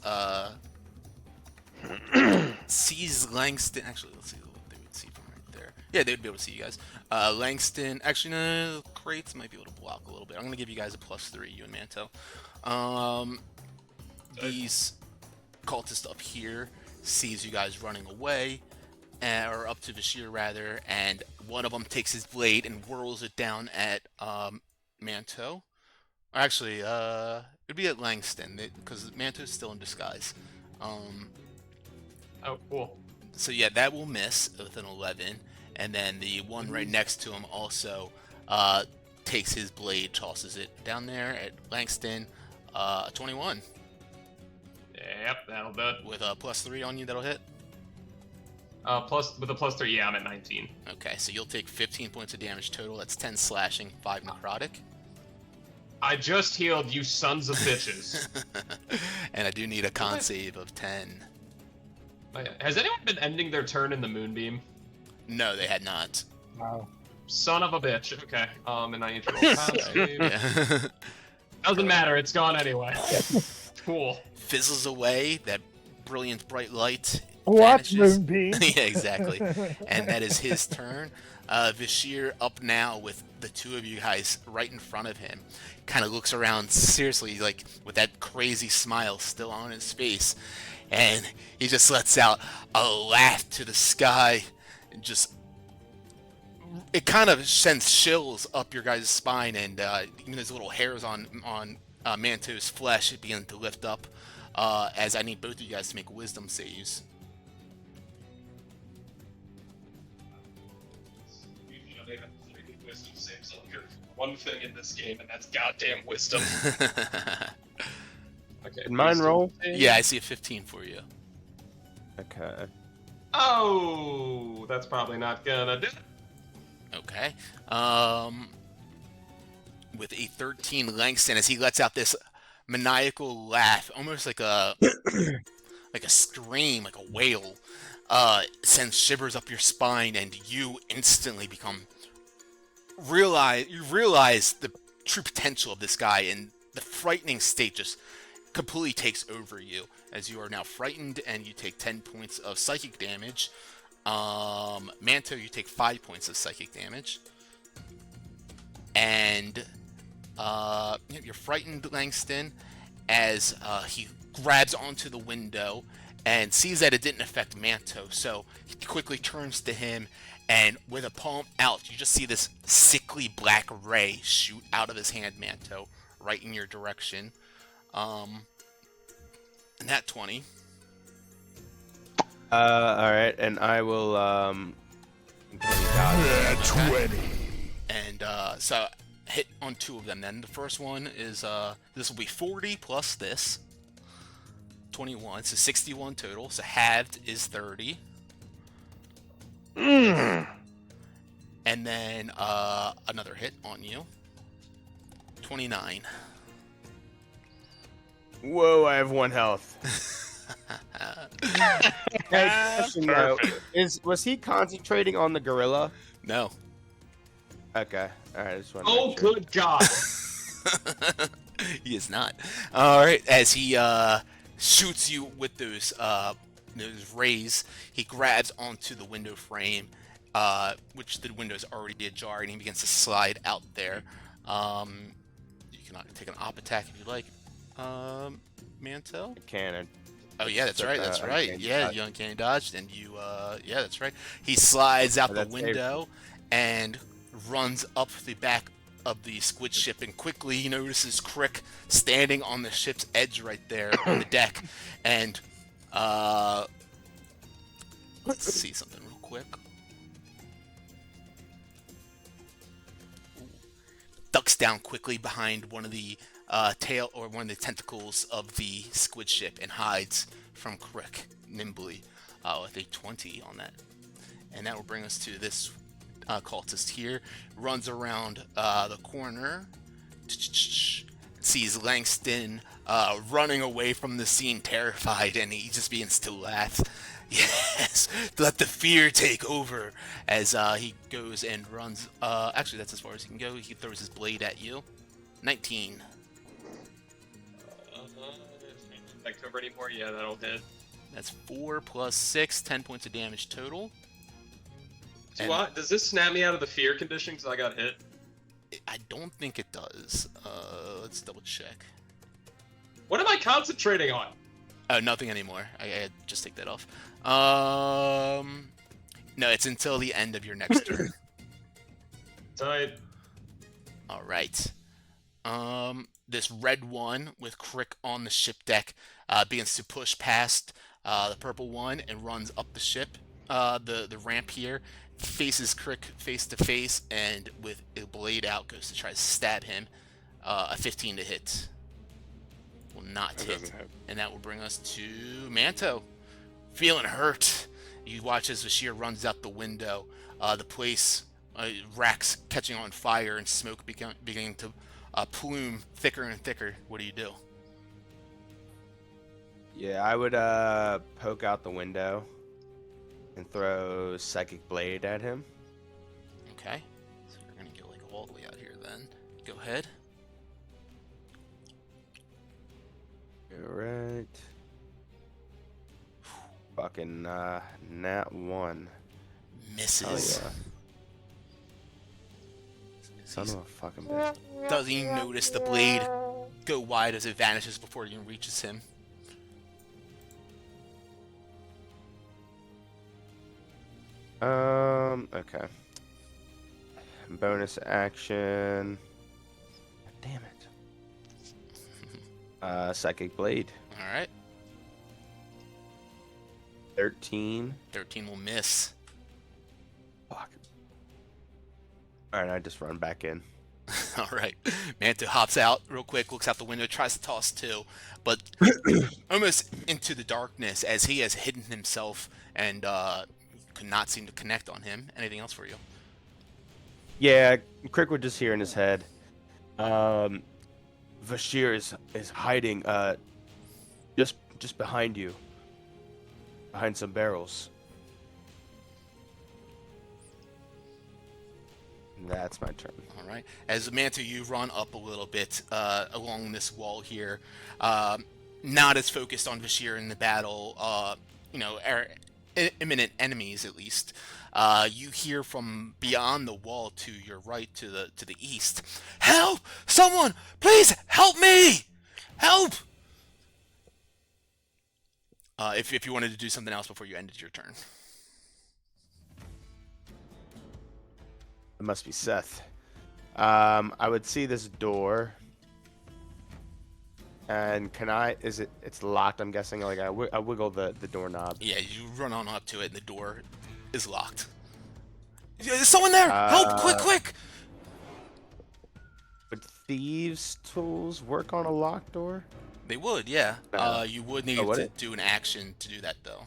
sees Langston. Actually, let's see what they would see from right there. Yeah, they'd be able to see you guys. Langston. Actually, no, crates might be able to block a little bit. I'm gonna give you guys a +3, you and Manto. These cultists up here sees you guys running away, or up to Vashir rather, and one of them takes his blade and whirls it down at Manto. Or actually, it'd be at Langston because Manto's still in disguise. Oh, cool. So yeah, that will miss with an 11, and then the one right next to him also takes his blade, tosses it down there at Langston. 21. Yep, that'll do it. With a +3 on you, that'll hit. With a +3, yeah, I'm at 19. Okay, so you'll take 15 points of damage total. That's 10 slashing, 5 necrotic. I just healed, you sons of bitches. And I do need a con save of 10. Has anyone been ending their turn in the moonbeam? No, they had not. Wow. Son of a bitch. Okay. And I need to roll con save. Yeah. Doesn't matter. It's gone anyway. Cool. Fizzles away. That brilliant bright light. What vanishes. moonbeam? Yeah, exactly. And that is his turn. Vashir up now with the two of you guys right in front of him. Kind of looks around seriously, like with that crazy smile still on his face. And he just lets out a laugh to the sky. And just, it kind of sends chills up your guys' spine, and even those little hairs on Manto's flesh begin to lift up. As I need both of you guys to make wisdom saves. Wisdom saves one thing in this game, and that's goddamn wisdom. Okay. Did mine roll? Yeah, I see a 15 for you. Okay. Oh, that's probably not gonna do it. Okay. With a 13, Langston, as he lets out this maniacal laugh, almost like a scream, like a wail, sends shivers up your spine, and you instantly realize the true potential of this guy, and the frightening state just completely takes over you, as you are now frightened, and you take 10 points of psychic damage. Manto, you take 5 points of psychic damage. And you're frightened, Langston, as he grabs onto the window and sees that it didn't affect Manto, so he quickly turns to him, and with a palm out, you just see this sickly black ray shoot out of his hand, Manto, right in your direction. And that 20. Alright, and I will, Yeah, 20. And, so, hit on 2 of them then. The first one is, this will be 40 plus this. 21, so 61 total, so halved is 30. And then, another hit on you. 29. Whoa, I have 1 health. Hey, question though, was he concentrating on the gorilla? No. Okay, alright, I just want to Oh, make sure. good God. He is not. Alright, as he shoots you with those rays, he grabs onto the window frame, which the window is already ajar, and he begins to slide out there. You can take an op attack if you like. Manto? Cannon. Oh yeah, that's right. That's right. Uncanny Yeah, dodge. you uncanny dodged, and you. Yeah, that's right. He slides out the That's window and runs up the back of the squid ship, and quickly he notices Crick standing on the ship's edge right there on the deck, and let's see something real quick. Ooh. Ducks down quickly behind one of the tail or one of the tentacles of the squid ship and hides from Crick nimbly with a 20 on that. And that will bring us to this cultist here. Runs around the corner, sees Langston running away from the scene terrified, and he just begins to laugh. Yes, let the fear take over, as he goes and runs. Actually, that's as far as he can go. He throws his blade at you. 19. If I cover anymore, yeah, that'll hit. That's 4 plus 6, 10 points of damage total. Does this snap me out of the fear condition because I got hit? I don't think it does. Let's double check. What am I concentrating on? Oh, nothing anymore. I just take that off. No, it's until the end of your next turn. Tight. All right. This red one with Crick on the ship deck begins to push past the purple one and runs up the ship, the ramp here, faces Crick face to face, and with a blade out goes to try to stab him. A 15 to hit. Will not hit. And that will bring us to Manto. Feeling hurt. You watch as Bashir runs out the window. The place, racks catching on fire and smoke beginning to plume thicker and thicker. What do you do? Yeah, I would poke out the window and throw Psychic Blade at him. Okay. So we're going to go like all the way out here then. Go ahead. Alright. Fucking nat 1. Misses. Oh yeah. Son of a fucking bitch. Doesn't even notice the blade go wide as it vanishes before it even reaches him. Okay. Bonus action. Damn it. Psychic Blade. Alright. 13. 13 will miss. Fuck. Alright, I just run back in. Alright. Manto hops out real quick, looks out the window, tries to toss 2, but almost into the darkness as he has hidden himself and could not seem to connect on him. Anything else for you? Yeah, Crick would just hear in his head. Vashir is hiding just behind you. Behind some barrels. That's my turn. All right. As Manto, you run up a little bit along this wall here. Not as focused on Vashir in the battle, imminent enemies at least. You hear from beyond the wall to your right, to the east. Help! Someone, please help me! Help! If you wanted to do something else before you ended your turn. It must be Seth. I would see this door. And can I? It's locked, I'm guessing. Like I wiggle the doorknob. Yeah, you run on up to it, and the door is locked. There's someone there! Help! Quick! Would thieves' tools work on a locked door? They would, yeah. You would need would to it? do an action to do that, though.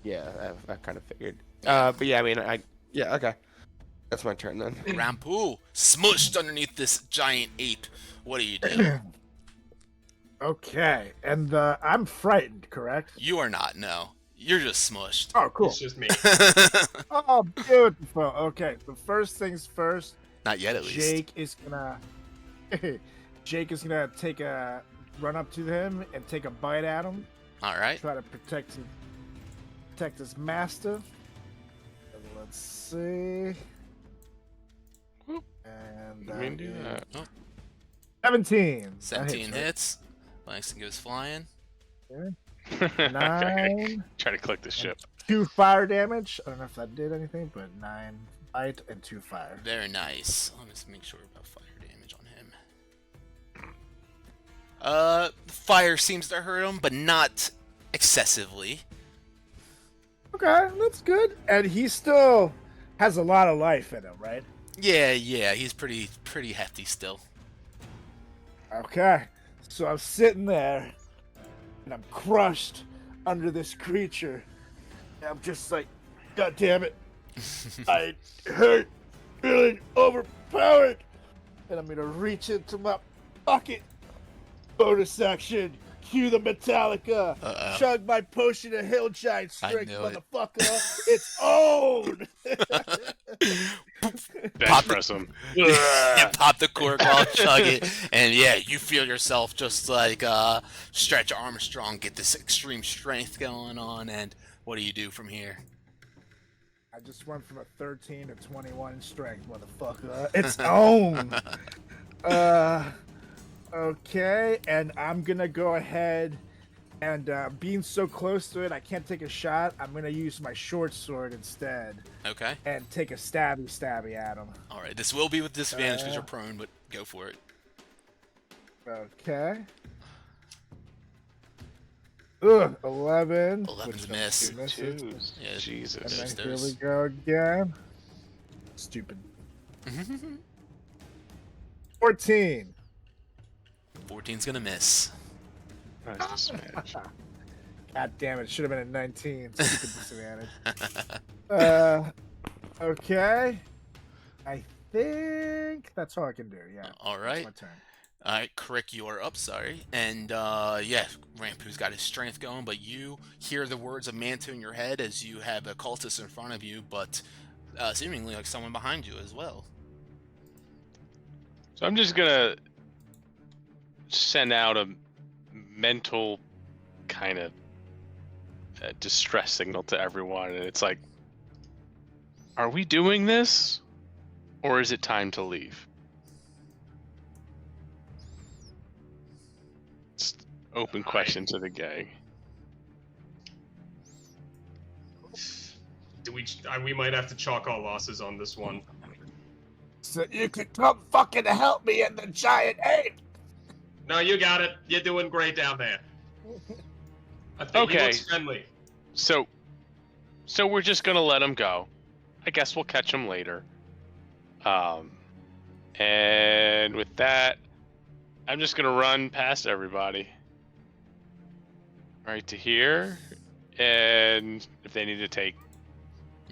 Yeah, I kind of figured. But yeah, I mean, yeah, okay. That's my turn then. Rampu, smushed underneath this giant ape. What do you do? Okay, and I'm frightened, correct? You are not, no. You're just smushed. Oh, cool. It's just me. Oh, beautiful. Okay, so first things first. Not yet, at least. Jake is gonna take a run up to him and take a bite at him. All right. Try to protect his master. And let's see. And We can do that. Oh, 17. That 17 right? hits. Langston goes flying. 9. Try to click the ship. 2 fire damage. I don't know if that did anything, but 9 bite and 2 fire. Very nice. Let me just make sure about fire damage on him. The fire seems to hurt him, but not excessively. Okay, that's good. And he still has a lot of life in him, right? Yeah, he's pretty hefty still. Okay, so I'm sitting there, and I'm crushed under this creature. And I'm just like, God damn it. I hurt, feeling overpowered. And I'm gonna reach into my pocket. Bonus action. Cue the Metallica. Uh-oh. Chug my potion of hill giant I strength, knew it. motherfucker. It's on. Bench press him. You pop the cork while chug it, and yeah, you feel yourself just like Stretch Armstrong get this extreme strength going on. And what do you do from here? I just went from a 13 to 21 strength, motherfucker. It's on. Okay, and I'm gonna go ahead and being so close to it, I can't take a shot. I'm gonna use my short sword instead Okay. and take a stabby at him. All right. This will be with disadvantage because you're prone, but go for it. Okay. Ugh, 11. 11's which miss. two misses. Twos. Yeah, And Jesus. then here we go again. Stupid. 14. 14's gonna miss. Nice to smash. God damn it, should have been a 19. Stupid disadvantage. Okay. I think that's all I can do, yeah. All That's right. my turn. All right, Crick, you are up. Sorry, and yeah, Rampu's got his strength going, but you hear the words of Manto in your head as you have a cultist in front of you, but seemingly like someone behind you as well. So I'm just gonna send out a mental kind of distress signal to everyone, and it's like, are we doing this, or is it time to leave? Just open question to the gang. We might have to chalk our losses on this one. So you could come fucking help me in the giant ape. No, you got it. You're doing great down there. I think he Okay. looks friendly. So we're just gonna let him go. I guess we'll catch him later. And with that, I'm just gonna run past everybody. Right to here, and if they need to take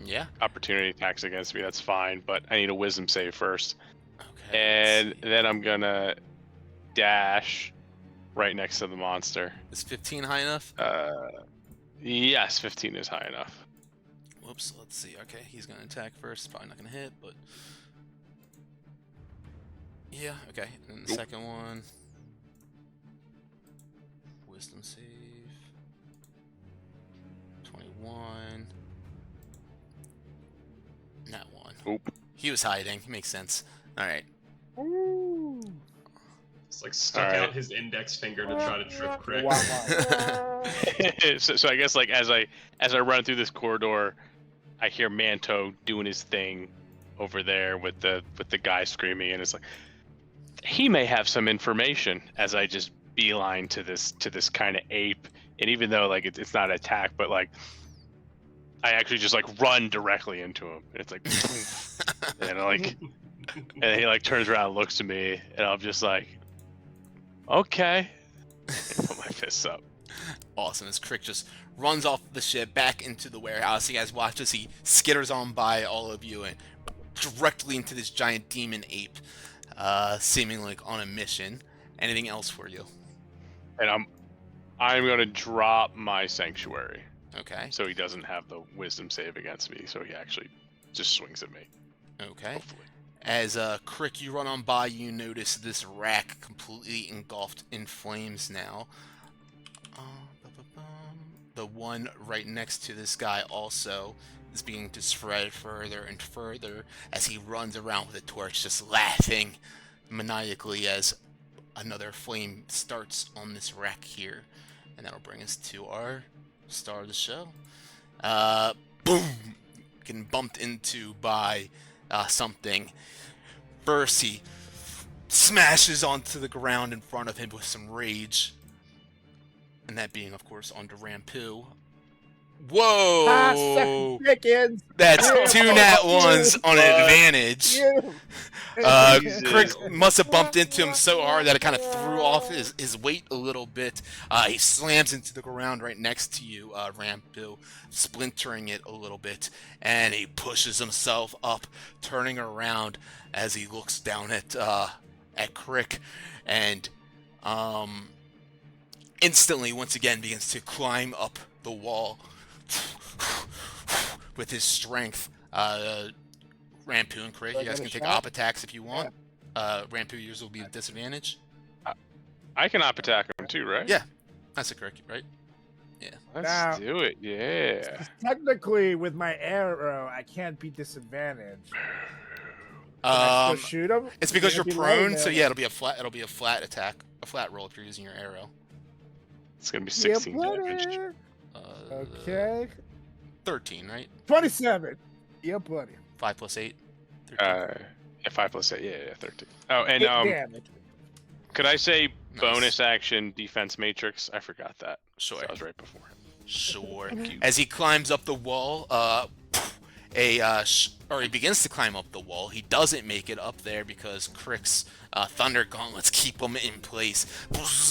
Yeah. opportunity attacks against me, that's fine. But I need a wisdom save first, Okay. and let's see. then I'm gonna dash right next to the monster. Is 15 high enough? Yes, 15 is high enough. Whoops. Let's see. Okay, he's gonna attack first. Probably not gonna hit, but yeah. Okay. And the Nope. second one, wisdom save. 21. Not one. Oop. He was hiding. Makes sense. All right. It's like stuck Alright. out his index finger to try to trip Crick. Wow. so I guess like as I run through this corridor, I hear Manto doing his thing over there with the guy screaming, and it's like he may have some information as I just beeline to this kind of ape. And even though like it's not an attack, but like I actually just like run directly into him, and it's like and like and he like turns around and looks at me, and I'm just like, okay, and put my fists up. Awesome. As Crick just runs off the ship back into the warehouse, you guys watch as he skitters on by all of you and directly into this giant demon ape, seeming like on a mission. Anything else for you? And I'm gonna drop my sanctuary Okay. so he doesn't have the wisdom save against me, so he actually just swings at me. Okay. Hopefully. As Crick, you run on by, you notice this rack completely engulfed in flames now. The one right next to this guy also is beginning to spread further and further as he runs around with a torch, just laughing maniacally as another flame starts on this rack here. And that'll bring us to our star of the show. Boom! Getting bumped into by something. First, he smashes onto the ground in front of him with some rage. And that being, of course, onto Rampu. Whoa! Chickens. That's Yeah. two nat ones on an advantage. You. Crick must have bumped into him so hard that it kind of threw off his weight a little bit. He slams into the ground right next to you, Rampu, splintering it a little bit, and he pushes himself up, turning around as he looks down at Crick, and instantly, once again, begins to climb up the wall with his strength. Rampu and Craig, Do I you guys get a can take shot? op attacks if you want. Rampu, yours will be a disadvantage. I can op attack him too, right? Yeah, that's a correct, right? Let's Now- do it. Yeah. Technically, with my arrow, I can't be disadvantaged. Can I still shoot him? It's because you're Can't be low prone, so damage. yeah, it'll be a flat attack, a flat roll if you're using your arrow. It's gonna be Yeah, 16 damage. buddy. Uh, Okay. 13, right? 27. Yeah, buddy. 5 plus 8. 13. Yeah, 5 plus 8. Yeah, 13. Oh, and 8 damage. could I say Nice. bonus action defense matrix? I forgot that. Sure. That was right before him. Sure. Thank you. As he climbs up the wall, he begins to climb up the wall. He doesn't make it up there because Crick's thunder gauntlets keep him in place,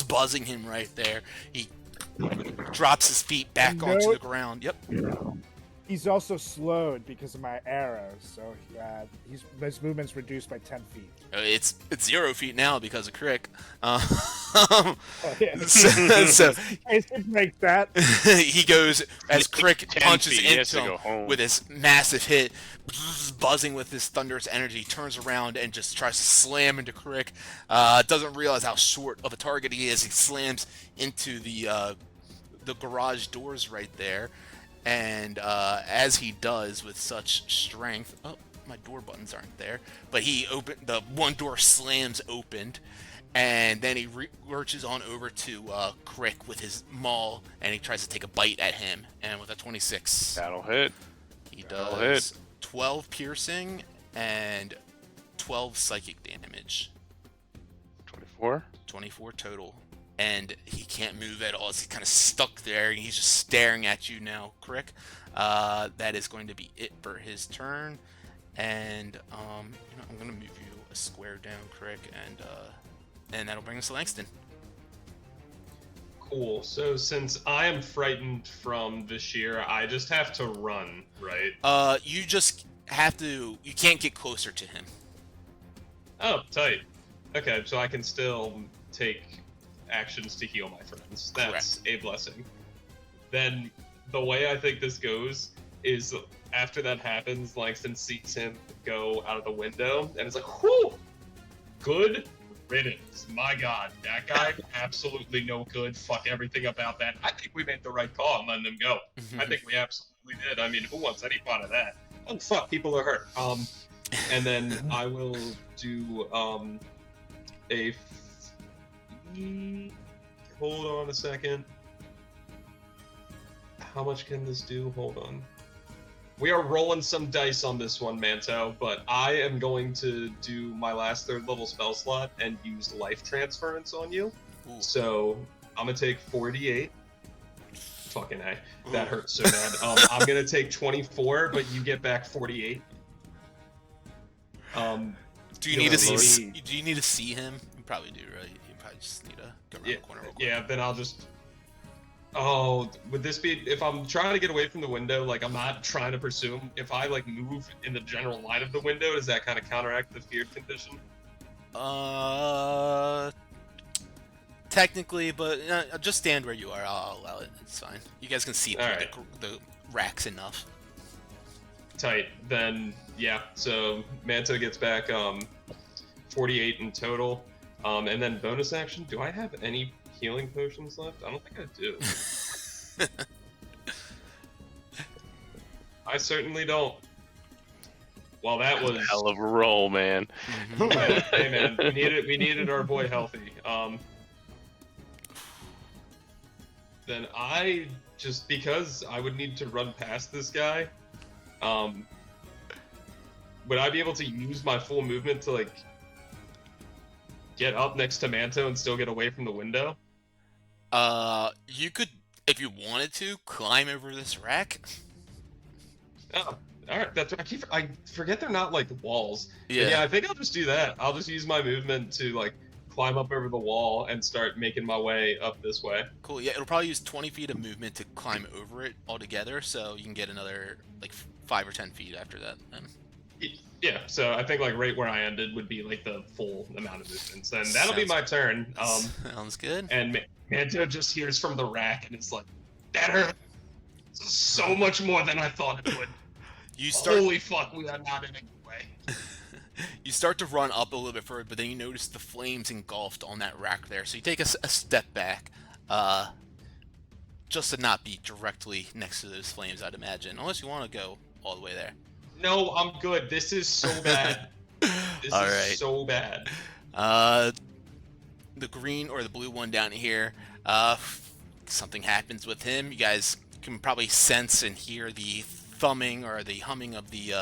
buzzing him right there. He drops his feet back onto the ground. Yep. He's also slowed because of my arrows, so his movement's reduced by 10 feet. It's 0 feet now because of Crick. Oh, yeah. so I should break that. he goes as Crick 10 punches feet, he has into to go him home. with his massive hit, buzzing with his thunderous energy, turns around and just tries to slam into Crick. Doesn't realize how short of a target he is. He slams into the garage doors right there, and as he does with such strength, oh, my door buttons aren't there, but the one door slams opened. And then he lurches on over to Crick with his maul, and he tries to take a bite at him. And with a 26, That'll hit. he that'll does 12 piercing and 12 psychic damage. 24. 24 total. And he can't move at all. He's kind of stuck there, and he's just staring at you now, Crick. That is going to be it for his turn. And I'm going to move you a square down, Crick, and that'll bring us to Langston. Cool. So since I am frightened from Vashir, I just have to run, right? You just have to. You can't get closer to him. Oh, tight. Okay, so I can still take actions to heal my friends. That's a blessing. Then the way I think this goes is after that happens, Langston sees him go out of the window, and it's like, whew! Good riddance. My God, that guy, absolutely no good. Fuck everything about that. I think we made the right call on letting him go. I think we absolutely did. I mean, who wants any part of that? Oh, fuck, people are hurt. And then I will do, hold on a second. How much can this do? Hold on. We are rolling some dice on this one, Manto, but I am going to do my last 3rd level spell slot and use life transference on you. Ooh. So I'm gonna take 48. Fucking A. That hurts so bad. I'm gonna take 24, but you get back 48. Do you need to see? Do you need to see him? You probably do, right? You probably just need to go around the corner real quick. Yeah, then I'll just. Oh, would this be if I'm trying to get away from the window? Like I'm not trying to pursue him. If I like move in the general line of the window, does that kind of counteract the feared condition? Technically, but just stand where you are. I'll allow it. It's fine. You guys can see through the racks enough. Tight. Then yeah. So Manto gets back 48 in total. And then bonus action. Do I have any healing potions left? I don't think I do. I certainly don't. Well, that was Hell of a roll, man. Hey man, we needed our boy healthy. Then I just because I would need to run past this guy, would I be able to use my full movement to like get up next to Manto and still get away from the window? You could, if you wanted to, climb over this rack. Oh, all right. That's I forget they're not like walls. Yeah. Yeah, I think I'll just do that. I'll just use my movement to like climb up over the wall and start making my way up this way. Cool. Yeah, it'll probably use 20 feet of movement to climb over it altogether, so you can get another like 5 or 10 feet after that. Yeah, so I think like right where I ended would be like the full amount of distance, and that'll be Sounds- my turn. Sounds good. And Manto just hears from the rack, and it's like, that hurt so much more than I thought it would. You start. Holy fuck, we are not in a good way. You start to run up a little bit further, but then you notice the flames engulfed on that rack there. So you take a step back, just to not be directly next to those flames, I'd imagine, unless you want to go all the way there. No, I'm good. This is so bad. This All is right. so bad. The green or the blue one down here, something happens with him. You guys can probably sense and hear the thumbing or the humming of the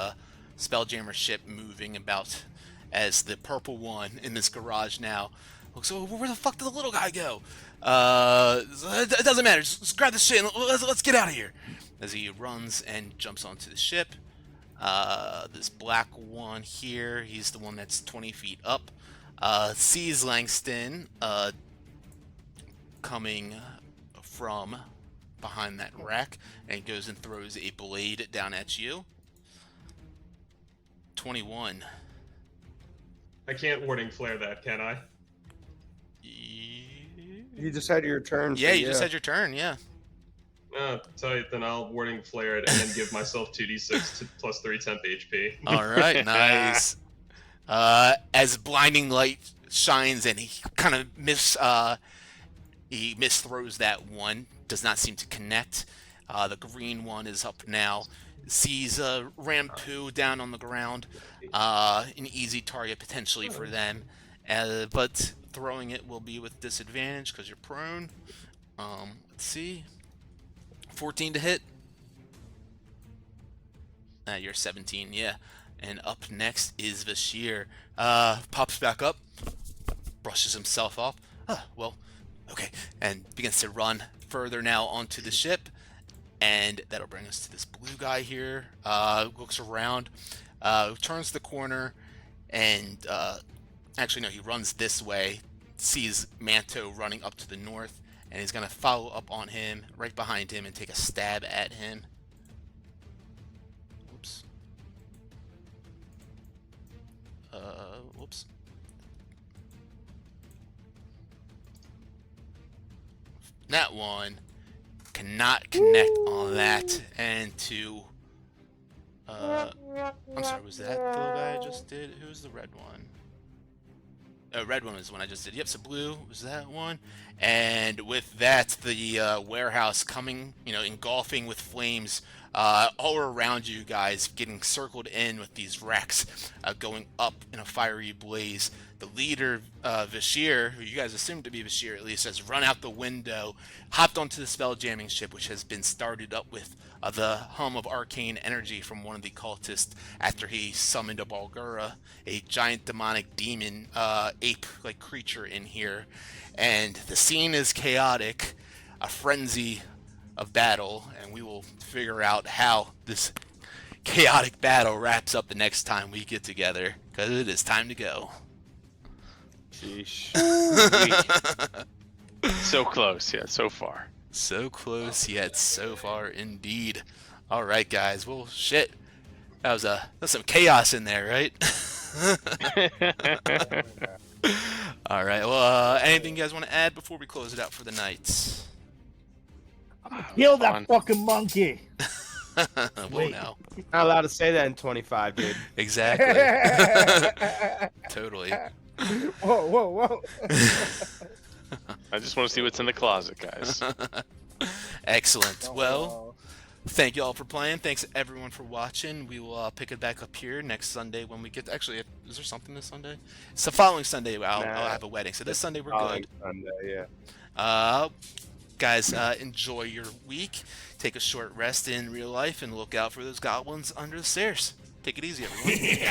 Spelljammer ship moving about as the purple one in this garage now looks, oh, where the fuck did the little guy go? It doesn't matter, just grab the shit and let's get out of here. As he runs and jumps onto the ship. This black one here, he's the one that's 20 feet up. Sees Langston coming from behind that rack, and he goes and throws a blade down at you. 21. I can't warding flare that, can I? You just had your turn. Yeah, so you just had your turn, yeah. Tight, then I'll warding flare it and then give myself 2d6 plus 3 temp HP. Alright, nice. As blinding light shines and he kind of misthrows that one, does not seem to connect. The green one is up now. Sees Rampu down on the ground. An easy target potentially for them. But throwing it will be with disadvantage because you're prone. Let's see. 14 to hit. You're 17, yeah. And up next is Vashir. Pops back up, brushes himself off. Well, okay. And begins to run further now onto the ship. And that'll bring us to this blue guy here. Looks around, turns the corner, and actually, no, he runs this way. Sees Manto running up to the north. And he's going to follow up on him, right behind him, and take a stab at him. Whoops. Whoops. That one cannot connect on that. And to... I'm sorry, was that the guy I just did? Who's the red one? Red one was the one I just did. Yep, so blue was that one. And with that, the warehouse coming, engulfing with flames all around you guys, getting circled in with these racks going up in a fiery blaze. The leader, Vashir, who you guys assume to be Vashir at least, has run out the window, hopped onto the spell jamming ship, which has been started up with the hum of arcane energy from one of the cultists after he summoned a Balgura, a giant demonic demon ape-like creature in here. And the scene is chaotic, a frenzy of battle, and we will figure out how this chaotic battle wraps up the next time we get together, because it is time to go. Sheesh. So close, yet so far. So close, yet so far indeed. All right, guys. Well, shit. That's some chaos in there, right? All right. Well, anything you guys want to add before we close it out for the night? Kill that fucking monkey. Well, Wait. no. Not allowed to say that in 25, dude. Exactly. Totally. Whoa. I just want to see what's in the closet, guys. Excellent. Well, thank you all for playing. Thanks everyone for watching. We will pick it back up here next Sunday when we get. Actually, is there something this Sunday? It's the following Sunday. I'll have a wedding. So this Sunday we're good. Sunday, yeah. Guys, enjoy your week. Take a short rest in real life and look out for those goblins under the stairs. Take it easy, everyone. Good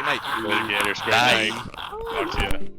night. Alligators, good Bye. night. Talk to you.